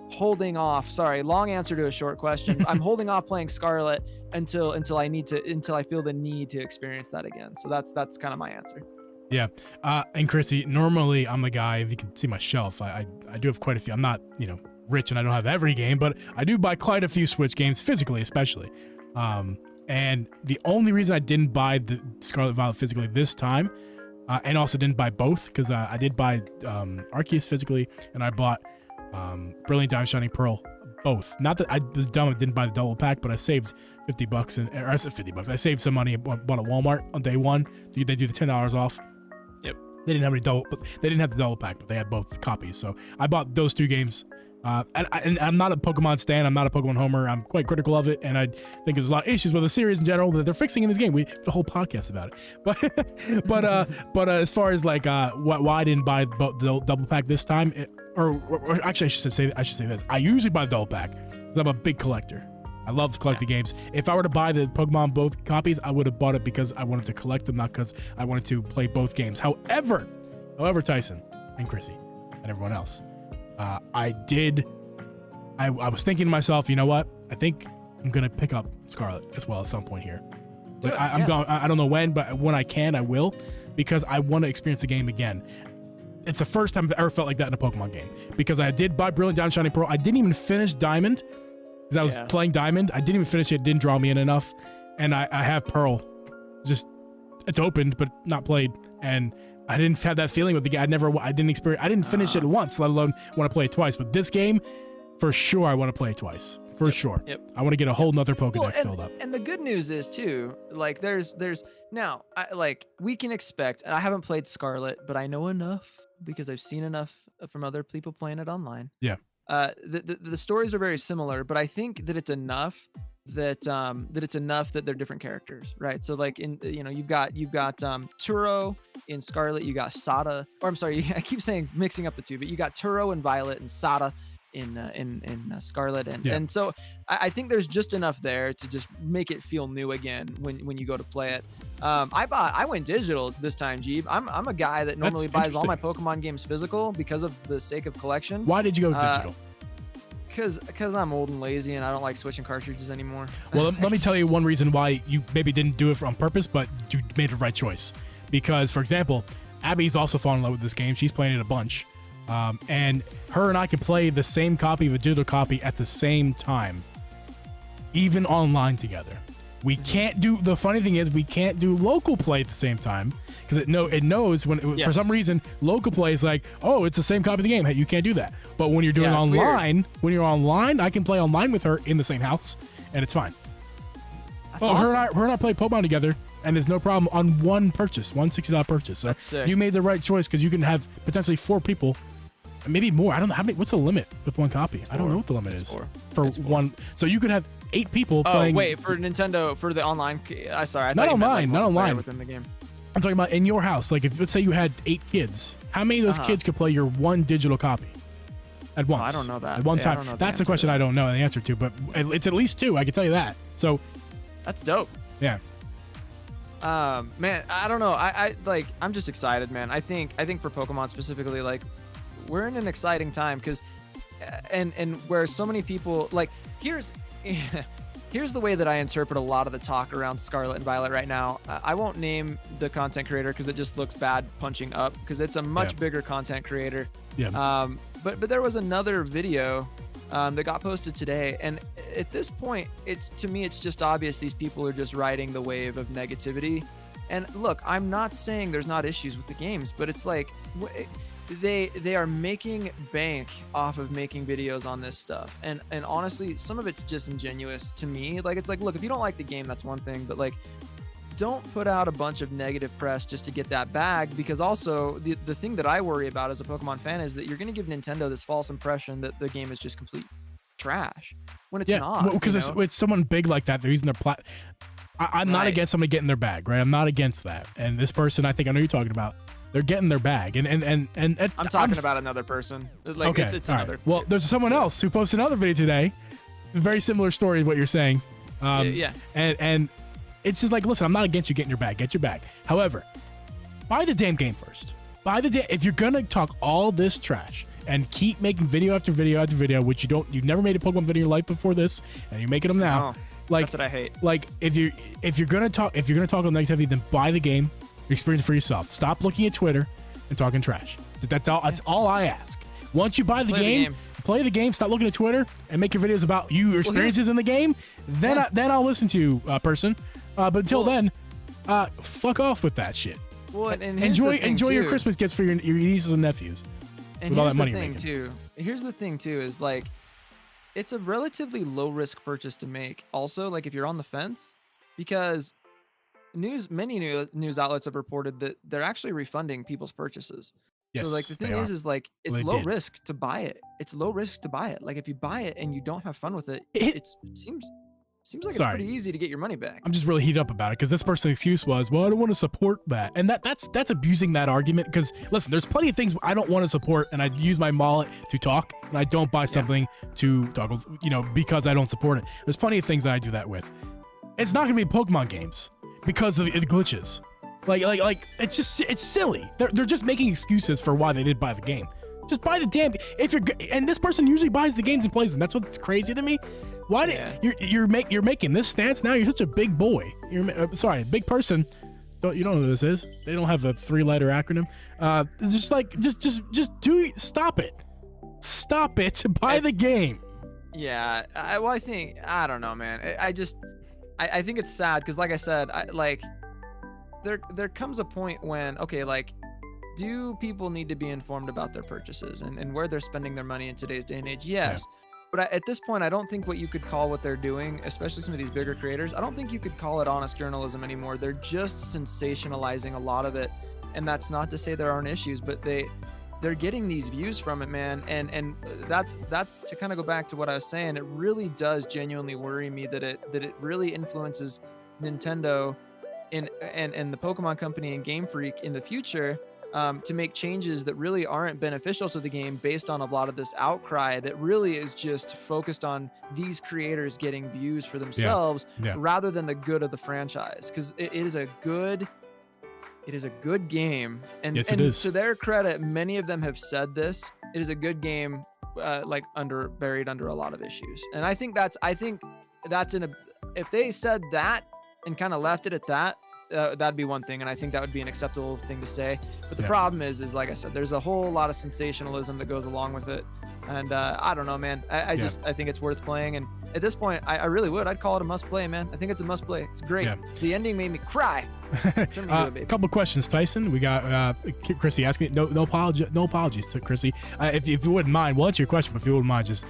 holding off. Sorry, long answer to a short question. I'm holding off playing Scarlet until I feel the need to experience that again. So that's kind of my answer. Yeah. And Chrissy, normally I'm a guy, if you can see my shelf, I do have quite a few. I'm not, you know, rich and I don't have every game, but I do buy quite a few Switch games, physically especially. And the only reason I didn't buy the Scarlet Violet physically this time, and also didn't buy both, because I did buy Arceus physically, and I bought Brilliant Diamond Shining Pearl both. Not that I was dumb and didn't buy the double pack, but I saved $50, or I said $50. I saved some money, bought at Walmart on day one. They do the $10 off. Yep. They didn't have the double pack, but they had both copies. So I bought those two games. And I'm not a Pokemon stan. I'm not a Pokemon homer. I'm quite critical of it, and I think there's a lot of issues with the series in general that they're fixing in this game. We did a whole podcast about it. But as far as like why I didn't buy the double pack this time, or actually I should say this. I usually buy the double pack because I'm a big collector. I love to collect the games. If I were to buy the Pokemon both copies, I would have bought it because I wanted to collect them, not because I wanted to play both games. However, Tyson and Chrissy and everyone else, I was thinking to myself, you know what? I think I'm going to pick up Scarlet as well at some point here. But I don't know when, but when I can, I will, because I want to experience the game again. It's the first time I've ever felt like that in a Pokemon game, because I did buy Brilliant Diamond Shining Pearl. I didn't even finish Diamond because I was playing Diamond. I didn't even finish it. It didn't draw me in enough. And I have Pearl. Just, it's opened, but not played. And I didn't have that feeling with the game. I didn't finish it once, let alone want to play it twice. But this game, for sure, I want to play it twice. For sure. Yep. I want to get a whole nother Pokedex filled up. And the good news is too, like there's now, we can expect, and I haven't played Scarlet, but I know enough because I've seen enough from other people playing it online. Yeah. The stories are very similar, but I think that it's enough that they're different characters, right? So like you've got Turo in Scarlet, you got Sada, or I'm sorry, I keep saying mixing up the two, but you got Turo and Violet and Sada in Scarlet, and so I think there's just enough there to just make it feel new again when you go to play it. I went digital this time, Geeb. I'm a guy that normally buys all my Pokemon games physical because of the sake of collection. Why did you go digital? Because I'm old and lazy and I don't like switching cartridges anymore. Well, let me tell you one reason why you maybe didn't do it on purpose, but you made the right choice. Because, for example, Abby's also fallen in love with this game. She's playing it a bunch. And her and I can play the same copy of a digital copy at the same time, even online together. We can't do, the funny thing is we can't do local play at the same time because it knows when for some reason local play is like, oh, it's the same copy of the game. Hey, you can't do that. But when you're doing online, I can play online with her in the same house and it's fine. That's awesome. Her and I play Pokemon together and there's no problem on one $60 purchase. So that's sick. You made the right choice because you can have potentially 4 people. Maybe more. I don't know how many. What's the limit with one copy? I don't know what the limit is for one. So you could have 8 people playing. Oh wait, for Nintendo for the online. Sorry, I not online. Not online. Within the game. I'm talking about in your house. Like if let's say you had 8 kids, how many of those kids could play your one digital copy at once? Oh, I don't know that. At one time. That's the question I don't know the answer to, but it's at least 2. I can tell you that. So that's dope. Yeah. Man, I don't know. I'm just excited, man. I think for Pokemon specifically, like, we're in an exciting time because and where so many people like here's the way that I interpret a lot of the talk around Scarlet and Violet right now. I won't name the content creator because it just looks bad punching up because it's a much bigger content creator. Yeah. But there was another video that got posted today, and at this point, to me it's just obvious these people are just riding the wave of negativity. And look, I'm not saying there's not issues with the games, but it's like they are making bank off of making videos on this stuff. And honestly, some of it's disingenuous to me. Like, it's like, look, if you don't like the game, that's one thing, but like, don't put out a bunch of negative press just to get that bag, because also the thing that I worry about as a Pokemon fan is that you're going to give Nintendo this false impression that the game is just complete trash when it's not. Because it's someone big like that. They're using their I'm not against somebody getting their bag, right? I'm not against that. And this person, I think I know you're talking about, they're getting their bag. And I'm talking about another person. Like, okay, it's another. Right. Well, there's someone else who posted another video today. Very similar story to what you're saying. Yeah. And it's just like, listen, I'm not against you getting your bag. Get your bag. However, buy the damn game first. If you're gonna talk all this trash and keep making video after video after video, which you've never made a Pokemon video in your life before this, and you're making them now. Like, that's what I hate. Like, if you're gonna talk on negativity, then buy the game, experience it for yourself. Stop looking at Twitter and talking trash. That's all. That's all I ask. Once you buy the game, play the game. Stop looking at Twitter and make your videos about your experiences in the game. Then I'll listen to you, person. But until then, fuck off with that shit. Well, and enjoy your Christmas gifts for your nieces and nephews. And with all that money here's the thing too is like, it's a relatively low risk purchase to make. Also, like, if you're on the fence, because many news outlets have reported that they're actually refunding people's purchases. Yes, so like the thing is like, it's low risk to buy it. It's low risk to buy it. Like, if you buy it and you don't have fun with it, it seems like it's pretty easy to get your money back. I'm just really heated up about it because this person's excuse was, well, I don't want to support that. And that's abusing that argument, because listen, there's plenty of things I don't want to support, and I use my wallet to talk, and I don't buy something to talk, because I don't support it. There's plenty of things that I do that with. It's not going to be Pokemon games because of the glitches. Like it's silly. They're just making excuses for why they didn't buy the game. Just buy the damn. And this person usually buys the games and plays them. That's what's crazy to me. Why you're making this stance now? You're such a big boy. Big person. You don't know who this is. They don't have a 3-letter acronym. It's just like stop it. Stop it. Buy the game. Yeah. I don't know, man. I think it's sad because, like I said, there comes a point when, okay, like, do people need to be informed about their purchases and where they're spending their money in today's day and age? Yes. Yeah. But at this point, I don't think what you could call what they're doing, especially some of these bigger creators, I don't think you could call it honest journalism anymore. They're just sensationalizing a lot of it. And that's not to say there aren't issues, but they're getting these views from it, man. And that's to kind of go back to what I was saying. It really does genuinely worry me that it really influences Nintendo and the Pokemon Company and Game Freak in the future to make changes that really aren't beneficial to the game based on a lot of this outcry that really is just focused on these creators getting views for themselves rather than the good of the franchise. Because it is a good game. And, yes, it is. To their credit, many of them have said this. It is a good game, buried under a lot of issues. And I think that's if they said that and kind of left it at that, that'd be one thing, and I think that would be an acceptable thing to say. But the problem is like I said, there's a whole lot of sensationalism that goes along with it, and I don't know, man. I think it's worth playing, and at this point, I really would. I'd call it a must play, man. I think it's a must play. It's great. Yeah. The ending made me cry. A couple of questions, Tyson. We got Chrissy asking. No apologies to Chrissy. If you wouldn't mind, we'll answer your question. But if you wouldn't mind, just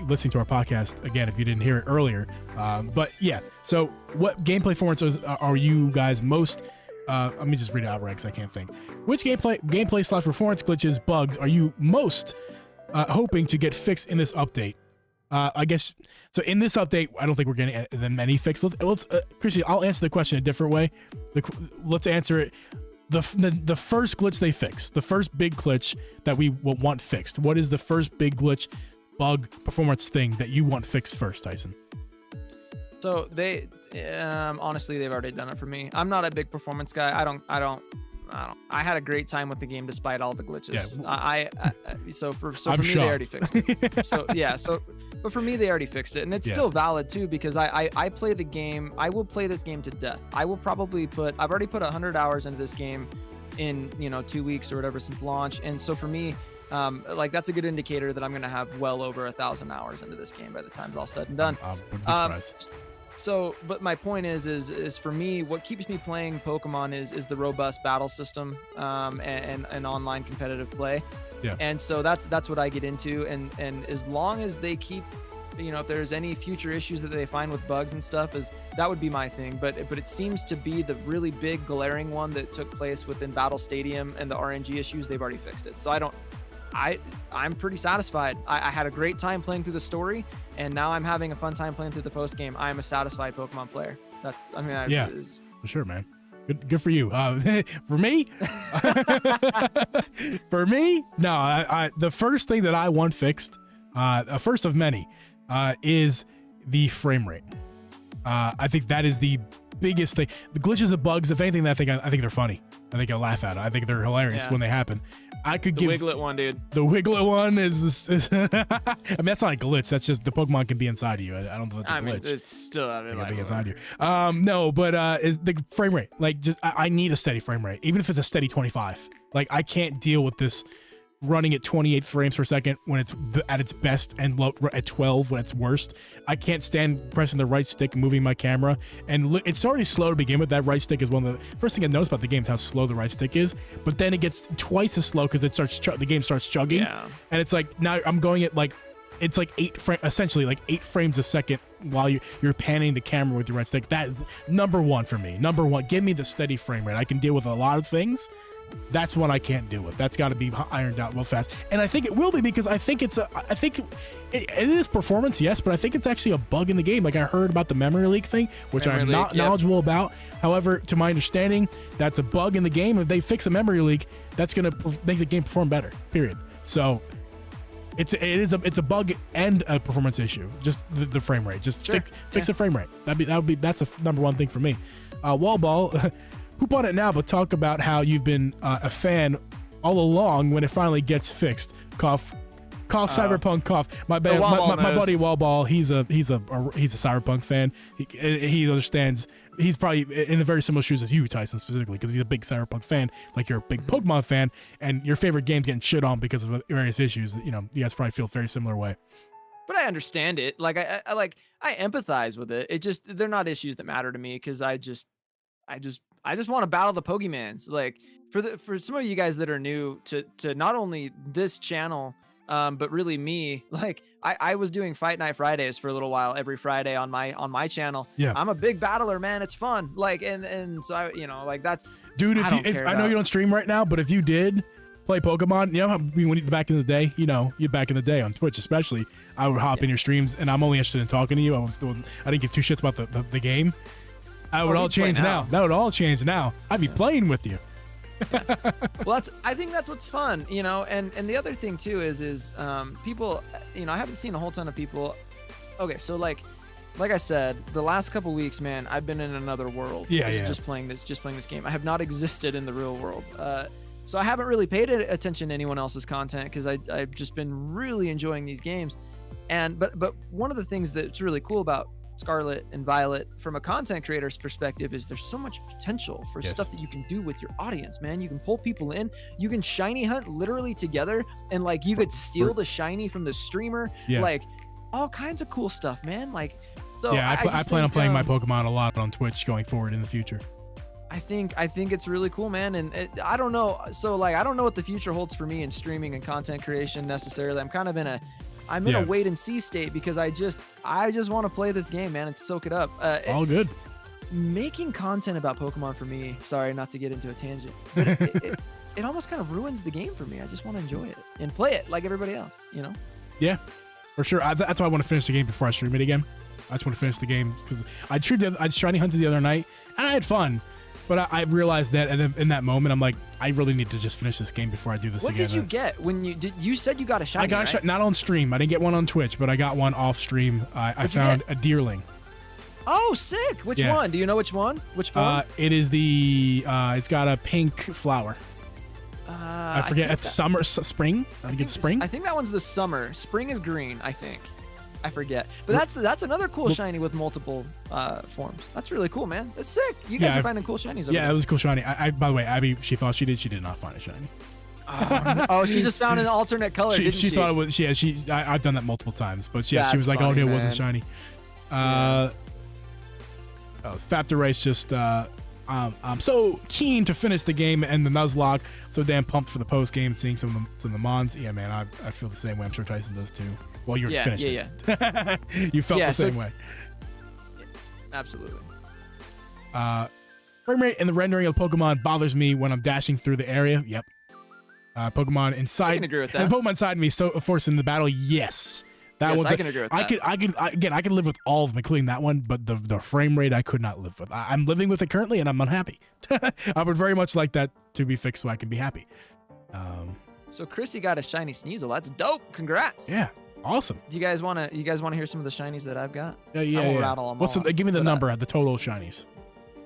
listening to our podcast again if you didn't hear it earlier. But yeah. So, what gameplay performances are you guys most? Let me just read it out right because I can't think. Which gameplay / performance glitches, bugs are you most hoping to get fixed in this update? I guess so. In this update, I don't think we're getting that many fixed. Let's Chrissy, I'll answer the question a different way. Let's answer it. The first glitch they fixed, the first big glitch that we will want fixed. What is the first big glitch, bug, performance thing that you want fixed first, Tyson? So they, honestly, they've already done it for me. I'm not a big performance guy. I had a great time with the game despite all the glitches. Yeah. So for me, they already fixed it. But for me, they already fixed it, and it's still valid too because I play the game. I will play this game to death. I've already put 100 hours into this game in 2 weeks or whatever since launch, and so for me, that's a good indicator that I'm gonna have well over 1,000 hours into this game by the time it's all said and done. I wouldn't be surprised. So, but my point is for me, what keeps me playing Pokemon is the robust battle system, and online competitive play. Yeah. And so that's what I get into. And as long as they keep, if there's any future issues that they find with bugs and stuff, that would be my thing. But it seems to be the really big glaring one that took place within Battle Stadium and the RNG issues. They've already fixed it. So I'm pretty satisfied. I had a great time playing through the story, and now I'm having a fun time playing through the post game. I'm a satisfied Pokemon player. Yeah, for sure, man. Good for you. For me, no. The first thing that I want fixed, first of many, is the frame rate. I think that is the biggest thing. The glitches and bugs, if anything, I think they're funny. I think I laugh at it. I think they're hilarious when they happen. I could give Wiglet one, dude. The Wiglet one is I mean, that's not a glitch. That's just the Pokemon can be inside of you. I don't think that's a glitch. It's still like inside you. No, but is the frame rate. Like, just I need a steady frame rate, even if it's a steady 25. Like, I can't deal with this running at 28 frames per second when it's at its best and at 12 when it's worst. I can't stand pressing the right stick and moving my camera, and it's already slow to begin with. That right stick is one of the first thing I noticed about the game is how slow the right stick is, but then it gets twice as slow because the game starts chugging, and it's like now I'm going at like it's like essentially like 8 frames a second while you're panning the camera with your right stick. That is number one for me. Number one, give me the steady frame rate. I can deal with a lot of things. That's what I can't deal with. That's got to be ironed out real fast. And I think it will be, because I think it is performance, yes, but I think it's actually a bug in the game. Like, I heard about the memory leak thing, which I'm not knowledgeable about. However, to my understanding, that's a bug in the game. If they fix a memory leak, that's going to make the game perform better, period. So it's a bug and a performance issue. Just the frame rate. Just fix the frame rate. That's the number one thing for me. Wall Ball, poop on it now, but talk about how you've been a fan all along when it finally gets fixed. Cough, Cyberpunk, cough. My buddy Wall Ball, he's a Cyberpunk fan. He understands. He's probably in a very similar shoes as you, Tyson, specifically, because he's a big Cyberpunk fan. Like, you're a big Pokemon fan, and your favorite game's getting shit on because of various issues. You guys probably feel a very similar way. But I understand it. Like, I empathize with it. It just, they're not issues that matter to me, because I just want to battle the Pokemans. Like, for some of you guys that are new to not only this channel, but really me, like, I was doing Fight Night Fridays for a little while every Friday on my channel. Yeah, I'm a big battler, man. It's fun. Like, and so I, like, that's, dude. I know you don't stream right now, but if you did play Pokemon, how when back in the day, you back in the day on Twitch especially, I would hop in your streams, and I'm only interested in talking to you. I didn't give 2 shits about the game. That would all change now. That would all change now. I'd be playing with you. Yeah. Well, I think that's what's fun, and the other thing too is people, I haven't seen a whole ton of people. Okay, so like I said, the last couple weeks, man, I've been in another world. Yeah. Just playing this game. I have not existed in the real world. So I haven't really paid attention to anyone else's content, because I've just been really enjoying these games. But one of the things that's really cool about Scarlet and Violet from a content creator's perspective is there's so much potential for stuff that you can do with your audience, man. You can pull people in, you can shiny hunt literally together, and like you could steal the shiny from the streamer, like all kinds of cool stuff, man. Like, so I plan on playing my Pokemon a lot on Twitch going forward in the future. I think it's really cool, man. And I don't know. So like, I don't know what the future holds for me in streaming and content creation necessarily. I'm kind of in a wait and see state, because I just want to play this game, man, and soak it up. All good. Making content about Pokemon for me, sorry, not to get into a tangent, but it almost kind of ruins the game for me. I just want to enjoy it and play it like everybody else, Yeah, for sure. That's why I want to finish the game before I stream it again. I just want to finish the game, because I shiny hunted the other night and I had fun. But I realized that in that moment, I'm like, I really need to just finish this game before I do this again. What did you get when you said you got a shiny? I got a shiny, not on stream. I didn't get one on Twitch, but I got one off stream. I found a Deerling. Oh, sick! Which one? Do you know which one? Which one? It is it's got a pink flower. I forget. It's spring. I think it's spring. I think that one's the summer. Spring is green, I think. I forget, but that's another cool shiny with multiple forms. That's really cool, man. That's sick. You guys are finding cool shinies over there. It was a cool shiny. By the way, Abby, she thought she did not find a shiny. Oh, she just found an alternate color. She thought it was. I've done that multiple times, but she was like, oh, no, it wasn't shiny. Factor Race just I'm so keen to finish the game and the Nuzlocke. So damn pumped for the post game, seeing some of the mons. Yeah, man, I feel the same way. I'm sure Tyson does too. Well, you're finished. Yeah. You felt the same way. Absolutely. Frame rate and the rendering of Pokemon bothers me when I'm dashing through the area. Yep. Pokemon inside. I can agree with that. The Pokemon inside me so forced in the battle. Yes. That I can agree with that. I can live with all of them, including that one, but the frame rate I could not live with. I'm living with it currently, and I'm unhappy. I would very much like that to be fixed so I can be happy. So Chrissy got a shiny Sneasel. That's dope. Congrats. Yeah, awesome. Do you guys want to hear some of the shinies that I've got? Yeah. Rattle them What's give me the number of the total shinies?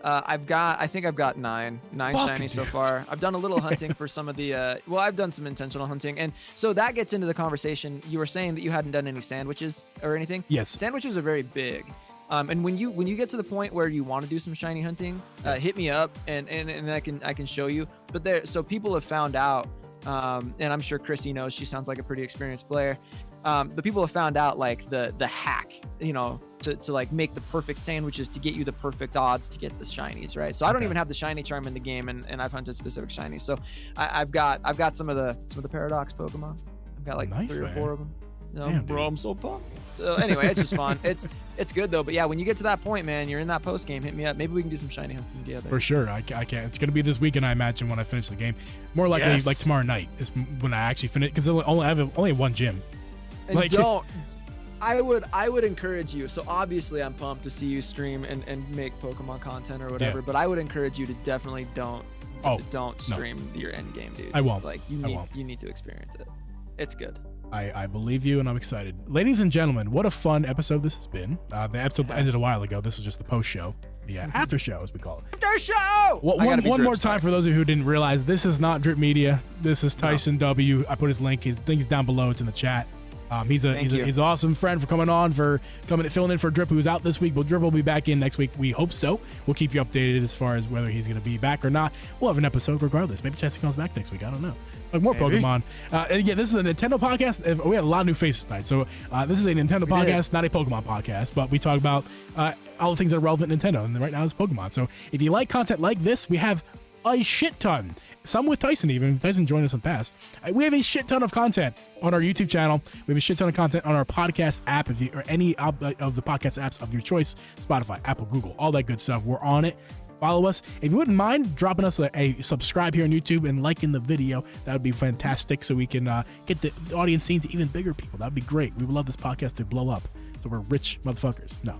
I think I've got nine shinies so far. I've done a little hunting for some of the, I've done some intentional hunting. And so that gets into the conversation. You were saying that you hadn't done any sandwiches or anything. Yes. Sandwiches are very big. And when you get to the point where you want to do some shiny hunting, hit me up and I can show you. But so people have found out, and I'm sure Chrissy knows, she sounds like a pretty experienced player. The people have found out like the hack, to like make the perfect sandwiches to get you the perfect odds to get the shinies, right? So I don't even have the shiny charm in the game, and I've hunted specific shinies. So I've got some of the Paradox Pokemon. I've got like 3 or 4 of them. Damn, bro, I'm so pumped. So anyway, it's just fun. It's good though. But yeah, when you get to that point, man, you're in that post game. Hit me up. Maybe we can do some shiny hunting together. For sure, I can. It's gonna be this weekend, I imagine, when I finish the game. More likely, like tomorrow night is when I actually finish, because I only have one gym. And I would encourage you. So obviously I'm pumped to see you stream and make Pokemon content or whatever, but I would encourage you to definitely don't stream your end game, dude. I won't. Like you need to experience it. It's good. I believe you, and I'm excited. Ladies and gentlemen, what a fun episode this has been. The episode ended a while ago. This was just the post show. The after show, as we call it. After show! One more time for those of you who didn't realize, this is not Drip Media. This is Tyson W. I put his link. His link's down below. It's in the chat. He's an awesome friend for filling in for Drip, who's out this week. But Drip will be back in next week. We hope so. We'll keep you updated as far as whether he's going to be back or not. We'll have an episode regardless. Maybe Chelsea comes back next week. I don't know. Like more Pokemon. And again, this is a Nintendo podcast. We had a lot of new faces tonight. So this is a Nintendo podcast, not a Pokemon podcast. But we talk about all the things that are relevant to Nintendo. And right now it's Pokemon. So if you like content like this, we have a shit ton. Some with Tyson even. Tyson joined us in the past. We have a shit ton of content on our YouTube channel. We have a shit ton of content on our podcast app, or any of the podcast apps of your choice. Spotify, Apple, Google, all that good stuff. We're on it. Follow us. If you wouldn't mind dropping us a subscribe here on YouTube and liking the video, that would be fantastic, so we can get the audience seen to even bigger people. That would be great. We would love this podcast to blow up, so we're rich motherfuckers. No.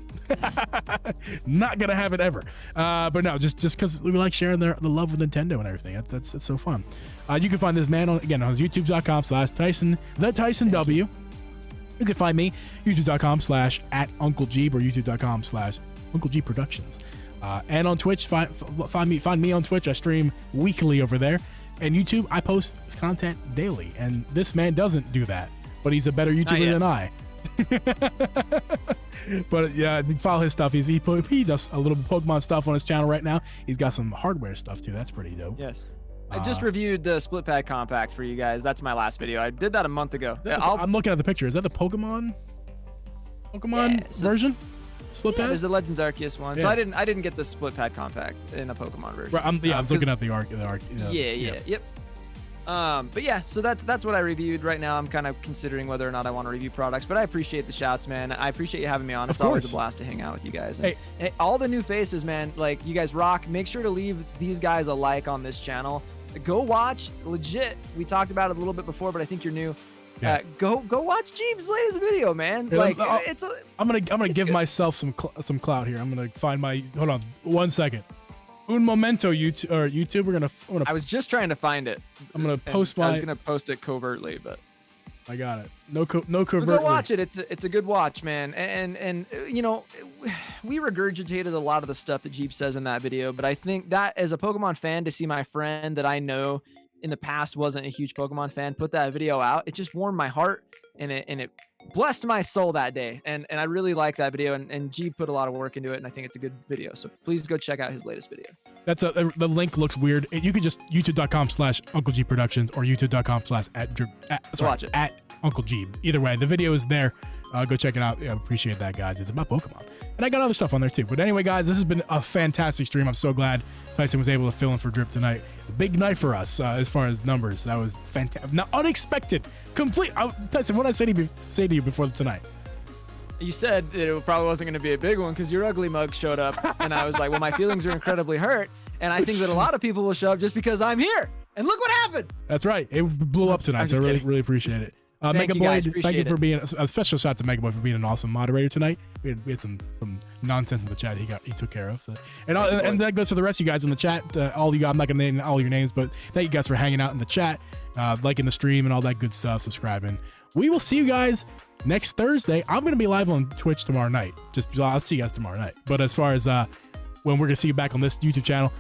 Not gonna have it ever. But no, just because we like sharing the love with Nintendo and everything. That's so fun. You can find this man on youtube.com/Tyson, the Tyson W. You can find me, youtube.com/@Uncle Geeb, or youtube.com/Uncle Geeb Productions. And on Twitch, find me on Twitch. I stream weekly over there. And YouTube, I post content daily. And this man doesn't do that, but he's a better YouTuber than I. But yeah, follow his stuff. He does a little Pokemon stuff on his channel right now. He's got some hardware stuff too. That's pretty dope. Yes. I just reviewed the split pad compact for you guys. That's my last video. I did that a month ago. I'm looking at the picture. Is that the Pokemon version? Split pad? There's a Legends Arceus one. Yeah. So I didn't get the split pad compact in a Pokemon version. Right, I was looking at the Arc. Yep. But yeah, so that's what I reviewed. Right now I'm kind of considering whether or not I want to review products, but I appreciate the shouts, man. I appreciate you having me on. It's always a blast to hang out with you guys. And all the new faces, man, like, you guys rock. Make sure to leave these guys a like on this channel. Go watch, legit. We talked about it a little bit before, but I think you're new. Yeah. Go watch Geeb's latest video, man. Like, I'm gonna give myself some clout here. I'm gonna find my, hold on 1 second. Un momento, YouTube. We're gonna. I was just trying to find it. I'm gonna post my. I was gonna post it covertly, but I got it. No covertly. Go watch it. It's a good watch, man. And we regurgitated a lot of the stuff that Geeb says in that video, but I think that as a Pokemon fan, to see my friend that I know in the past wasn't a huge Pokemon fan put that video out, it just warmed my heart, and it blessed my soul that day. And I really like that video, and Geeb put a lot of work into it, and I think it's a good video. So please go check out his latest video. The link looks weird. You could just youtube.com/Uncle Geeb Productions or youtube.com/@Uncle Geeb. Either way, the video is there. Go check it out. I appreciate that, guys. It's about Pokemon. And I got other stuff on there too. But anyway, guys, this has been a fantastic stream. I'm so glad Tyson was able to fill in for Drip tonight. A big night for us as far as numbers. That was fantastic. Not unexpected. Complete. Tyson, what did I say to you before tonight? You said it probably wasn't going to be a big one because your ugly mug showed up. And I was like, well, my feelings are incredibly hurt. And I think that a lot of people will show up just because I'm here. And look what happened. That's right. It blew up tonight. So I really appreciate it. Mega Boy, thank you for being a special shout out to Mega Boy for being an awesome moderator tonight. We had some nonsense in the chat he took care of. So. And that goes to the rest of you guys in the chat. All you guys, I'm not gonna name all your names, but thank you guys for hanging out in the chat, liking the stream and all that good stuff, subscribing. We will see you guys next Thursday. I'm gonna be live on Twitch tomorrow night. I'll see you guys tomorrow night. But as far as when we're gonna see you back on this YouTube channel,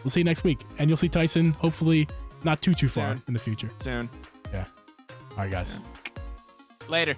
we'll see you next week, and you'll see Tyson hopefully not too far in the future. Soon. Yeah. All right, guys. Later.